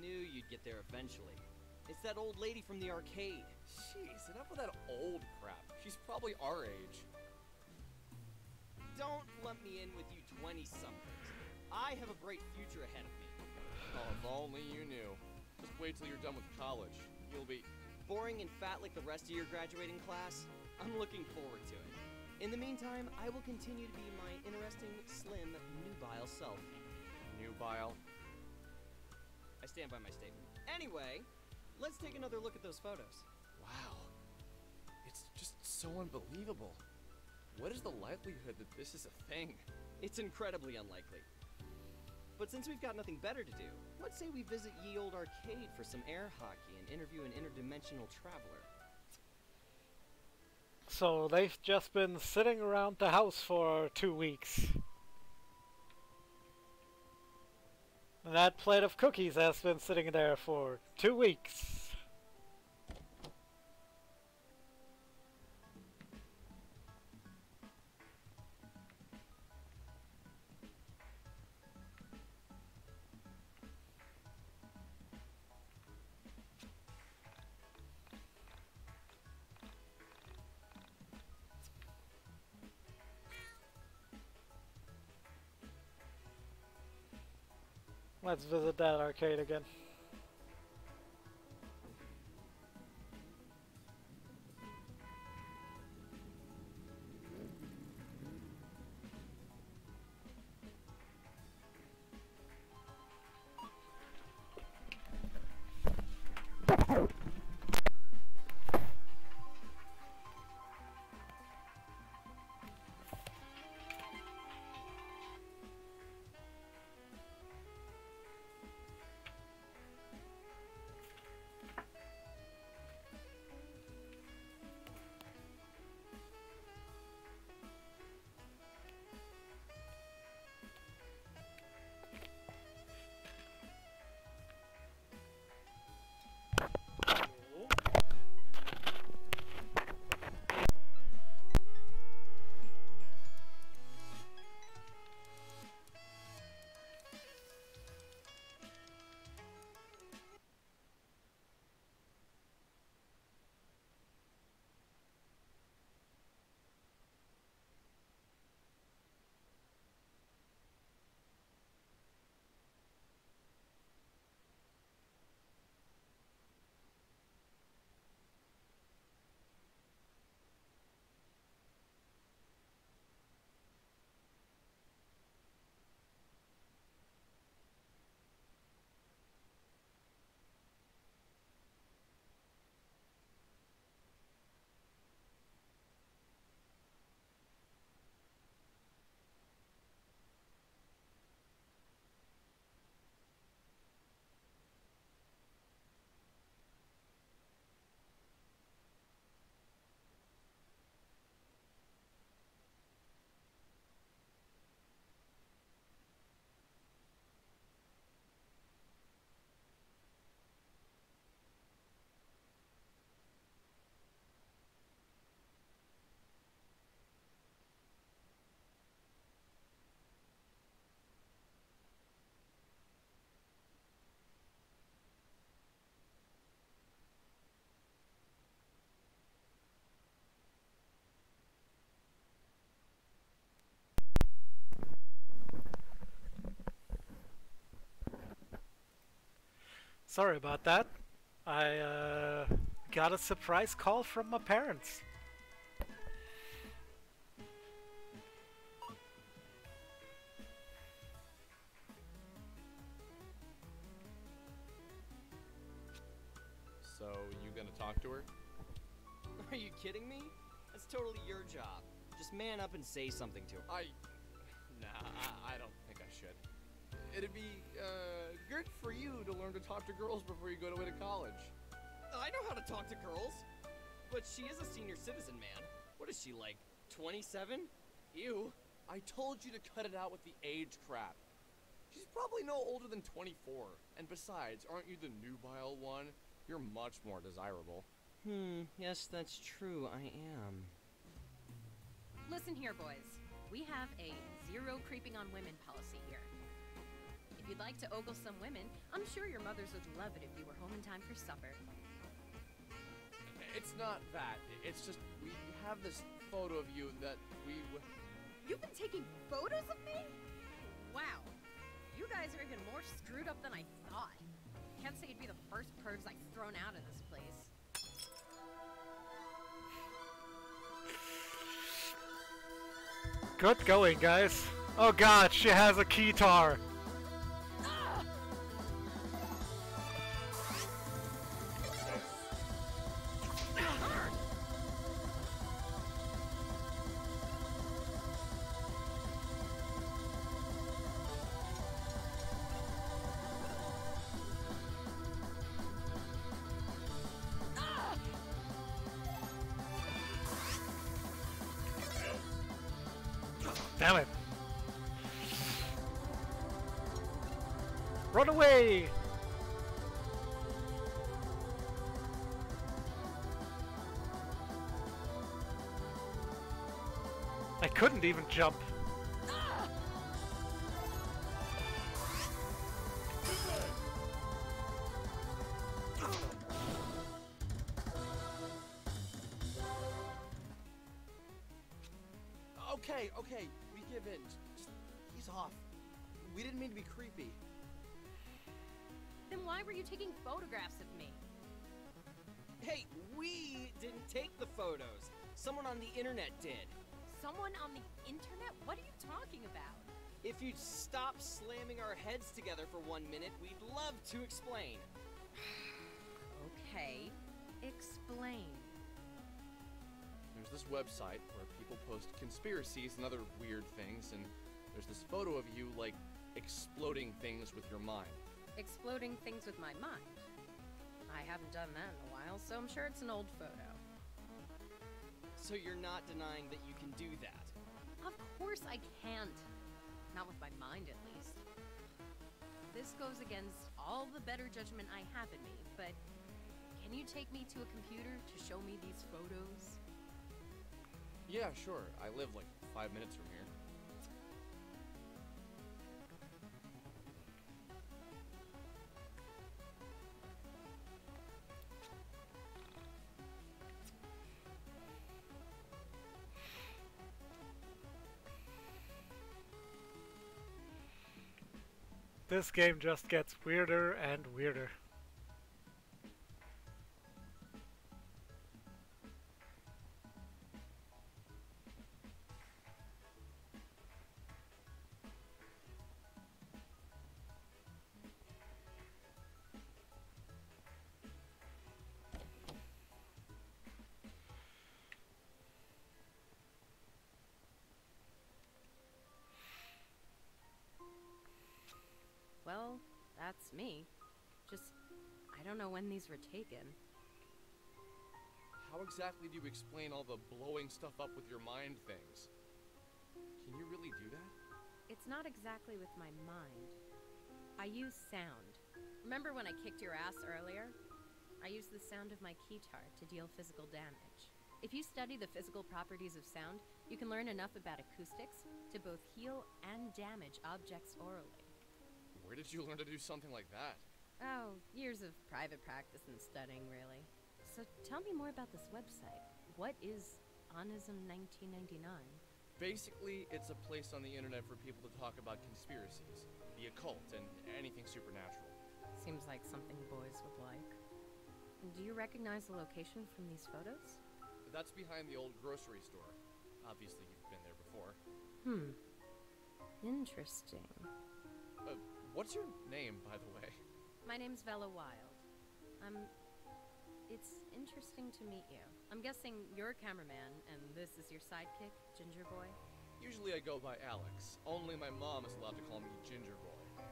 [SPEAKER 11] Knew you'd get there eventually. It's that old lady from the arcade.
[SPEAKER 2] Jeez, enough of that old crap. She's probably our age.
[SPEAKER 11] Don't lump me in with you 20-somethings. I have a bright future ahead of me.
[SPEAKER 2] Oh, if only you knew. Just wait till you're done with college. You'll be
[SPEAKER 11] boring and fat like the rest of your graduating class. I'm looking forward to it. In the meantime, I will continue to be my interesting, slim, nubile self.
[SPEAKER 2] Nubile?
[SPEAKER 11] I stand by my statement. Anyway, let's take another look at those photos.
[SPEAKER 2] Wow. It's just so unbelievable. What is the likelihood that this is a thing?
[SPEAKER 11] It's incredibly unlikely. But since we've got nothing better to do, let's say we visit ye old arcade for some air hockey and interview an interdimensional traveler.
[SPEAKER 1] So they've just been sitting around the house for 2 weeks. And that plate of cookies has been sitting there for 2 weeks. Let's visit that arcade again. Sorry about that. I got a surprise call from my parents.
[SPEAKER 2] So, you gonna talk to her?
[SPEAKER 11] Are you kidding me? That's totally your job. Just man up and say something to her.
[SPEAKER 2] Nah, I don't think I should. It'd be, good for you to learn to talk to girls before you go away to college.
[SPEAKER 11] I know how to talk to girls. But she is a senior citizen, man. What is she, like, 27? Ew.
[SPEAKER 2] I told you to cut it out with the age crap. She's probably no older than 24. And besides, aren't you the nubile one? You're much more desirable.
[SPEAKER 11] Yes, that's true, I am.
[SPEAKER 13] Listen here, boys. We have a zero creeping on women policy here. If you'd like to ogle some women, I'm sure your mothers would love it if you were home in time for supper.
[SPEAKER 2] It's not that. It's just we have this photo of you that we...
[SPEAKER 13] You've been taking photos of me? Wow. You guys are even more screwed up than I thought. Can't say you'd be the first pervs I've thrown out of this place.
[SPEAKER 1] Good going, guys. Oh god, she has a keytar. Damn it. Run away! I couldn't even jump.
[SPEAKER 11] Okay, we give in. Just ease off. We didn't mean to be creepy.
[SPEAKER 13] Then why were you taking photographs of me?
[SPEAKER 11] Hey, we didn't take the photos. Someone on the internet did.
[SPEAKER 13] Someone on the internet? What are you talking about?
[SPEAKER 11] If you'd stop slamming our heads together for 1 minute, we'd love to explain.
[SPEAKER 13] Okay, explain.
[SPEAKER 2] There's this website where people post conspiracies and other weird things, and there's this photo of you, like, exploding things with your mind.
[SPEAKER 13] Exploding things with my mind? I haven't done that in a while, so I'm sure it's an old photo.
[SPEAKER 11] So you're not denying that you can do that?
[SPEAKER 13] Of course I can't. Not with my mind, at least. This goes against all the better judgment I have in me, but can you take me to a computer to show me these photos?
[SPEAKER 2] Yeah, sure. I live like 5 minutes from here.
[SPEAKER 1] This game just gets weirder and weirder.
[SPEAKER 13] Well, that's me. Just, I don't know when these were taken.
[SPEAKER 2] How exactly do you explain all the blowing stuff up with your mind things? Can you really do that?
[SPEAKER 13] It's not exactly with my mind. I use sound. Remember when I kicked your ass earlier? I used the sound of my keytar to deal physical damage. If you study the physical properties of sound, you can learn enough about acoustics to both heal and damage objects orally.
[SPEAKER 2] Where did you learn to do something like that?
[SPEAKER 13] Oh, years of private practice and studying, really. So tell me more about this website. What is Onism 1999?
[SPEAKER 2] Basically, it's a place on the internet for people to talk about conspiracies, the occult, and anything supernatural.
[SPEAKER 13] Seems like something boys would like. Do you recognize the location from these photos?
[SPEAKER 2] That's behind the old grocery store. Obviously, you've been there before.
[SPEAKER 13] Interesting.
[SPEAKER 2] What's your name, by the way?
[SPEAKER 13] My name's Vela Wild. It's interesting to meet you. I'm guessing you're a cameraman, and this is your sidekick, Ginger Boy?
[SPEAKER 2] Usually I go by Alex. Only my mom is allowed to call me Ginger Boy.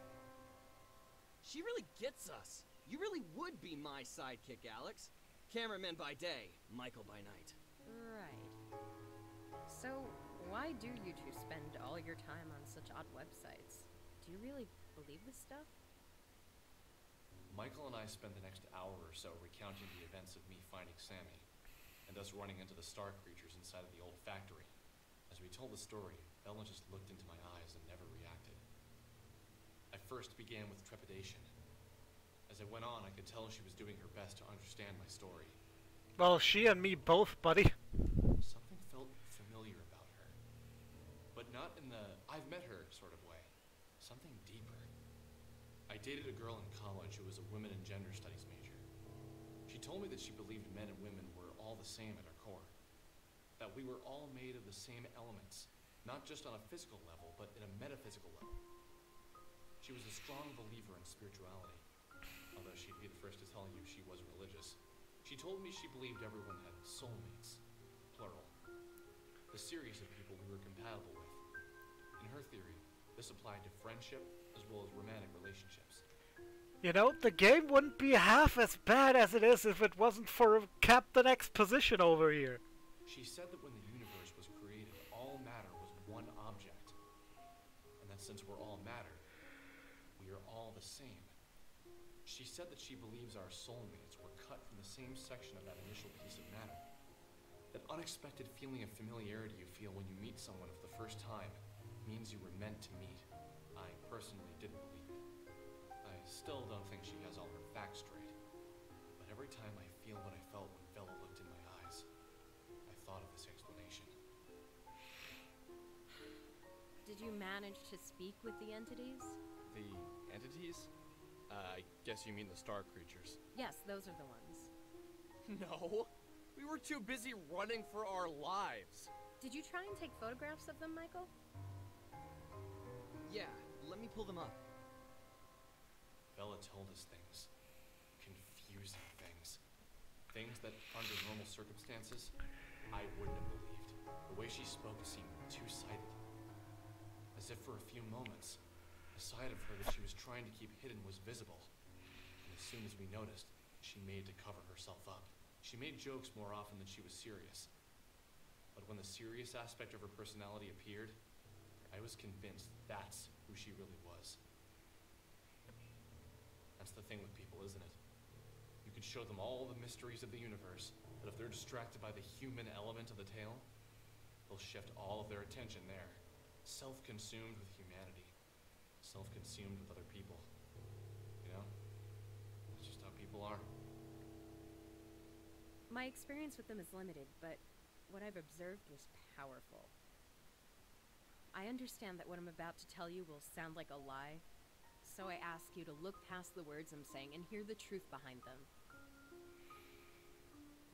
[SPEAKER 11] She really gets us. You really would be my sidekick, Alex. Cameraman by day, Michael by night.
[SPEAKER 13] Right. So, why do you two spend all your time on such odd websites? Do you really believe this stuff?
[SPEAKER 4] Michael and I spent the next hour or so recounting the events of me finding Sammy, and us running into the star creatures inside of the old factory. As we told the story, Bella just looked into my eyes and never reacted. I first began with trepidation. As I went on, I could tell she was doing her best to understand my story.
[SPEAKER 1] Well, she and me both, buddy.
[SPEAKER 4] Something felt familiar about her. But not in the I've met her sort of way. Something deeper. I dated a girl in college who was a women and gender studies major. She told me that she believed men and women were all the same at our core. That we were all made of the same elements, not just on a physical level, but in a metaphysical level. She was a strong believer in spirituality, although she'd be the first to tell you she was religious. She told me she believed everyone had soulmates, plural. The series of people we were compatible with. In her theory, this applied to friendship as well as romantic relationships.
[SPEAKER 1] You know, the game wouldn't be half as bad as it is if it wasn't for Captain Exposition over here.
[SPEAKER 4] She said that when the universe was created, all matter was one object. And that since we're all matter, we are all the same. She said that she believes our soulmates were cut from the same section of that initial piece of matter. That unexpected feeling of familiarity you feel when you meet someone for the first time means you were meant to meet. I personally didn't believe it. I still don't think she has all her facts straight. But every time I feel what I felt when Bella looked in my eyes, I thought of this explanation.
[SPEAKER 13] Did you manage to speak with the entities?
[SPEAKER 11] The entities? I guess you mean the star creatures.
[SPEAKER 13] Yes, those are the ones.
[SPEAKER 11] No! We were too busy running for our lives.
[SPEAKER 13] Did you try and take photographs of them, Michael?
[SPEAKER 11] Yeah, let me pull them up.
[SPEAKER 4] Bella told us things. Confusing things. Things that, under normal circumstances, I wouldn't have believed. The way she spoke seemed two-sided. As if for a few moments, the side of her that she was trying to keep hidden was visible. And as soon as we noticed, she made to cover herself up. She made jokes more often than she was serious. But when the serious aspect of her personality appeared, I was convinced that's who she really was. That's the thing with people, isn't it? You could show them all the mysteries of the universe, but if they're distracted by the human element of the tale, they'll shift all of their attention there. Self-consumed with humanity. Self-consumed with other people. You know? That's just how people are.
[SPEAKER 13] My experience with them is limited, but what I've observed was powerful. I understand that what I'm about to tell you will sound like a lie, so I ask you to look past the words I'm saying and hear the truth behind them.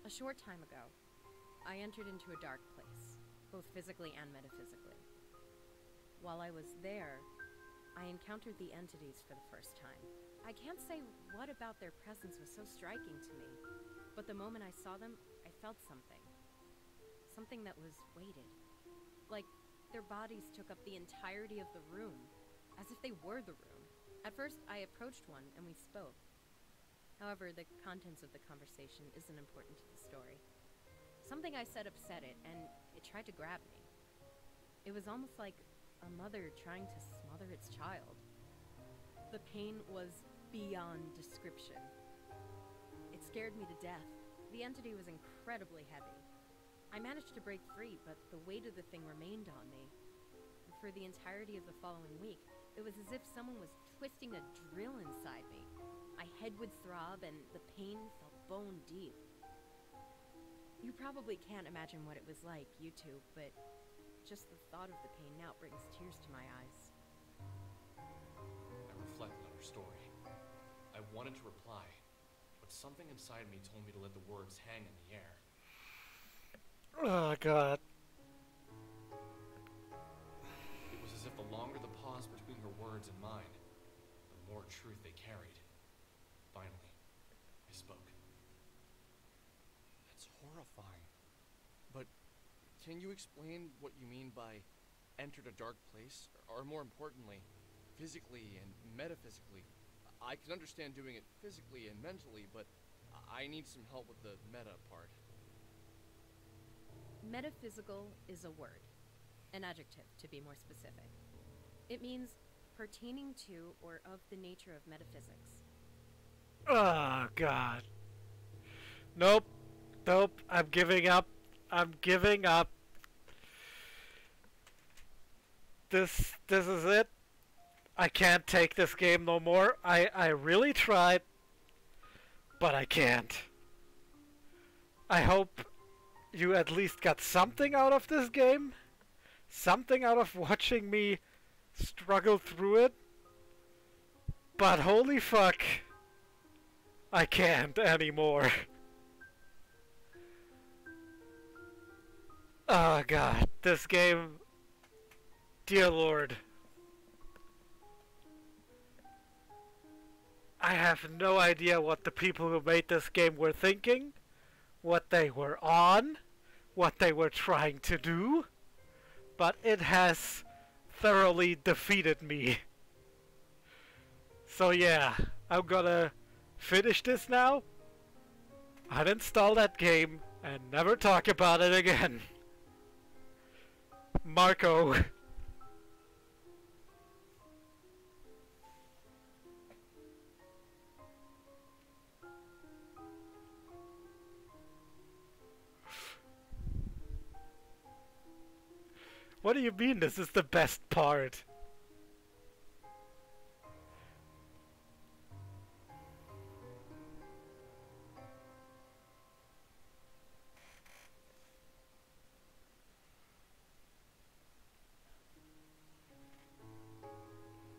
[SPEAKER 13] A short time ago, I entered into a dark place, both physically and metaphysically. While I was there, I encountered the entities for the first time. I can't say what about their presence was so striking to me, but the moment I saw them, I felt something. Something that was weighted. Like their bodies took up the entirety of the room, as if they were the room. At first, I approached one and we spoke. However, the contents of the conversation isn't important to the story. Something I said upset it, and it tried to grab me. It was almost like a mother trying to smother its child. The pain was beyond description. It scared me to death. The entity was incredibly heavy. I managed to break free, but the weight of the thing remained on me. And for the entirety of the following week, it was as if someone was twisting a drill inside me. My head would throb, and the pain felt bone deep. You probably can't imagine what it was like, you two, but just the thought of the pain now brings tears to my eyes.
[SPEAKER 4] I reflected on her story. I wanted to reply, but something inside me told me to let the words hang in the air.
[SPEAKER 1] Oh, God.
[SPEAKER 4] It was as if the longer the pause between her words and mine, the more truth they carried. Finally, I spoke.
[SPEAKER 11] That's horrifying. But can you explain what you mean by entered a dark place? Or more importantly, physically and metaphysically? I can understand doing it physically and mentally, but I need some help with the meta part.
[SPEAKER 13] Metaphysical is a word, an adjective to be more specific. It means pertaining to or of the nature of metaphysics.
[SPEAKER 1] Oh, God. Nope. Nope. I'm giving up. I'm giving up. This is it. I can't take this game no more. I really tried, but I can't. I hope you at least got something out of this game. Something out of watching me struggle through it. But holy fuck, I can't anymore. Oh God, this game, dear Lord. I have no idea what the people who made this game were thinking, what they were on, what they were trying to do, but it has thoroughly defeated me. So yeah, I'm gonna finish this now, uninstall that game, and never talk about it again. Marco. What do you mean this is the best part?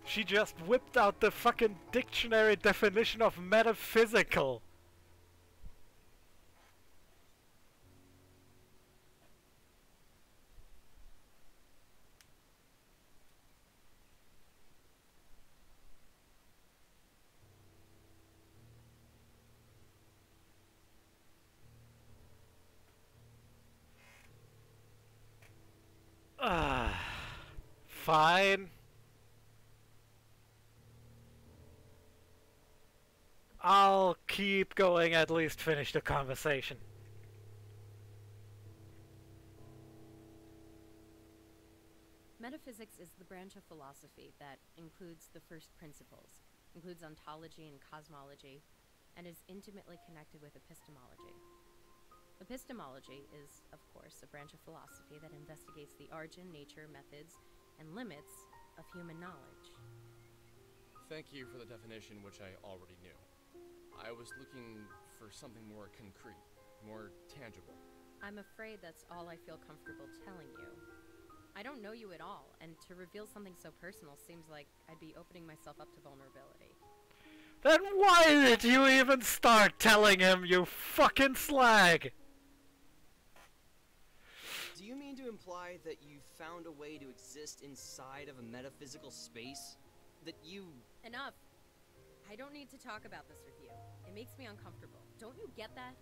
[SPEAKER 1] She just whipped out the fucking dictionary definition of metaphysical. Fine. I'll keep going, at least finish the conversation.
[SPEAKER 13] Metaphysics is the branch of philosophy that includes the first principles, includes ontology and cosmology, and is intimately connected with epistemology. Epistemology is, of course, a branch of philosophy that investigates the origin, nature, methods, and limits of human knowledge.
[SPEAKER 2] Thank you for the definition, which I already knew. I was looking for something more concrete, more tangible.
[SPEAKER 13] I'm afraid that's all I feel comfortable telling you. I don't know you at all, and to reveal something so personal seems like I'd be opening myself up to vulnerability.
[SPEAKER 1] Then why did you even start telling him, you fucking slag?
[SPEAKER 11] Do you mean to imply that you found a way to exist inside of a metaphysical space? That you...
[SPEAKER 13] Enough! I don't need to talk about this with you. It makes me uncomfortable. Don't you get that?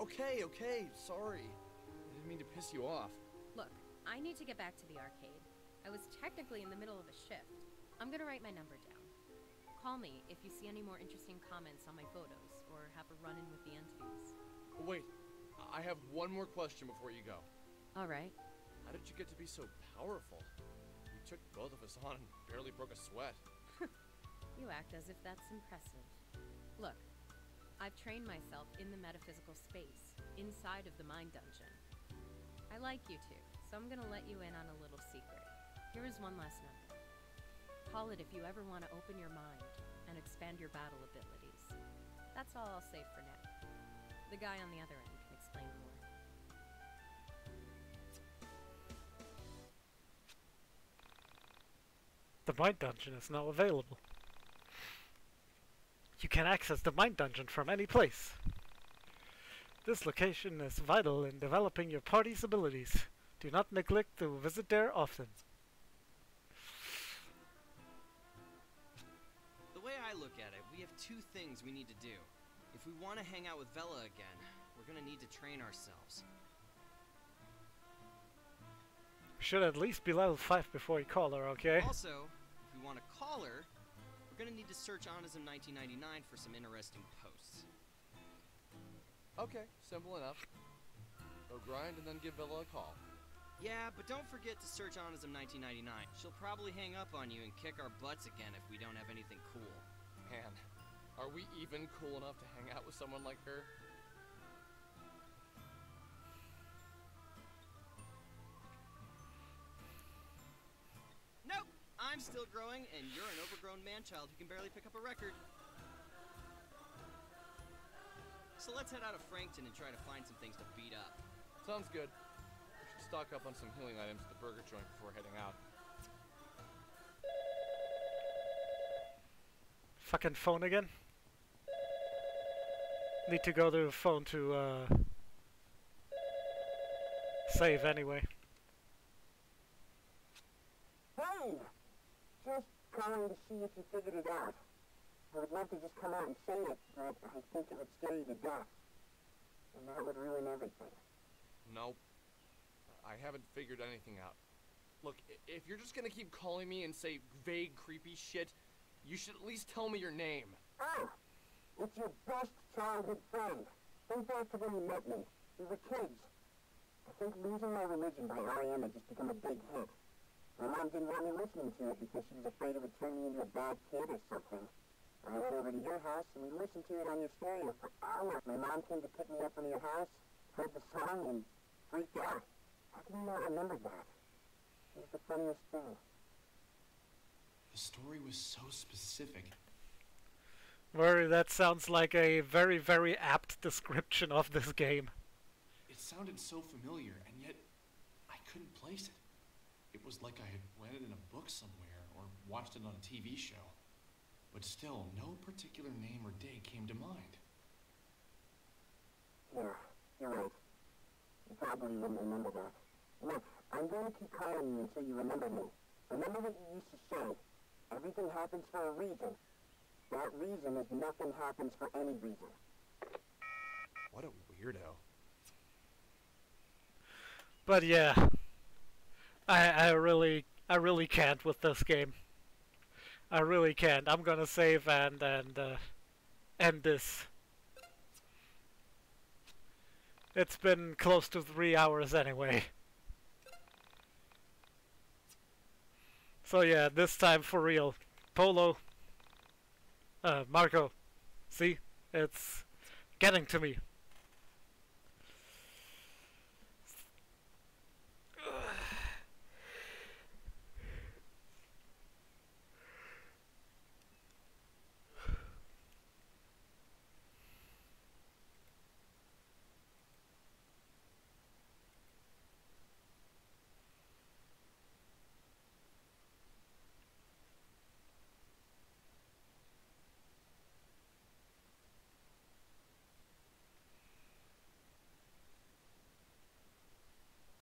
[SPEAKER 2] Okay, sorry. I didn't mean to piss you off.
[SPEAKER 13] Look, I need to get back to the arcade. I was technically in the middle of a shift. I'm gonna write my number down. Call me if you see any more interesting comments on my photos, or have a run-in with the entities.
[SPEAKER 2] Wait, I have one more question before you go.
[SPEAKER 13] Alright.
[SPEAKER 2] How did you get to be so powerful? You took both of us on and barely broke a sweat.
[SPEAKER 13] You act as if that's impressive. Look, I've trained myself in the metaphysical space, inside of the mind dungeon. I like you two, so I'm gonna let you in on a little secret. Here is one last number. Call it if you ever want to open your mind and expand your battle abilities. That's all I'll say for now. The guy on the other end can explain more.
[SPEAKER 1] The mind dungeon is now available. You can access the mind dungeon from any place. This location is vital in developing your party's abilities. Do not neglect to visit there often.
[SPEAKER 11] The way I look at it, we have two things we need to do. If we want to hang out with Vela again, we're gonna need to train ourselves.
[SPEAKER 1] Should at least be level 5 before you call her, okay?
[SPEAKER 11] Also, if we want to call her, we're gonna need to search Onism 1999 for some interesting posts.
[SPEAKER 2] Okay, simple enough. Go grind and then give Vela a call.
[SPEAKER 11] Yeah, but don't forget to search Onism 1999. She'll probably hang up on you and kick our butts again if we don't have anything cool.
[SPEAKER 2] Man,
[SPEAKER 11] Are we even cool enough to hang out with someone like her? Nope! I'm still growing, and you're an overgrown man-child who can barely pick up a record. So let's head out of Frankton and try to find some things to beat up. Sounds good. We should stock up on some healing items at the burger joint before heading out.
[SPEAKER 1] Fucking phone again. Need to go to the phone to save anyway.
[SPEAKER 10] Hey! Just calling to see if you figured it out. I would love to just come out and say it, but I think it would scare you to death. And that would ruin everything.
[SPEAKER 11] Nope. I haven't figured anything out. Look, if you're just gonna keep calling me and say vague, creepy shit, you should at least tell me your name.
[SPEAKER 10] Oh! It's your best childhood friend. Think back to when you met me. We were kids. I think Losing My Religion by R.E.M. had just become a big hit. My mom didn't want me listening to it because she was afraid it would turn me into a bad kid or something. I went over to your house and we listened to it on your stereo for hours. My mom came to pick me up from your house, heard the song, and freaked out. How can you not remember that? It was the funniest thing.
[SPEAKER 4] The story was so specific.
[SPEAKER 1] That sounds like a very, very apt description of this game.
[SPEAKER 4] It sounded so familiar, and yet I couldn't place it. It was like I had read it in a book somewhere or watched it on a TV show. But still, no particular name or date came to mind.
[SPEAKER 10] Yeah, you're right. You probably wouldn't remember that. Look, I'm going to keep calling you until you remember me. Remember what you used to say. Everything happens for a reason. That reason is nothing happens for any reason.
[SPEAKER 11] What a weirdo.
[SPEAKER 1] But yeah, I really can't with this game. I really can't. I'm gonna save and end this. It's been close to 3 hours anyway. So yeah, this time for real. Polo. Marco. See? It's getting to me.